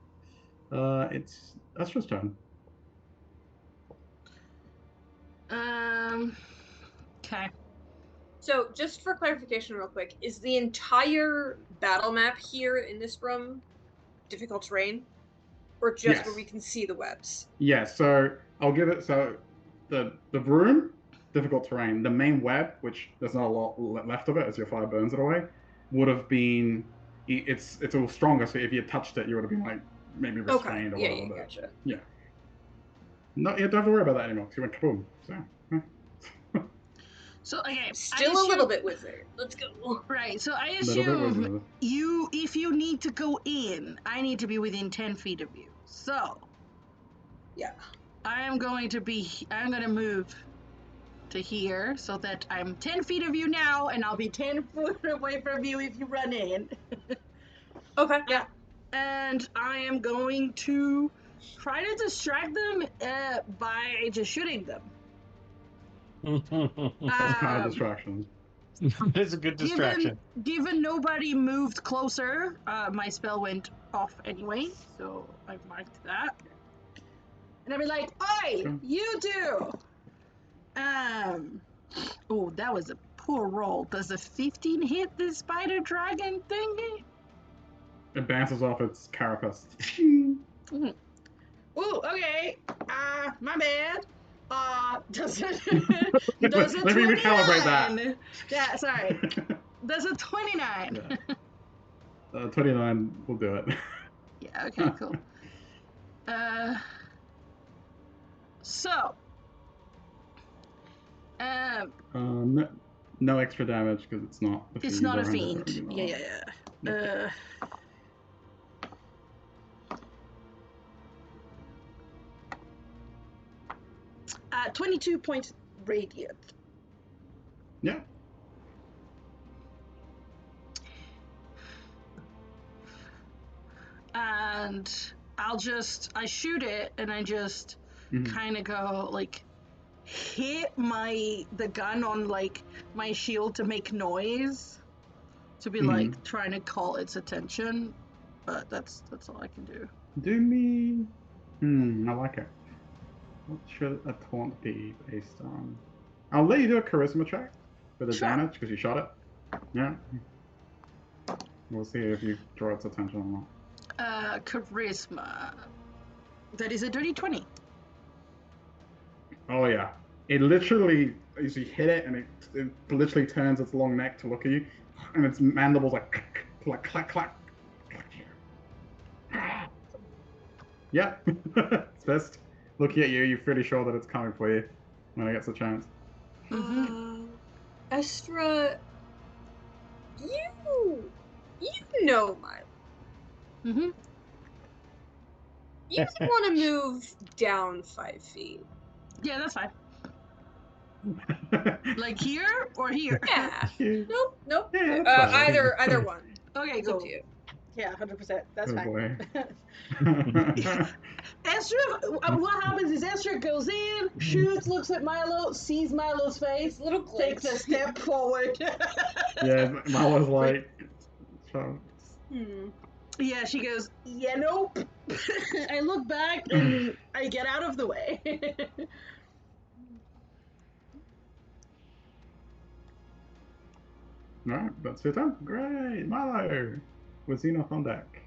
It's Estra's turn. Okay. So, just for clarification, real quick, is the entire battle map here in this room difficult terrain, or just Yes. where we can see the webs? Yeah, so I'll give it the room, difficult terrain. The main web, which there's not a lot left of it as your fire burns it away, would have been it's all stronger. So if you touched it, you would have been like maybe Okay. restrained or Yeah, whatever. yeah, But gotcha. yeah, no, you don't have to worry about that anymore because you went kaboom. So So okay, Still a little bit wizard. Let's go. Right. So I little bit assume wizard. if you need to go in, I need to be within 10 feet of you. So Yeah. I'm going to move to here so that I'm 10 feet of you now, and I'll be 10 foot away from you if you run in. Okay. Yeah. And I am going to try to distract them by just shooting them. It's kind of distraction. It's a good distraction. Given nobody moved closer, my spell went off anyway, so I've marked that. And I'll be like, "Oi, Sure. you two!" Oh, that was a poor roll. Does a 15 hit the spider dragon thingy? It bounces off its carapace. Mm-hmm. Oh, okay. My bad. Does a does a Let me recalibrate that. 29? Yeah, sorry. Does a 29? Yeah. 29 will do it. Yeah. Okay. Cool. So. No extra damage because it's not a fiend. It's not or a anything. fiend. Yeah. 22 points radiant. Yeah. And I shoot it and I just kind of go like hit the gun on like my shield to make noise to be like trying to call its attention, but that's all I can do. Do me. I like it. What should a taunt be based on? I'll let you do a charisma check with advantage because you shot it. Yeah. We'll see if you draw its attention or not. Charisma. That is a dirty 20. Oh yeah. It literally, as you hit it, and it literally turns its long neck to look at you, and its mandibles like clack clack. Yeah. It's best looking at you. You're pretty sure that it's coming for you when it gets a chance. Estra, you know my. Mm-hmm. You want to move down 5 feet. Yeah, that's fine. Like here or here? Yeah. Nope. Yeah, that's fine. Either one. Okay, It's cool. up to you. Yeah, 100%. That's Oh fine. boy. Estra, what happens is Estra goes in, shoots, looks at Milo, sees Milo's face, His little takes a step forward. Yeah, Milo's like. Yeah, she goes, yeah, nope. I look back and I get out of the way. Alright, that's your turn. Great, Milo. With Xenoth on deck.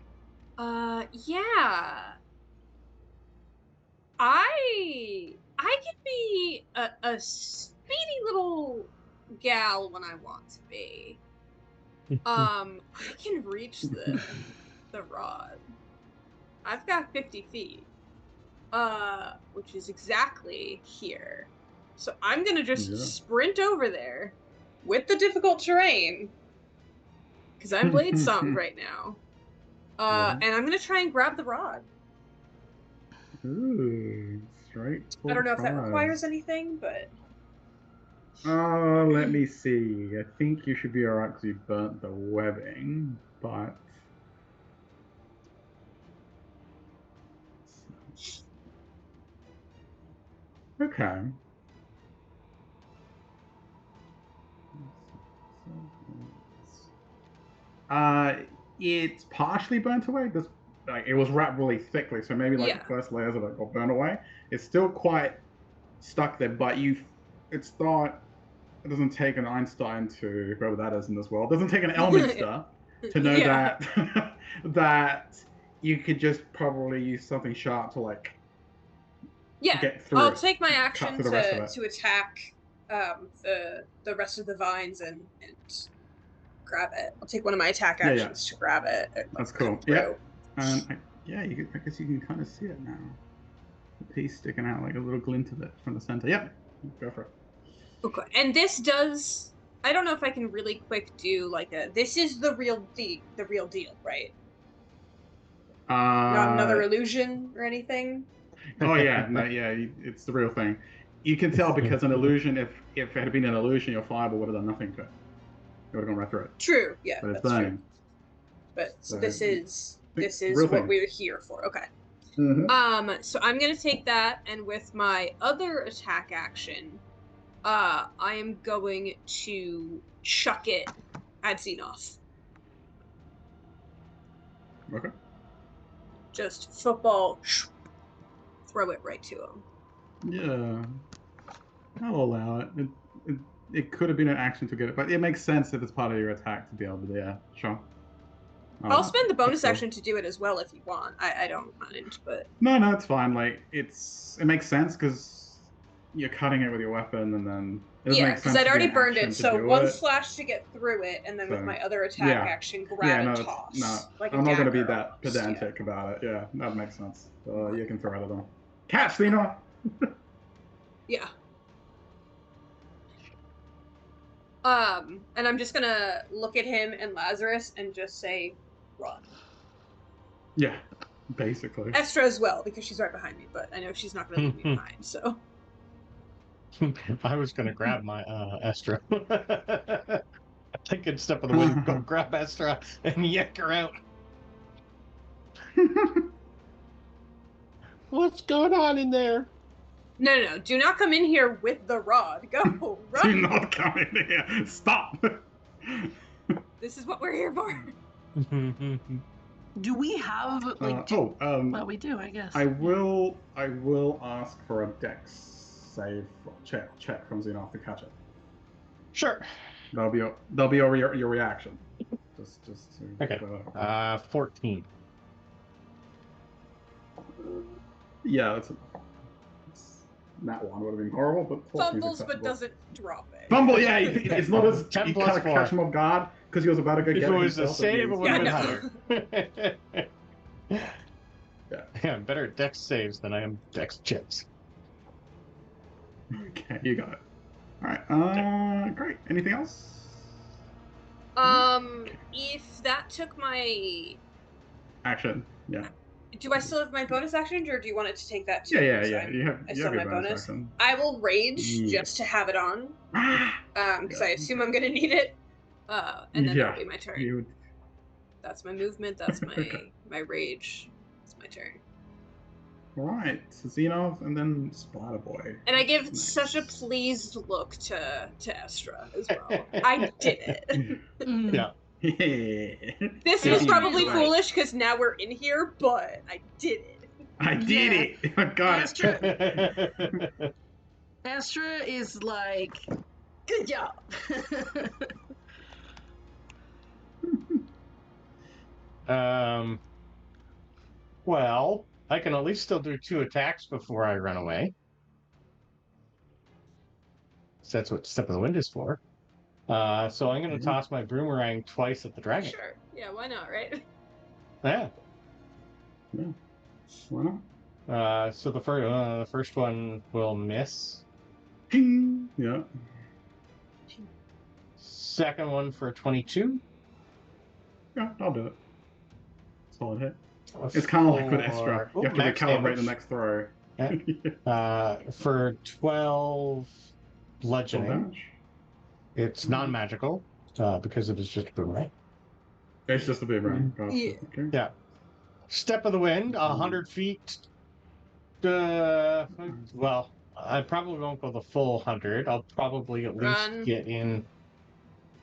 Yeah. I can be a speedy little gal when I want to be. I can reach the rod. I've got 50 feet, which is exactly here. So I'm gonna just sprint over there with the difficult terrain, because I'm blade songed right now. And I'm gonna try and grab the rod. Ooh, straight. I don't know if that requires anything, but. Let me see. I think you should be alright because you burnt the webbing, but. Okay. It's partially burnt away. This, like, it was wrapped really thickly, so maybe like the first layers of it got burnt away. It's still quite stuck there, but it's not. It doesn't take an Einstein to whoever that is in this world. It doesn't take an Elminster to know that that you could just probably use something sharp to like. Yeah, get through I'll take my action to attack the rest of the vines and grab it. I'll take one of my attack actions to grab it. That's cool. Yeah. I guess you can kind of see it now. The piece sticking out, like a little glint of it from the center. Yep. Go for it. Okay. And this does. I don't know if I can really quick do like a. This is the real deal, right? Not another illusion or anything. Oh yeah, no, yeah, it's the real thing. You can tell because an illusion, if it had been an illusion, your fireball would have done nothing to it. It would have gone right through it. True, yeah, but it's burning. True. But so this is what we're here for. Okay. Mm-hmm. So I'm gonna take that, and with my other attack action, I am going to chuck it at Xenoth. Okay. Just football. Throw it right to him. Yeah, I'll allow it. It could have been an action to get it, but it makes sense if it's part of your attack to be able to. Yeah, sure. I'll spend the bonus action to do it as well if you want. I don't mind, but no, it's fine. Like it makes sense because you're cutting it with your weapon, and then because I'd already burned it. So one slash to get through it, and then with my other attack action, grab and toss. No, like I'm not going to be that pedantic about it. Yeah, that makes sense. You can throw it at them. Catch, Thena! Yeah. And I'm just gonna look at him and Lazarus and just say, run. Yeah, basically. Estra as well, because she's right behind me, but I know she's not gonna leave me behind, so. I was gonna grab my Estra. I think I'd step on the wind, go grab Estra, and yank her out. What's going on in there? No. Do not come in here with the rod. Go, run. Do not come in here. Stop. This is what we're here for. Do we have like? Well, we do, I guess. I will ask for a dex save check from Xenoth to catch it. Sure. That'll be your reaction. Just to, okay. 14. Yeah, that's that one would have been horrible, but fumbles but doesn't drop it. Fumble, yeah, it's not as you kind of catch him off guard because he was about to go get it. If it was a save, it would have been higher. Yeah, I'm better at dex saves than I am dex checks. Okay, you got it. All right, great. Anything else? If that took my action, yeah. Do I still have my bonus action, or do you want it to take that too? Yeah. You have my bonus. Action. I will rage just to have it on, because I assume I'm gonna need it. And then that'll be my turn. That's my movement. That's my rage. That's my turn. All right, so Xenoth, and then Splatter Boy. And I give such a pleased look to Estra as well. I did it. Yeah. This was probably foolish because now we're in here, but I did it. I did it. I got it. Astra is like, good job. Well, I can at least still do 2 attacks before I run away. So that's what Step of the Wind is for. So I'm going to toss my boomerang twice at the dragon. Sure. Yeah, why not, right? Yeah. Why not? So the first one will miss. Ping! Yeah. Second one for 22. Yeah, I'll do it. Solid hit. It's kind of like with Estra. You have to max recalibrate damage. the next throw. Yeah. For 12 bludgeoning. damage? It's non-magical because it is just a boomerang. It's just a boomerang. Gotcha. Yeah. Okay. Yeah. Step of the wind, 100 feet. Well, I probably won't go the full 100. I'll probably at least Run. get in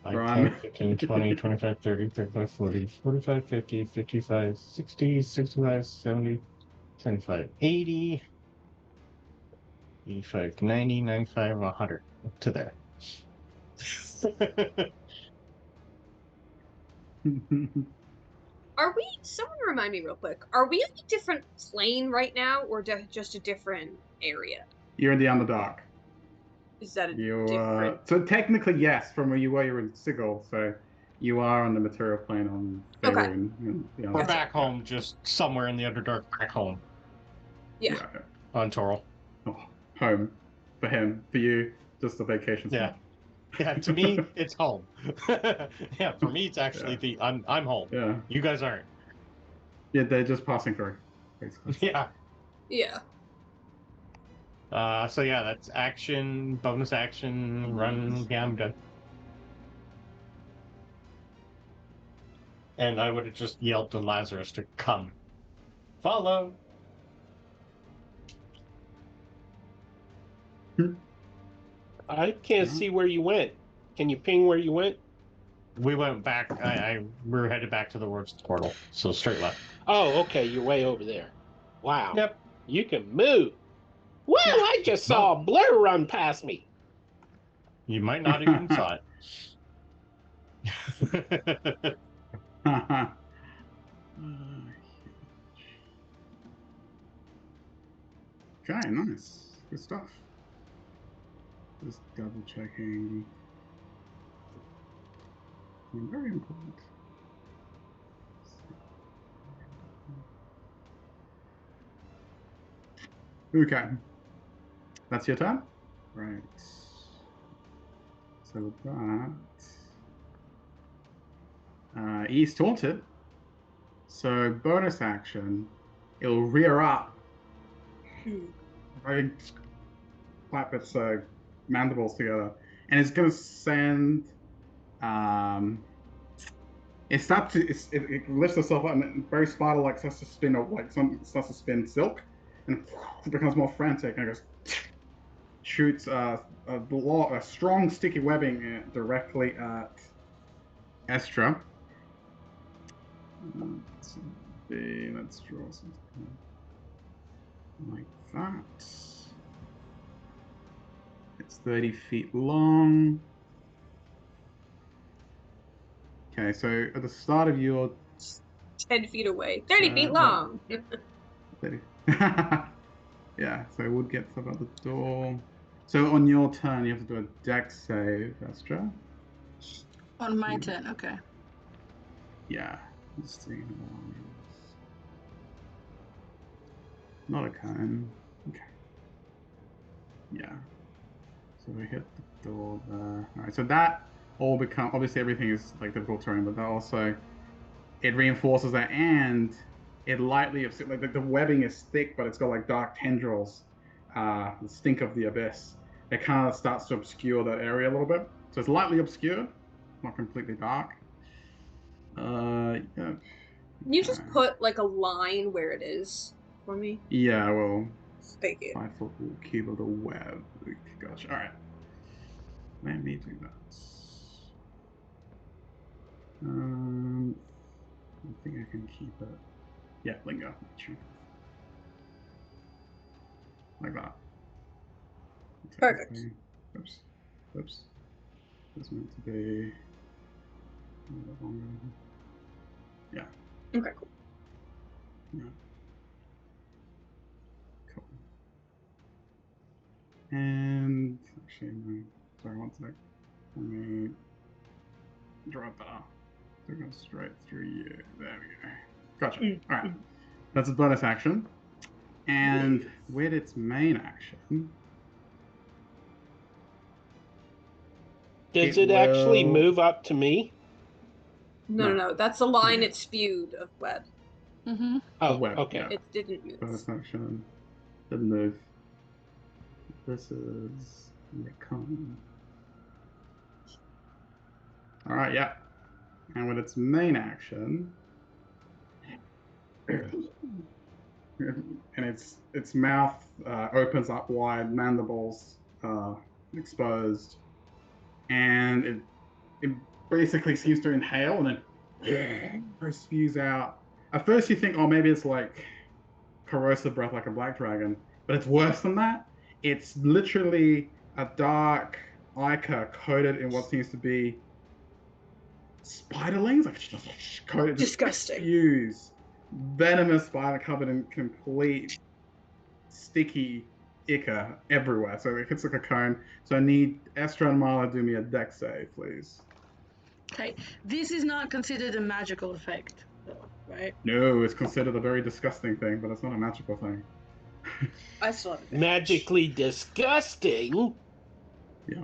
like Run. 10, 15, 20, 25, 30, 35, 40, 45, 50, 55, 60, 65, 70, 75, 80, 85, 90, 95, 100 to there. Are we? Someone remind me real quick. Are we on a different plane right now, or just a different area? You're in the Underdark. Is that a You different? so technically yes, from where you were, you're in Sigil, so you are on the material plane on Okay. Faerun. and the We're Underdark, back home, just somewhere in the Underdark, back home Yeah. Yeah. on Toril. Oh, home for him, for you, just a vacation Yeah. spot. Yeah, to me, it's home. Yeah, for me, it's actually I'm home. Yeah. You guys aren't. Yeah, they're just passing through, basically. Yeah. Yeah. So yeah, that's action, bonus action, run, yeah, I'm done. And I would have just yelled to Lazarus to come. Follow. I can't see where you went. Can you ping where you went? We went back. We were headed back to the Words portal, so straight left. Oh, okay, you're way over there. Wow. Yep. You can move. Whoa, Yeah. I just saw a blur run past me. You might not even saw it. Okay, nice. Good stuff. Just double checking. Very important. Okay. That's your turn? Right. So with that. He's taunted. So bonus action, it'll rear up. Right, clap its mandibles together, and it's gonna send. It lifts itself up and very spider-like starts to spin, or like starts to spin silk, and it becomes more frantic and it goes shoots a strong sticky webbing directly at Estra. Let's draw something like that. It's 30 feet long. Okay, so at the start of your 10 feet away. 30 feet long. 30. Yeah, so it would get stuff out the door. So on your turn, you have to do a dex save, Astra. On my turn, okay. Yeah. Let's see. Not a cone. Okay. Yeah. So we hit the door there. Alright, so that all become obviously everything is like difficult terrain, but that also it reinforces that, and it lightly like the webbing is thick, but it's got like dark tendrils. The stink of the abyss. It kind of starts to obscure that area a little bit. So it's lightly obscured, not completely dark. Yeah. You just put like a line where it is for me. Yeah, well. Thank you. 5 foot cube of the web. Gotcha. All right. Let me do that. I think I can keep it. Yeah, linger. Like that. Perfect. Oops. Oops. It's meant to be a little bit longer. Yeah. Okay, cool. Yeah. Cool. And actually, no. Sorry, one sec. Let me draw that off. So it goes straight through you. There we go. Gotcha. All right. That's a bonus action. And with its main action, Does It it actually will- move up to me? No. That's a line it spewed of web. Mm-hmm. Oh, web, okay. yeah. It didn't move. bonus action, didn't move. This is Recon. All right, yeah. And with its main action, and its mouth opens up wide, mandibles exposed, and it basically seems to inhale and then spews out. At first, you think, oh, maybe it's like corrosive breath, like a black dragon, but it's worse than that. It's literally a dark ichor coated in what seems to be spiderlings, like just coated, just Disgusting. spews venomous spider covered in complete sticky ichor everywhere. So it hits like a cone. So I need Estra and Marla do me a dex save, please. Okay, this is not considered a magical effect, though, right? No, it's considered a very disgusting thing, but it's not a magical thing. I still have advantage. Magically disgusting? Yeah.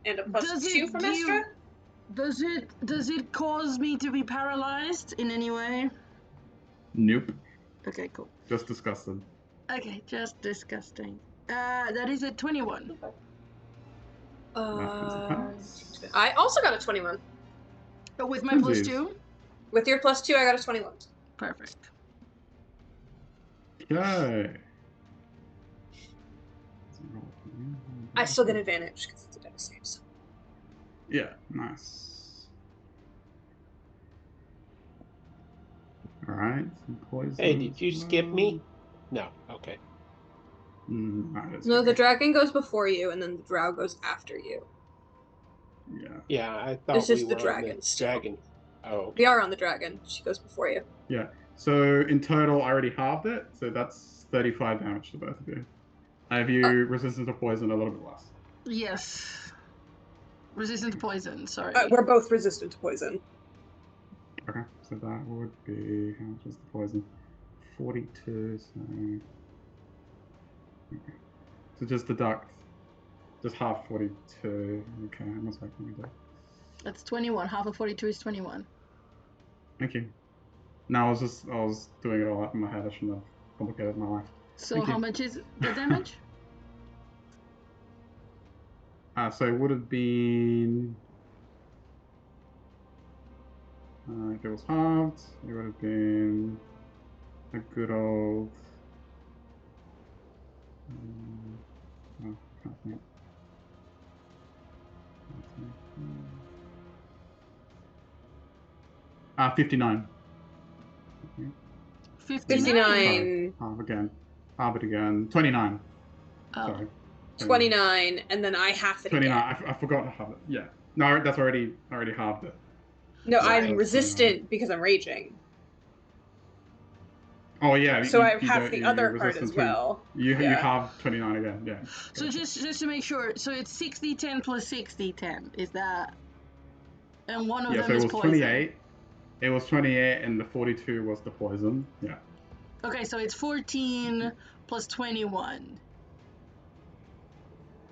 And a plus Does 2 it from give- Estra? Does it cause me to be paralyzed in any way? Nope. Okay, cool. Just disgusted. Okay, just disgusting. That is a 21. I also got a 21. But with my plus Twinsies. 2? With your plus 2, I got a 21. Perfect. Okay. I still get advantage because it's a dex save. So. Yeah, nice. Alright, some poison. Hey, did you as skip me? well. No. Okay. I didn't No, skip the you. dragon goes before you, and then the drow goes after you. Yeah. Yeah, I thought This we is were the on dragon the still. dragon. Oh, okay. We are on the dragon. She goes before you. Yeah. So in total, I already halved it. So that's 35 damage to both of you. I have you resistant to poison a little bit less. Yes. Resistant to poison, sorry. We're both resistant to poison. Okay. So that would be, how much is the poison? 42. So, okay. So just deduct, just half 42. Okay. How much can we do? That's 21. Half of 42 is 21. Thank you. No, I was doing it all up in my head. I shouldn't have complicated my life. So Thank you. how much is the damage? So it would have been, if it was halved, it would have been a good old, oh, I can't think. 59. 59. 59, Half again. Half it again. 29. Oh. Sorry. 29, and then I half it 29. again. I forgot to halve it. Yeah. No, that's already halved it. No, Right. I'm resistant because I'm raging. Oh yeah. So I you have don't- the you- other you're part resistant as to- well. You Yeah. halved 29 again. Yeah. So just to make sure, so it's 60-10 plus 60-10. Is that? And one of Yeah. them So it is was poison. 28. It was 28, and the 42 was the poison. Yeah. Okay, so it's 14 plus 21.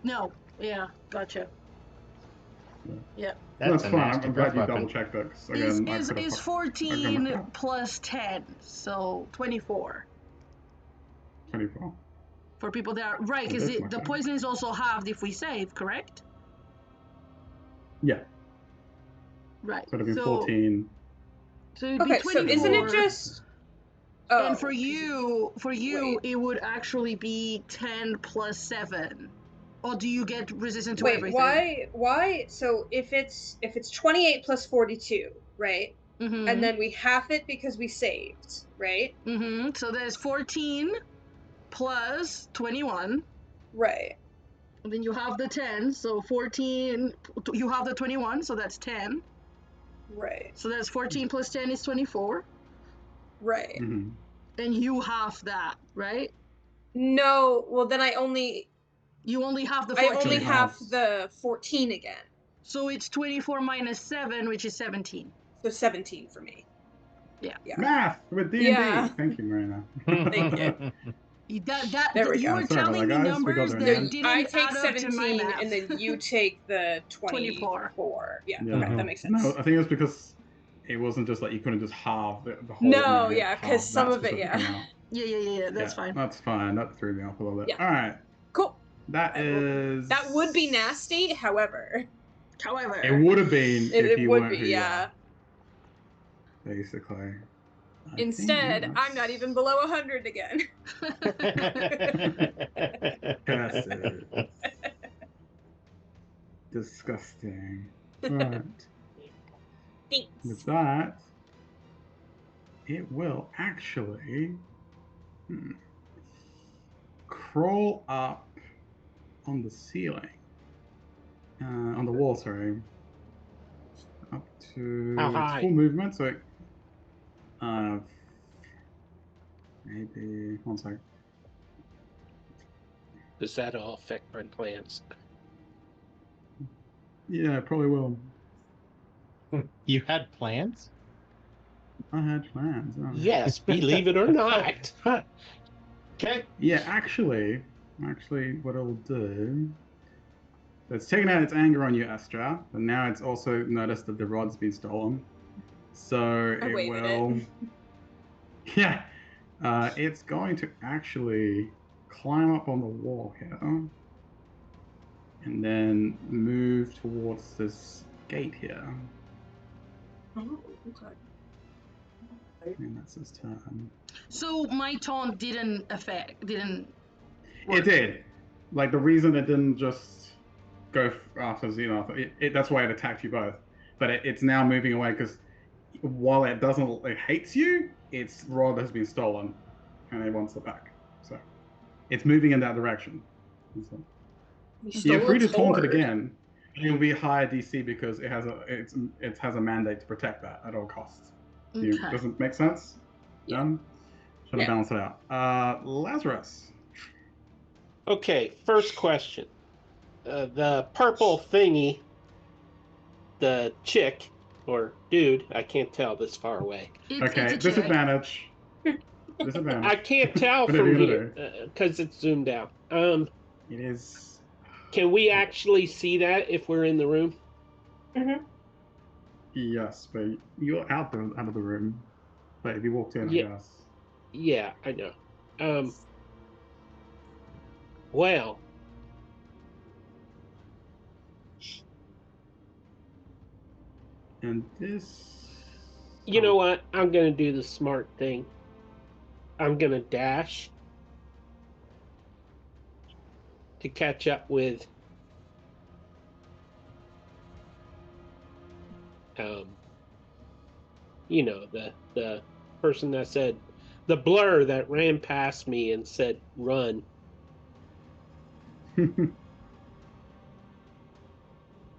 No, yeah, gotcha. Yeah. That's a fine. nasty I'm breath glad you weapon. double checked that. 'Cause Is again, I is, could have. is 14 plus 10, so 24. 24. For people that are right, Oh, because that's the much poison is also halved if we save, correct? Yeah. Right. So it'd have been 14. So it'd Okay, be so 24. isn't it just... Oh, And for you, Wait. it would actually be 10 plus 7. Or do you get resistant to Wait, everything? why? So if it's 28 plus 42, right? Mm-hmm. And then we half it because we saved, right? Mm-hmm. So there's 14 plus 21. Right. And then you have the 10, so 14, you have the 21, so that's 10. Right. So that's 14 plus 10 is 24. Right. Mm-hmm. And you have that, right? No, well then I only You only have the 14. only Actually have halves. the 14 again. So it's 24 minus 7, which is 17. So 17 for me. Yeah. Yeah. Math with D&D. Yeah. Thank you, Marina. Thank you. There we You go. were Sorry about telling that, me guys. We got numbers there that in the end. didn't I take add up to my 17, math. and then you take the 24. 24. Yeah, Mhm. okay, that makes sense. No, I think it's because it wasn't just like you couldn't just halve the whole. No, amount, yeah, 'cause halve some that of it, specific yeah. amount. Yeah, that's Yeah, fine. That's fine. That threw me off a little bit. Yeah. All right, Cool. that is. That would be nasty, however. However, It would have been if It you would weren't be, who you yeah. are. Basically. I Instead, think I'm not even below 100 again. Curses. Disgusting. Right. Thanks. With that, it will actually crawl up on the ceiling. On the wall, sorry. Up to How its high? full movement, so maybe 1 second. Does that all affect my plans? Yeah, it probably will. You had plans? I had plans. Yes, believe it or not. Okay. Yeah, actually, what it'll do. So it's taken out its anger on you, Astra, and now it's also noticed that the rod's been stolen. So I it wave at will. it. Yeah, it's going to actually climb up on the wall here, and then move towards this gate here. Oh, okay. And that's his turn. so my taunt didn't It work. did. Like the reason it didn't just go after Xenos, that's why it attacked you both. But it's now moving away because while it hates you, its rod has been stolen, and it wants it back. So it's moving in that direction. So, you're free to taunt it again. It'll be higher DC because it has a mandate to protect that at all costs. Okay. Does it make sense? Yeah. Done? Trying Yeah. to balance it out. Lazarus. Okay, first question. The purple thingy, the chick or dude, I can't tell this far away. It's Okay, a chick. disadvantage. Disadvantage. I can't tell Whatever from you're here gonna because it's zoomed out. It is. Can we actually see that if we're in the room? Yes, but you're out of the room. But if you walked in, Yeah. I guess. Yeah, I know. Well, And this. you know what? I'm gonna do the smart thing. I'm gonna dash to catch up with the person that said the blur that ran past me and said run.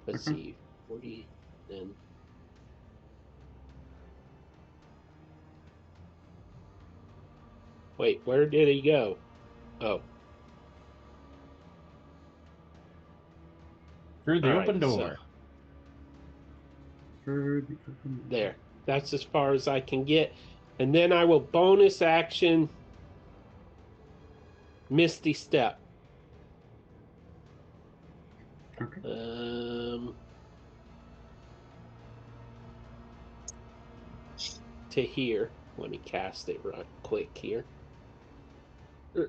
Let's Okay. see, 40 then. Wait, where did he go? Oh, Through the all open right, door. there. That's as far as I can get. And then I will bonus action Misty Step. Okay. To here. Let me cast it right quick here. As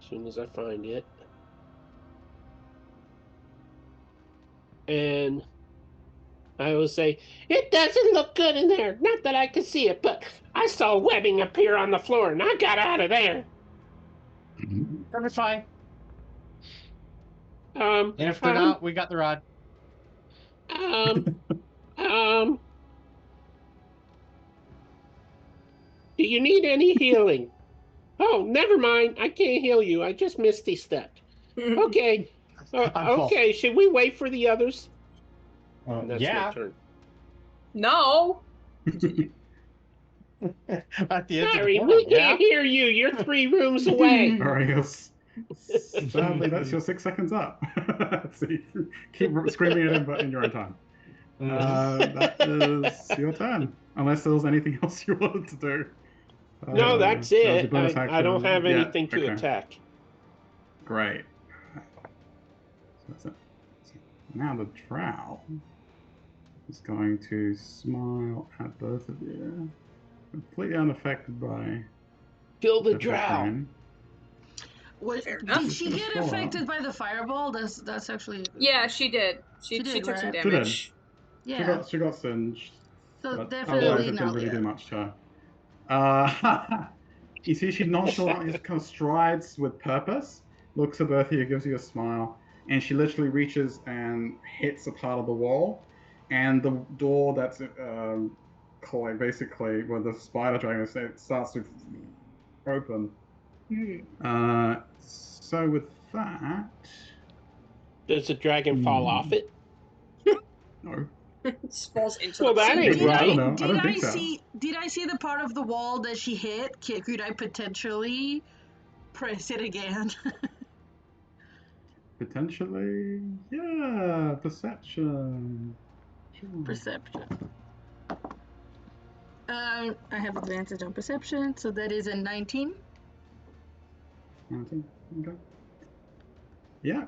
soon as I find it. And I will say, it doesn't look good in there. Not that I can see it, but I saw webbing appear on the floor and I got out of there. That's fine. And And if they're not, we got the rod. Do you need any healing? Oh, never mind. I can't heal you. I just Misty stepped. Okay. I'm full. Okay, should we wait for the others? And that's my Yeah. turn. No. At the edge Sorry, of the we portal, can't hear you. You're 3 rooms away. All right, yes. Sadly, that's your 6 seconds up. So you can keep screaming at him, but in your own time. That is your turn. Unless there was anything else you wanted to do. No, that's that was your it. bonus I don't action. have Yeah, anything to okay. attack. Great. So that's it. So now the drow is going to smile at both of you, completely unaffected by Kill the difficult drow. terrain. What, Fair did enough. she Just get gonna scroll affected up. by the fireball? That's actually a good Yeah, question. she did. She did, took some right? She did. damage. Yeah. She got singed, So but definitely otherwise it didn't not really do Leah. much to her. You see, she nonchalantly just kind of strides with purpose, looks at both of you, gives you a smile, and she literally reaches and hits a part of the wall, and the door that's basically where the spider dragon is, it starts to open. So with that, Does the dragon fall off it? no. Just falls into Well, the that hole. ain't Did I right. don't know. I don't think so. Did I see the part of the wall that she hit? Could I potentially press it again? Potentially, yeah. Perception. Sure. Perception. I have advantage on perception, so that is a 19. 19. Okay. Yeah.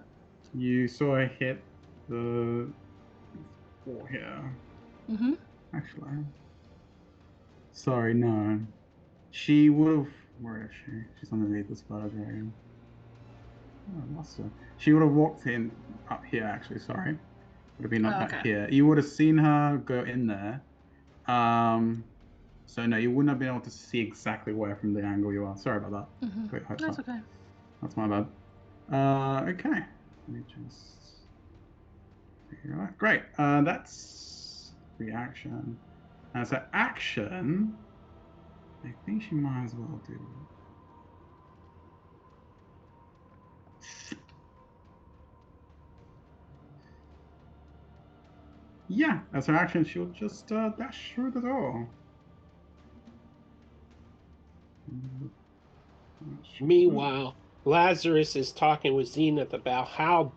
You saw her hit the wall here. Mm-hmm. Actually. Sorry, no. She would have. Where is she? She's underneath the spider dragon. Oh, I lost her. She would have walked in up here, actually. Sorry. Would have been up Okay. here. You would have seen her go in there. So no, you wouldn't have been able to see exactly where from the angle you are. Sorry about that. Mm-hmm. Got your hopes That's up. okay. That's my bad. Okay. Let me just figure out. Great. That's reaction. So action. I think she might as well do. Yeah, as her action, she'll just dash through the door. Meanwhile, Lazarus is talking with Zenith about how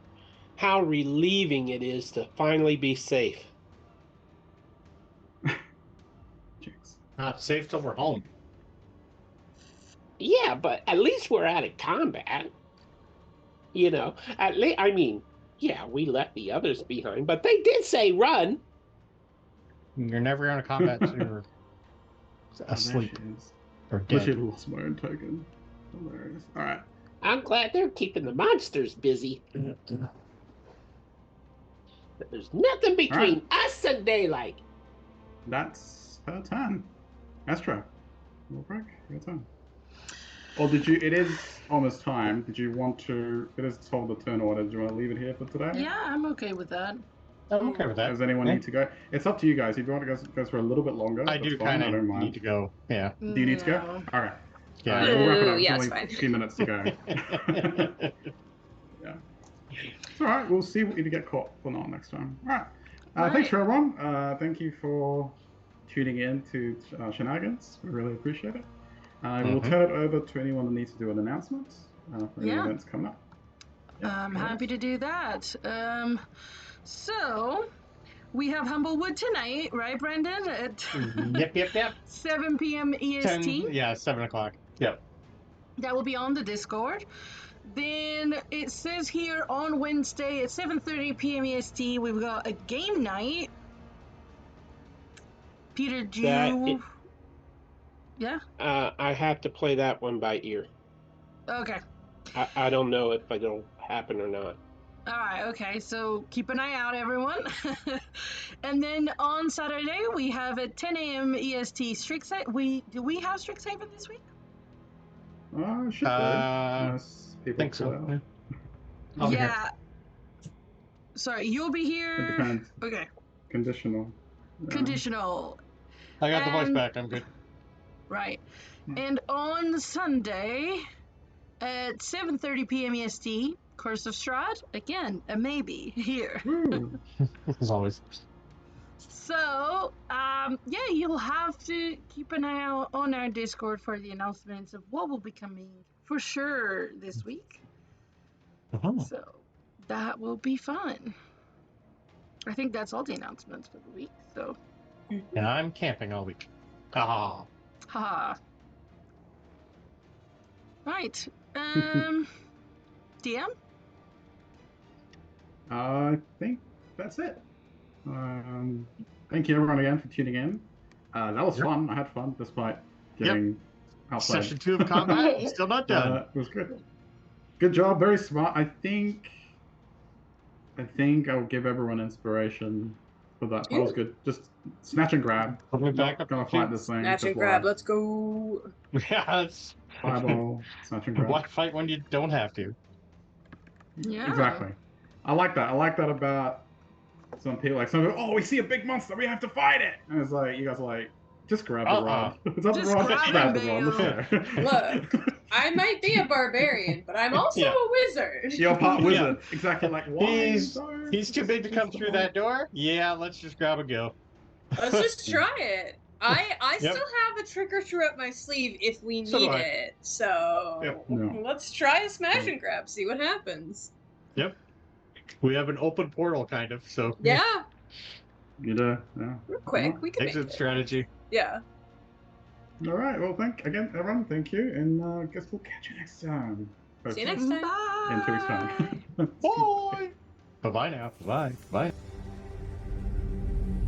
relieving it is to finally be safe. Jinx. Not safe till we're home. Yeah, but at least we're out of combat. You know, at least, I mean, yeah, we left the others behind, but they did say run. You're never out of combat till you're asleep There she is. or Literally dead. lost my own token. Hilarious. All right. I'm glad they're keeping the monsters busy. There's nothing between us and daylight. That's her turn. Astra. Real quick, your turn. Or did you? It is almost time. Did you want to? It is 12 the turn order. Do you want to leave it here for today? Yeah, I'm okay with that. I'm okay with that. Does anyone Yeah. need to go? It's up to you guys. If you want to go for a little bit longer, I that's do fine. kind I don't of mind. need to go. Yeah. Do you need to go? No. All right. Yeah. All right, we'll wrap it up. Ooh, It's yeah, only it's fine. a few minutes to go. Yeah. It's all right. We'll see if you get caught or not next time. All right. Thanks Right. for everyone. Thank you for tuning in to Shenanigans. We really appreciate it. We'll turn it over to anyone that needs to do an announcement for any Yeah. events coming up. Yeah, I'm go happy to do that. So we have Humblewood tonight, right, Brendan? At Yep. 7 p.m. 10, EST. yeah, 7 o'clock. Yep. That will be on the Discord. Then it says here on Wednesday at 7:30 p.m. EST, we've got a game night. Peter, do you? Yeah. I have to play that one by ear. Okay. I don't know if it'll happen or not. All right. Okay. So keep an eye out, everyone. And then on Saturday we have at 10 a.m. EST Strixhaven. Do we have Strixhaven this week? Should do. Unless I people think pull so. out. Yeah. I'll be here. Yeah. Sorry, you'll be It here. depends. Okay. Conditional. Yeah. Conditional. I got the voice And- back. I'm good. Right. Hmm. And on Sunday at 7:30 p.m. EST, Curse of Strahd. Again, a maybe here. Woo. As always. So, yeah, you'll have to keep an eye out on our Discord for the announcements of what will be coming for sure this week. Uh-huh. So, that will be fun. I think that's all the announcements for the week. So, And I'm camping all week. Ah. haha. Right. DM? I think that's it. Thank you everyone again for tuning in. That was Yep. fun. I had fun despite getting outside. Session 2 of combat, still not done. It was good. Good job. Very smart. I think I'll give everyone inspiration for that. That was good. Just snatch and grab. Put me back Not up gonna to fight this thing. Snatch just and grab. lie. Let's go. Yes. Fireball. Snatch and grab. Why fight when you don't have to? Yeah. Exactly. I like that. I like that about some people. Like some people, oh, we see a big monster, we have to fight it. And it's like you guys are like, just grab the rod. It's not the Just rod. grab the it, rod. Let's go. Look, I might be a barbarian, but I'm also Yeah. a wizard. You're part Yeah. wizard. Exactly. Like why? He's too big to come through that door. Yeah, let's just grab a go. Let's just try it. I Yep. still have a trick or two up my sleeve if we So do need I. it. So Yep, no. let's try a smash and grab, see what happens. Yep. We have an open portal, kind of. So Yeah, You know. Yeah. real quick, we can make exit it. strategy. Yeah. All right. Well, everyone. Thank you, and I guess we'll catch you next time. See you next time. Bye. In 2 weeks' time. Bye. Bye-bye now. Bye. Bye.